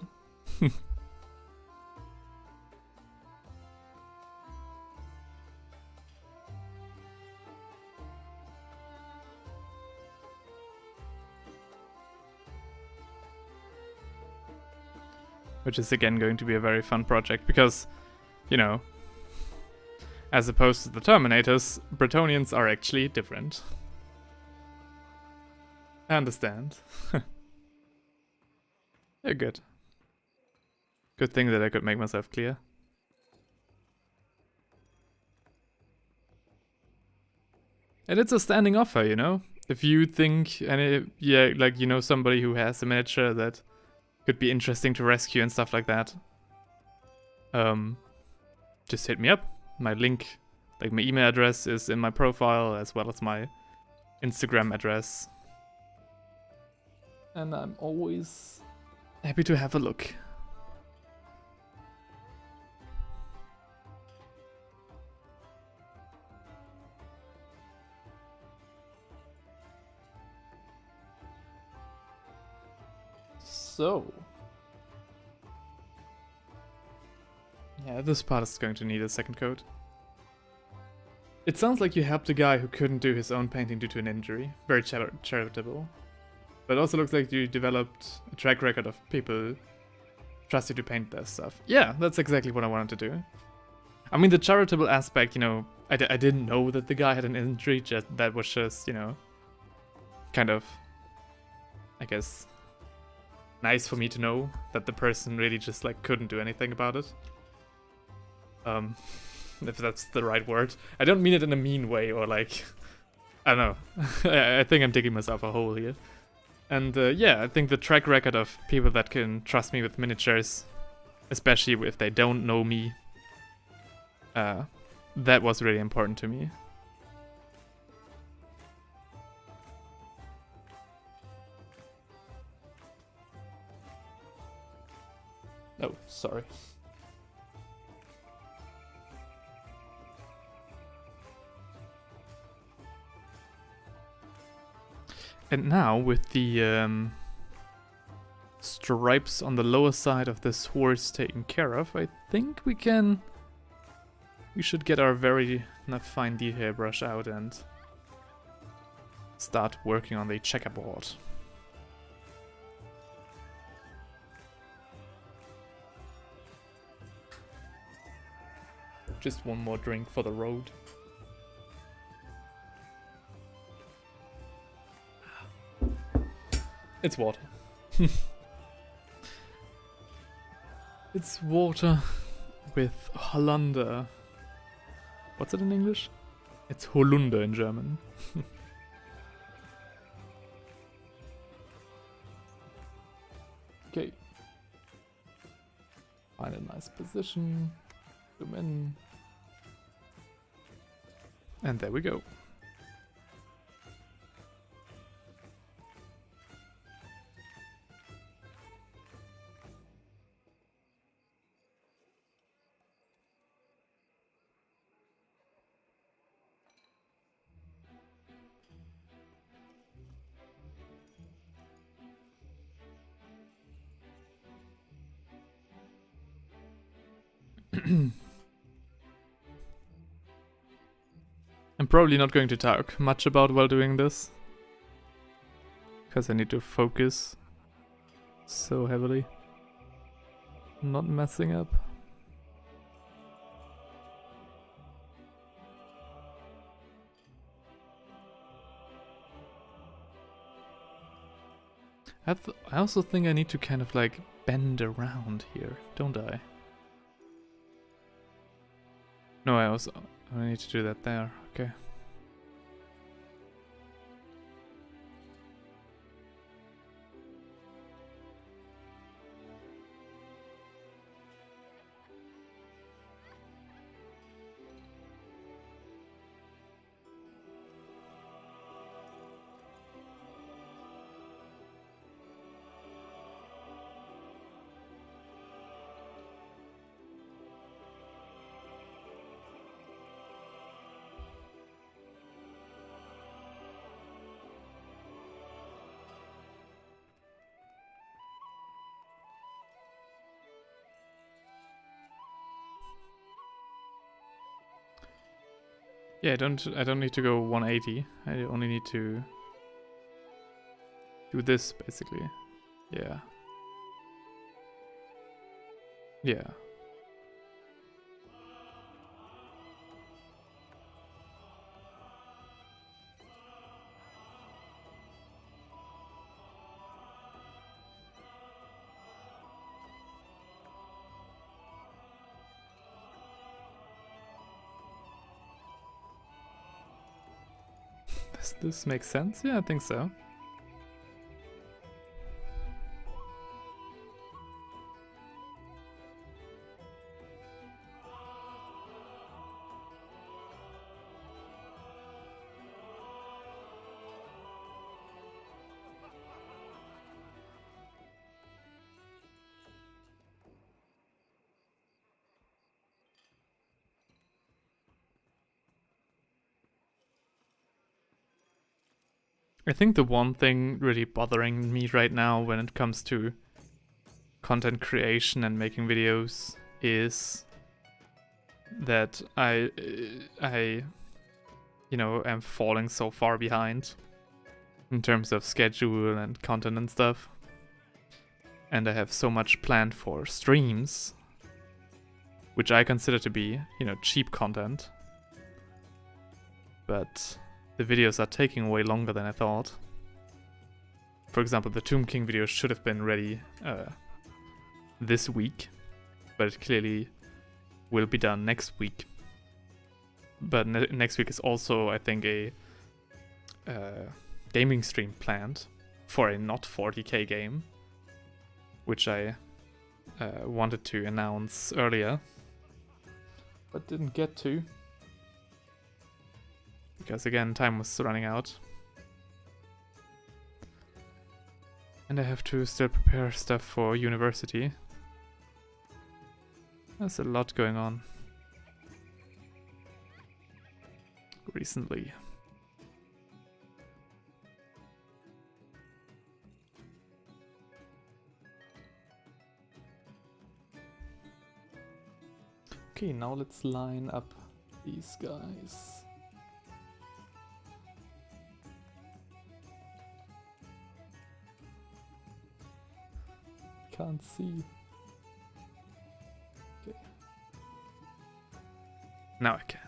Which is again going to be a very fun project because, you know, as opposed to the Terminators, Bretonnians are actually different. I understand. Yeah, good. Good thing that I could make myself clear. And it's a standing offer, you know? If you think, yeah, like, you know, somebody who has a miniature that could be interesting to rescue and stuff like that, just hit me up. My link, like my email address, is in my profile, as well as my Instagram address. And I'm always happy to have a look. So, yeah, this part is going to need a second coat. It sounds like you helped a guy who couldn't do his own painting due to an injury. Very charitable. But it also looks like you developed a track record of people trust you to paint their stuff. Yeah, that's exactly what I wanted to do. I mean, the charitable aspect, you know, I didn't know that the guy had an injury, that was just, you know, kind of, I guess, nice for me to know that the person really just, like, couldn't do anything about it. If that's the right word. I don't mean it in a mean way or, like, I don't know. I think I'm digging myself a hole here. And yeah, I think the track record of people that can trust me with miniatures, especially if they don't know me, that was really important to me. Oh, sorry. And now, with the stripes on the lower side of this horse taken care of, I think we should get our very fine detail brush out and start working on the checkerboard. Just one more drink for the road. It's water. It's water with Holunder. What's it in English? It's Holunder in German. Okay. Find a nice position. Zoom in. And there we go. I'm probably not going to talk much about while doing this, because I need to focus so heavily. Not messing up. I also think I need to kind of like bend around here, don't I? No, I need to do that there. Okay. Yeah, I don't need to go 180. I only need to do this basically. Yeah. Yeah. Does this make sense? Yeah, I think so. I think the one thing really bothering me right now when it comes to content creation and making videos is that I you know, am falling so far behind in terms of schedule and content and stuff. And I have so much planned for streams, which I consider to be, you know, cheap content. But the videos are taking way longer than I thought. For example, the Tomb King video should have been ready this week, but it clearly will be done next week. But next week is also, I think, a gaming stream planned for a not 40k game, which I wanted to announce earlier, but didn't get to. Because again, time was running out. And I have to still prepare stuff for university. There's a lot going on recently. Okay, now let's line up these guys. Can't see. Okay. Now I can.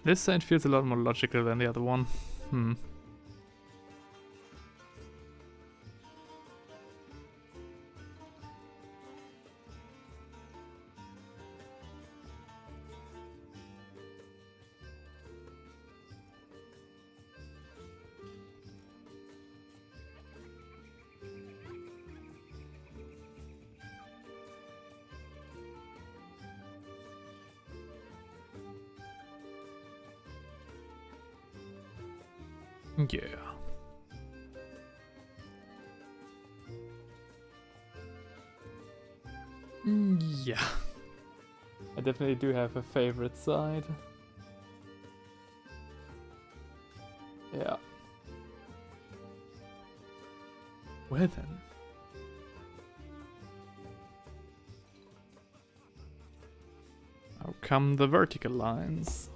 This side feels a lot more logical than the other one. Yeah. Yeah. I definitely do have a favorite side. Yeah. Well then. Now come the vertical lines.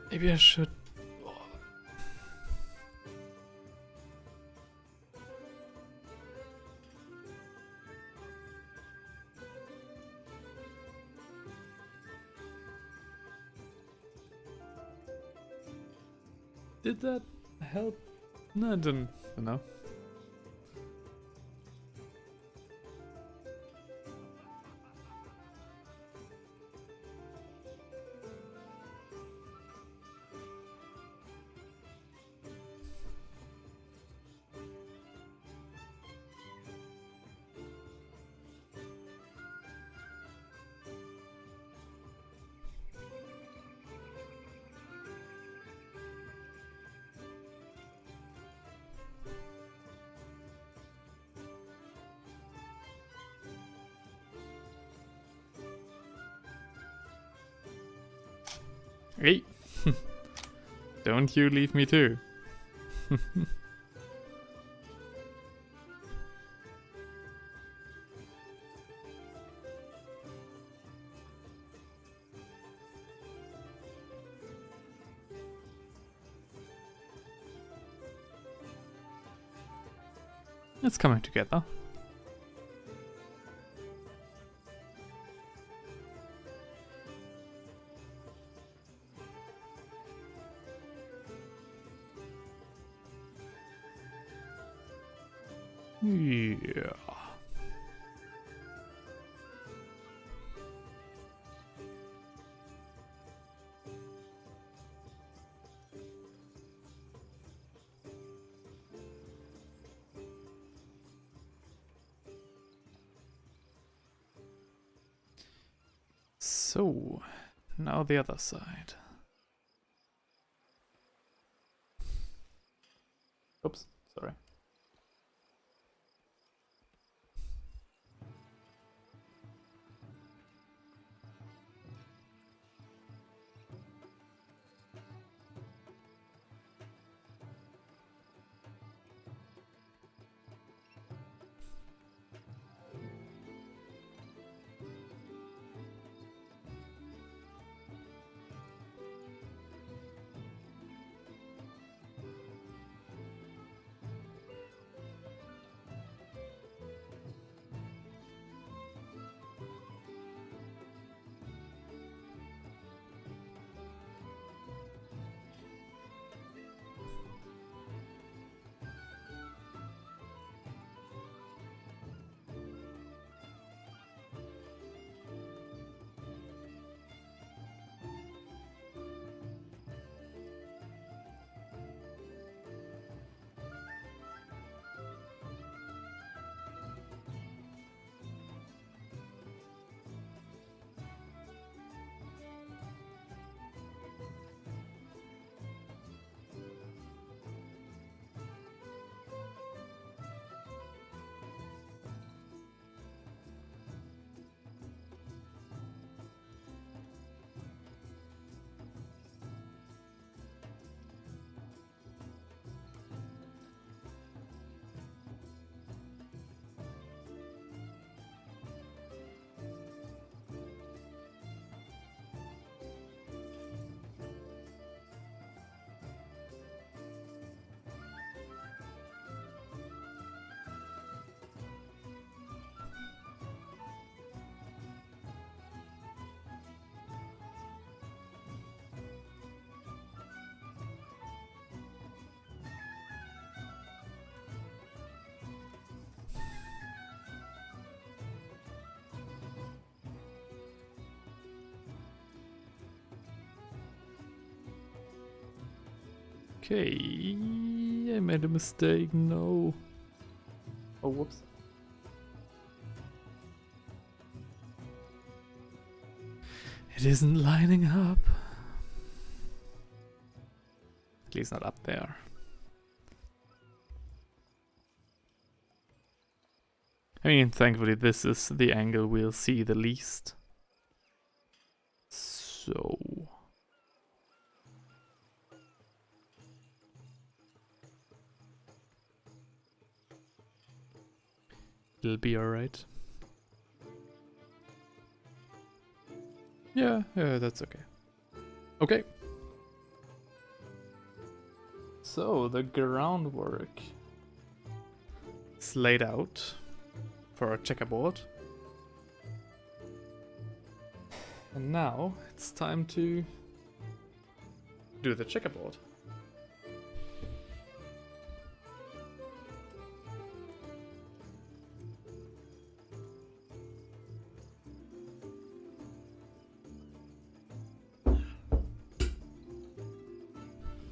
Maybe I should... Did that help? No, it didn't. No. Hey! Don't you leave me too. It's coming together. Yeah. So, now the other side. Oops, sorry. Okay, I made a mistake, no. Oh, whoops. It isn't lining up. At least not up there. I mean, thankfully this is the angle we'll see the least. So... it'll be alright. Yeah, that's okay. Okay. So, the groundwork is laid out for our checkerboard. And now it's time to do the checkerboard.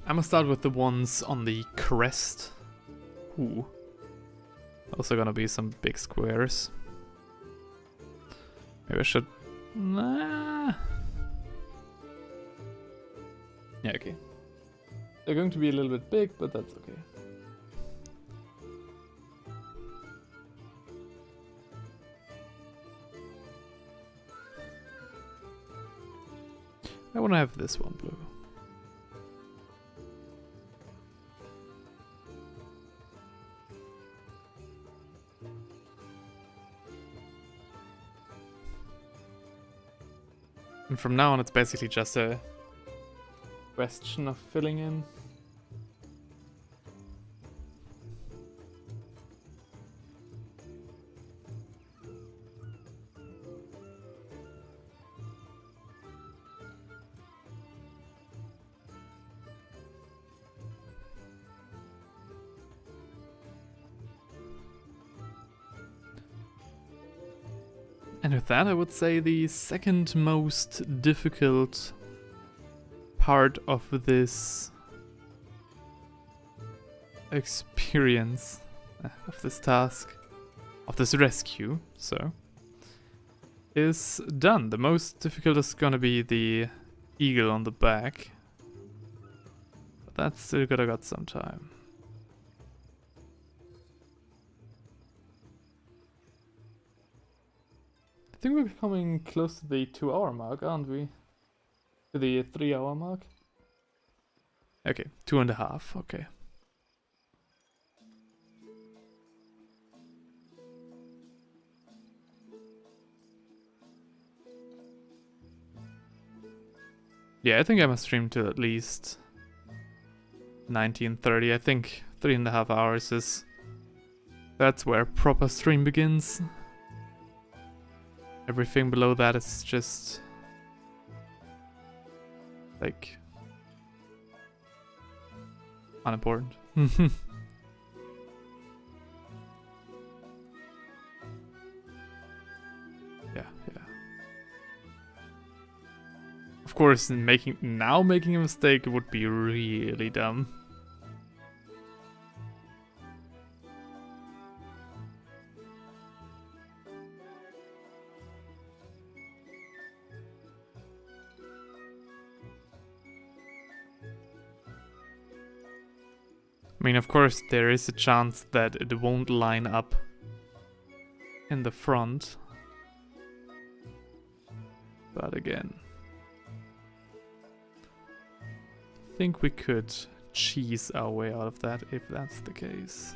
I'm gonna start with the ones on the crest. Ooh. Also gonna be some big squares. Maybe I should... Nah. Yeah, okay. They're going to be a little bit big, but that's okay. I wanna have this one blue. And from now on, it's basically just a question of filling in. And with that, I would say the second most difficult part of this experience, of this task, of this rescue, so, is done. The most difficult is gonna be the eagle on the back. But that's still got some time. I think we're coming close to the 2-hour mark, aren't we? To the 3-hour mark? Okay, 2.5, okay. Yeah, I think I must stream to at least 19:30. I think 3.5 hours is... that's where proper stream begins. Everything below that is just... like... unimportant. Yeah, yeah. Of course, making a mistake would be really dumb. I mean, of course, there is a chance that it won't line up in the front. But again, I think we could cheese our way out of that if that's the case.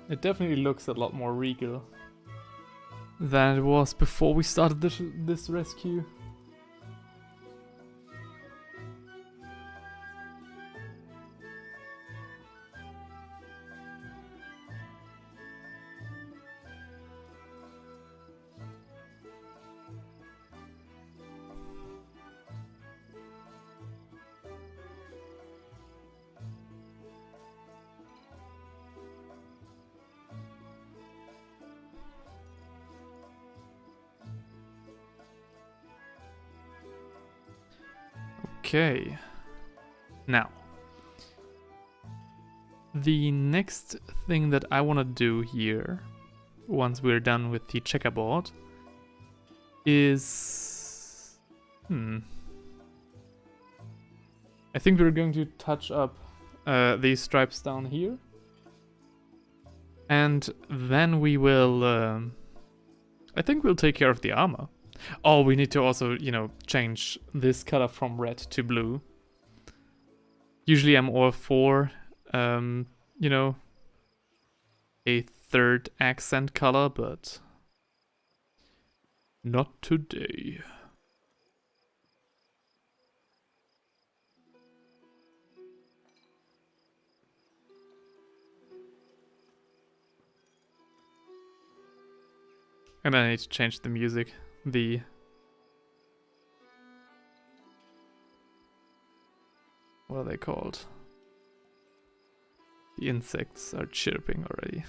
It definitely looks a lot more regal than it was before we started this rescue. Okay. Now, the next thing that I want to do here, once we're done with the checkerboard, is... I think we're going to touch up these stripes down here. And then we will... I think we'll take care of the armor. Oh, we need to also, you know, change this color from red to blue. Usually I'm all for, you know, a third accent color, but not today. And I need to change the music. What are they called? The insects are chirping already.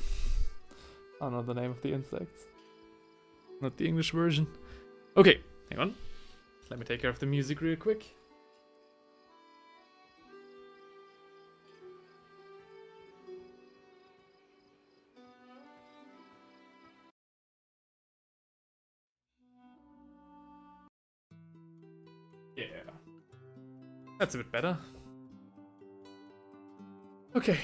I don't know the name of the insects. Not the English version. Okay, hang on. Let me take care of the music real quick. Yeah. That's a bit better. Okay.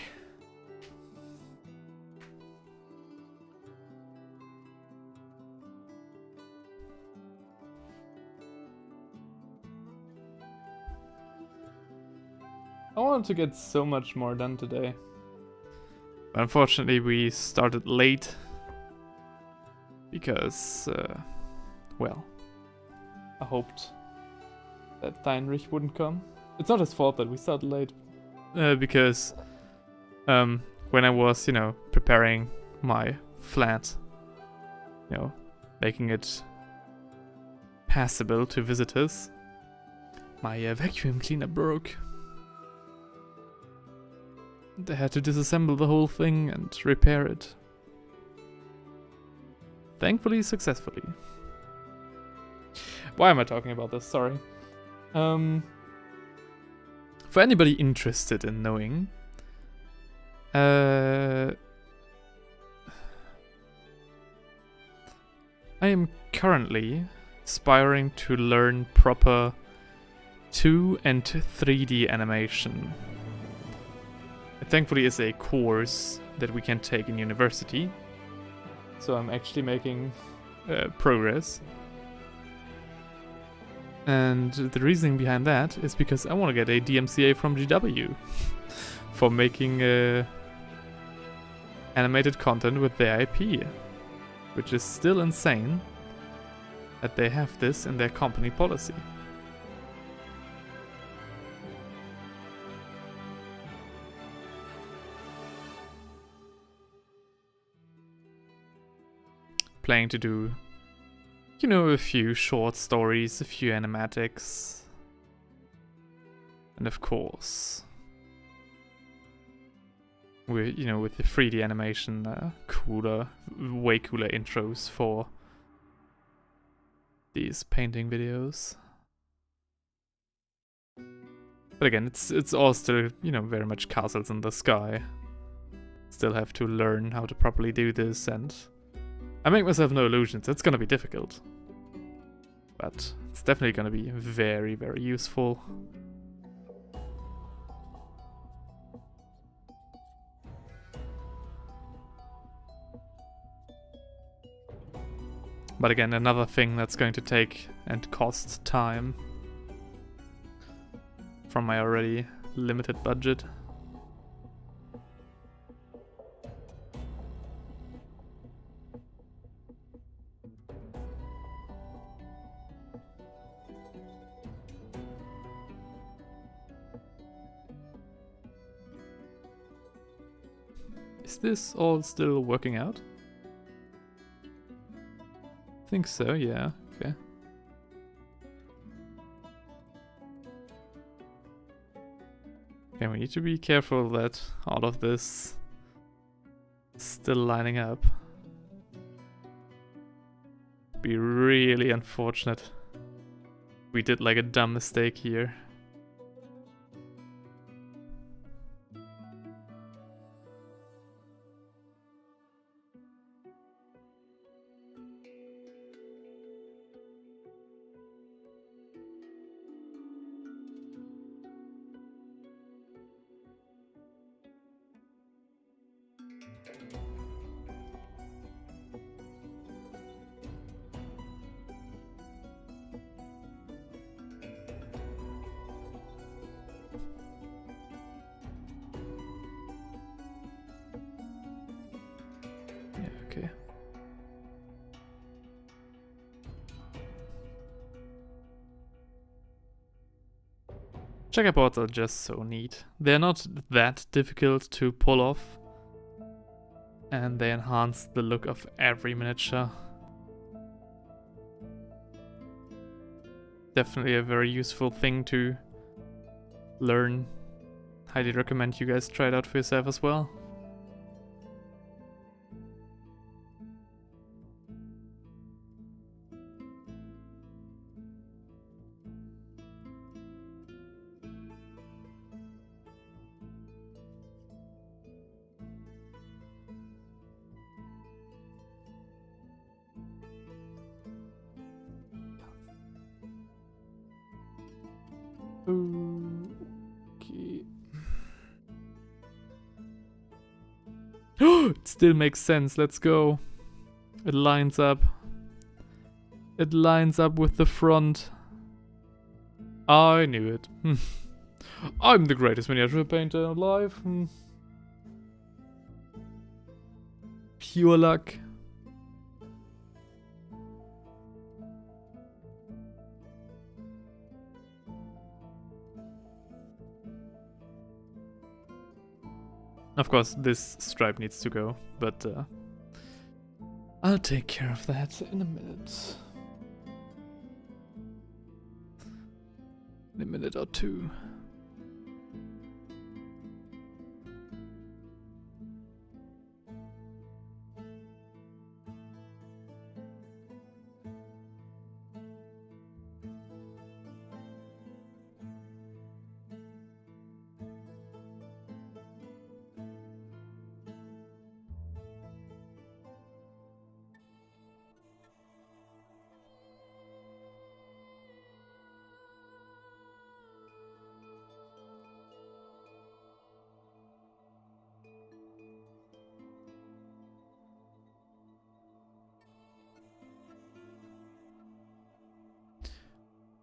I wanted to get so much more done today. But unfortunately, we started late. Because, well, I hoped that Heinrich wouldn't come. It's not his fault that we started late. Because when I was, you know, preparing my flat, you know, making it passable to visitors, my vacuum cleaner broke. I had to disassemble the whole thing and repair it. Thankfully, successfully. Why am I talking about this? Sorry. For anybody interested in knowing, I am currently aspiring to learn proper 2 and 3D animation. It thankfully is a course that we can take in university, so I'm actually making progress. And the reasoning behind that is because I want to get a DMCA from GW for making animated content with their IP, which is still insane that they have this in their company policy. Planning to do, you know, a few short stories, a few animatics, and of course, with, you know, with the 3D animation, way cooler intros for these painting videos. But again, it's all still, you know, very much castles in the sky. Still have to learn how to properly do this, and I make myself no illusions, it's gonna be difficult. But it's definitely gonna be very, very useful. But again, another thing that's going to take and cost time from my already limited budget. Is this all still working out? I think so, yeah, okay. Okay, we need to be careful that all of this is still lining up. Be really unfortunate. We did like a dumb mistake here. Checkerboards are just so neat. They're not that difficult to pull off, and they enhance the look of every miniature. Definitely a very useful thing to learn. Highly recommend you guys try it out for yourself as well. Okay. It still makes sense. Let's go. It lines up. It lines up with the front. I knew it. I'm the greatest miniature painter alive. Pure luck. Of course, this stripe needs to go, but I'll take care of that in a minute. In a minute or two.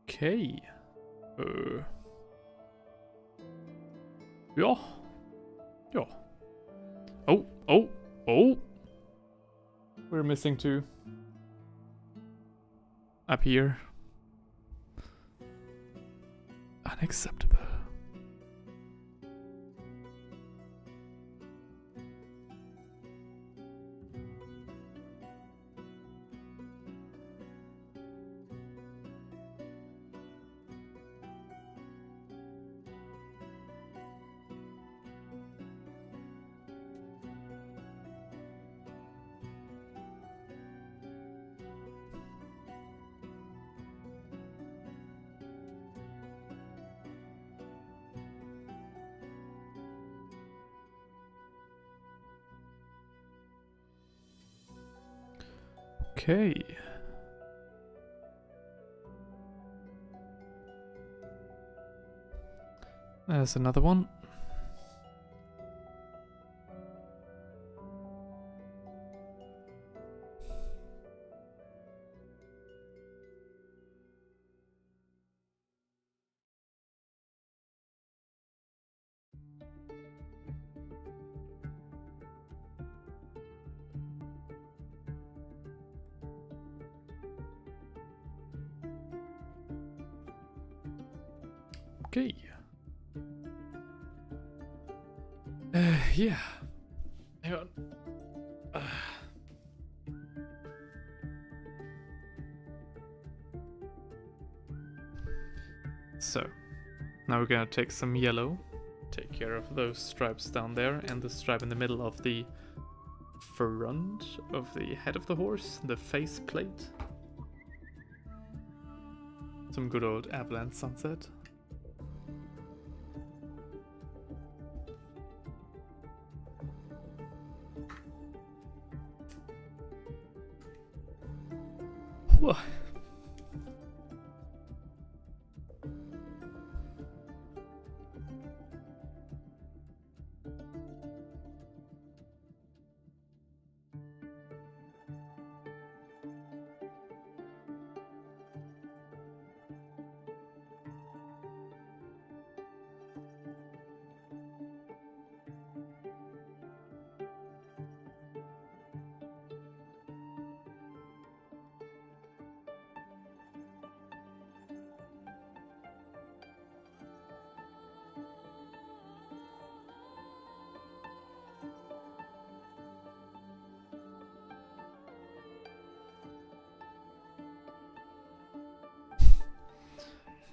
Okay. Ja. Ja. Oh, oh, oh. We're missing two. Up here. Unacceptable. Okay. There's another one. Okay. Yeah. Hang on. So, now we're gonna take some yellow, take care of those stripes down there, and the stripe in the middle of the front of the head of the horse, the face plate. Some good old Avalanche Sunset. Whoa.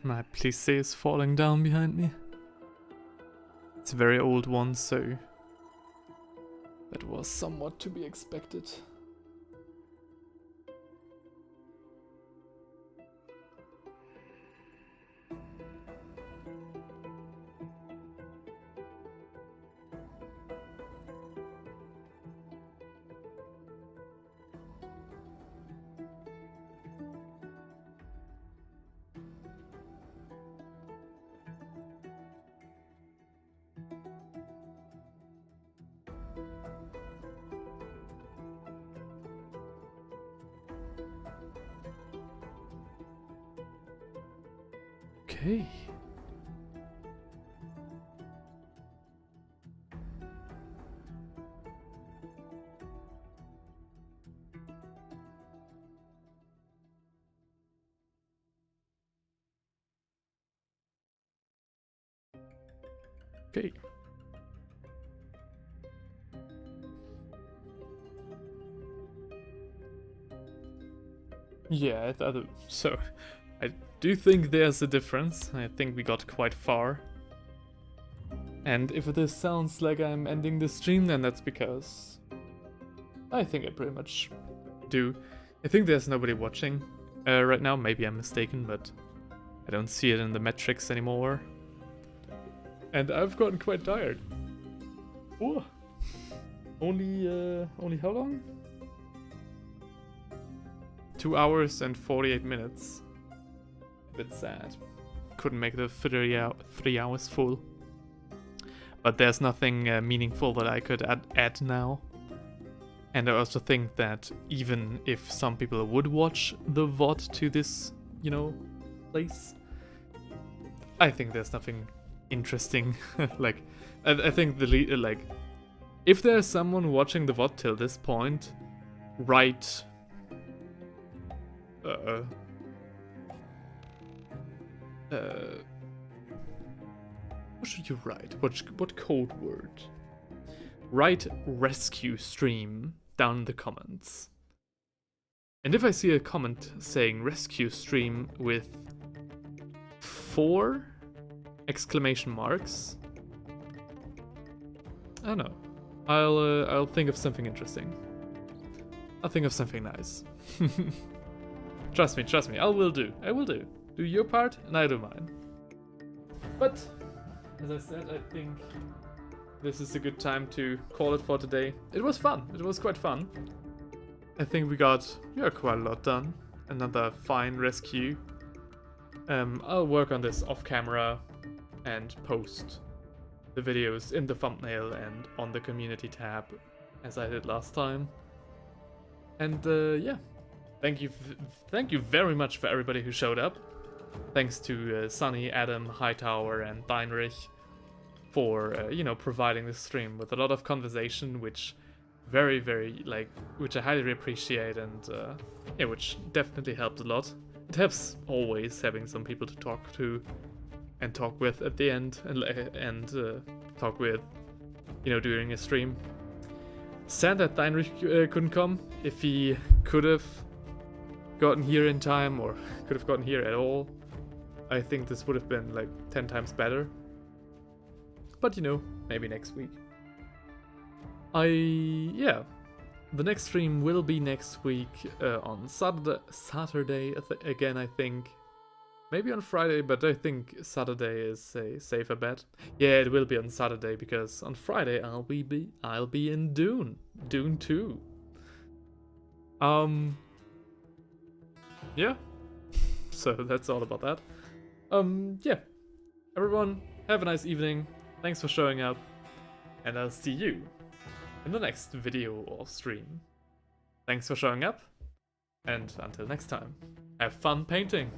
My PC is falling down behind me. It's a very old one, so that was somewhat to be expected. Okay. Okay. Yeah, so I do think there's a difference. I think we got quite far. And if this sounds like I'm ending the stream, then that's because I think I pretty much do. I think there's nobody watching right now. Maybe I'm mistaken, but I don't see it in the metrics anymore. And I've gotten quite tired. Oh, only how long? 2 hours and 48 minutes. A bit sad. Couldn't make the 3 hours full. But there's nothing meaningful that I could add now. And I also think that even if some people would watch the VOD to this, place, I think there's nothing interesting. Like, I think if there's someone watching the VOD till this point, write what should you write? What code word? Write rescue stream down in the comments. And if I see a comment saying rescue stream with 4 exclamation marks, I don't know. I'll think of something interesting. I'll think of something nice. Trust me, I will do. Do your part, and I do mine. But, as I said, I think this is a good time to call it for today. It was fun. It was quite fun. I think we got quite a lot done. Another fine rescue. I'll work on this off camera and post the videos in the thumbnail and on the community tab, as I did last time. And yeah. Thank you very much for everybody who showed up. Thanks to Sunny, Adam, Hightower, and Deinrich for providing the stream with a lot of conversation, which which I highly appreciate, and which definitely helped a lot. It helps always having some people to talk to and talk with at the end, and talk with during a stream. Sad that Deinrich couldn't come. If he could have gotten here in time, or could have gotten here at all, I think this would have been like 10 times better. But maybe next week. The next stream will be next week on Saturday again, I think. Maybe on Friday, but I think Saturday is a safer bet. Yeah, it will be on Saturday, because on Friday I'll be in Dune 2. Yeah, so that's all about that. Yeah, everyone, have a nice evening. Thanks for showing up, and I'll see you in the next video or stream. Thanks for showing up, and until next time, have fun painting.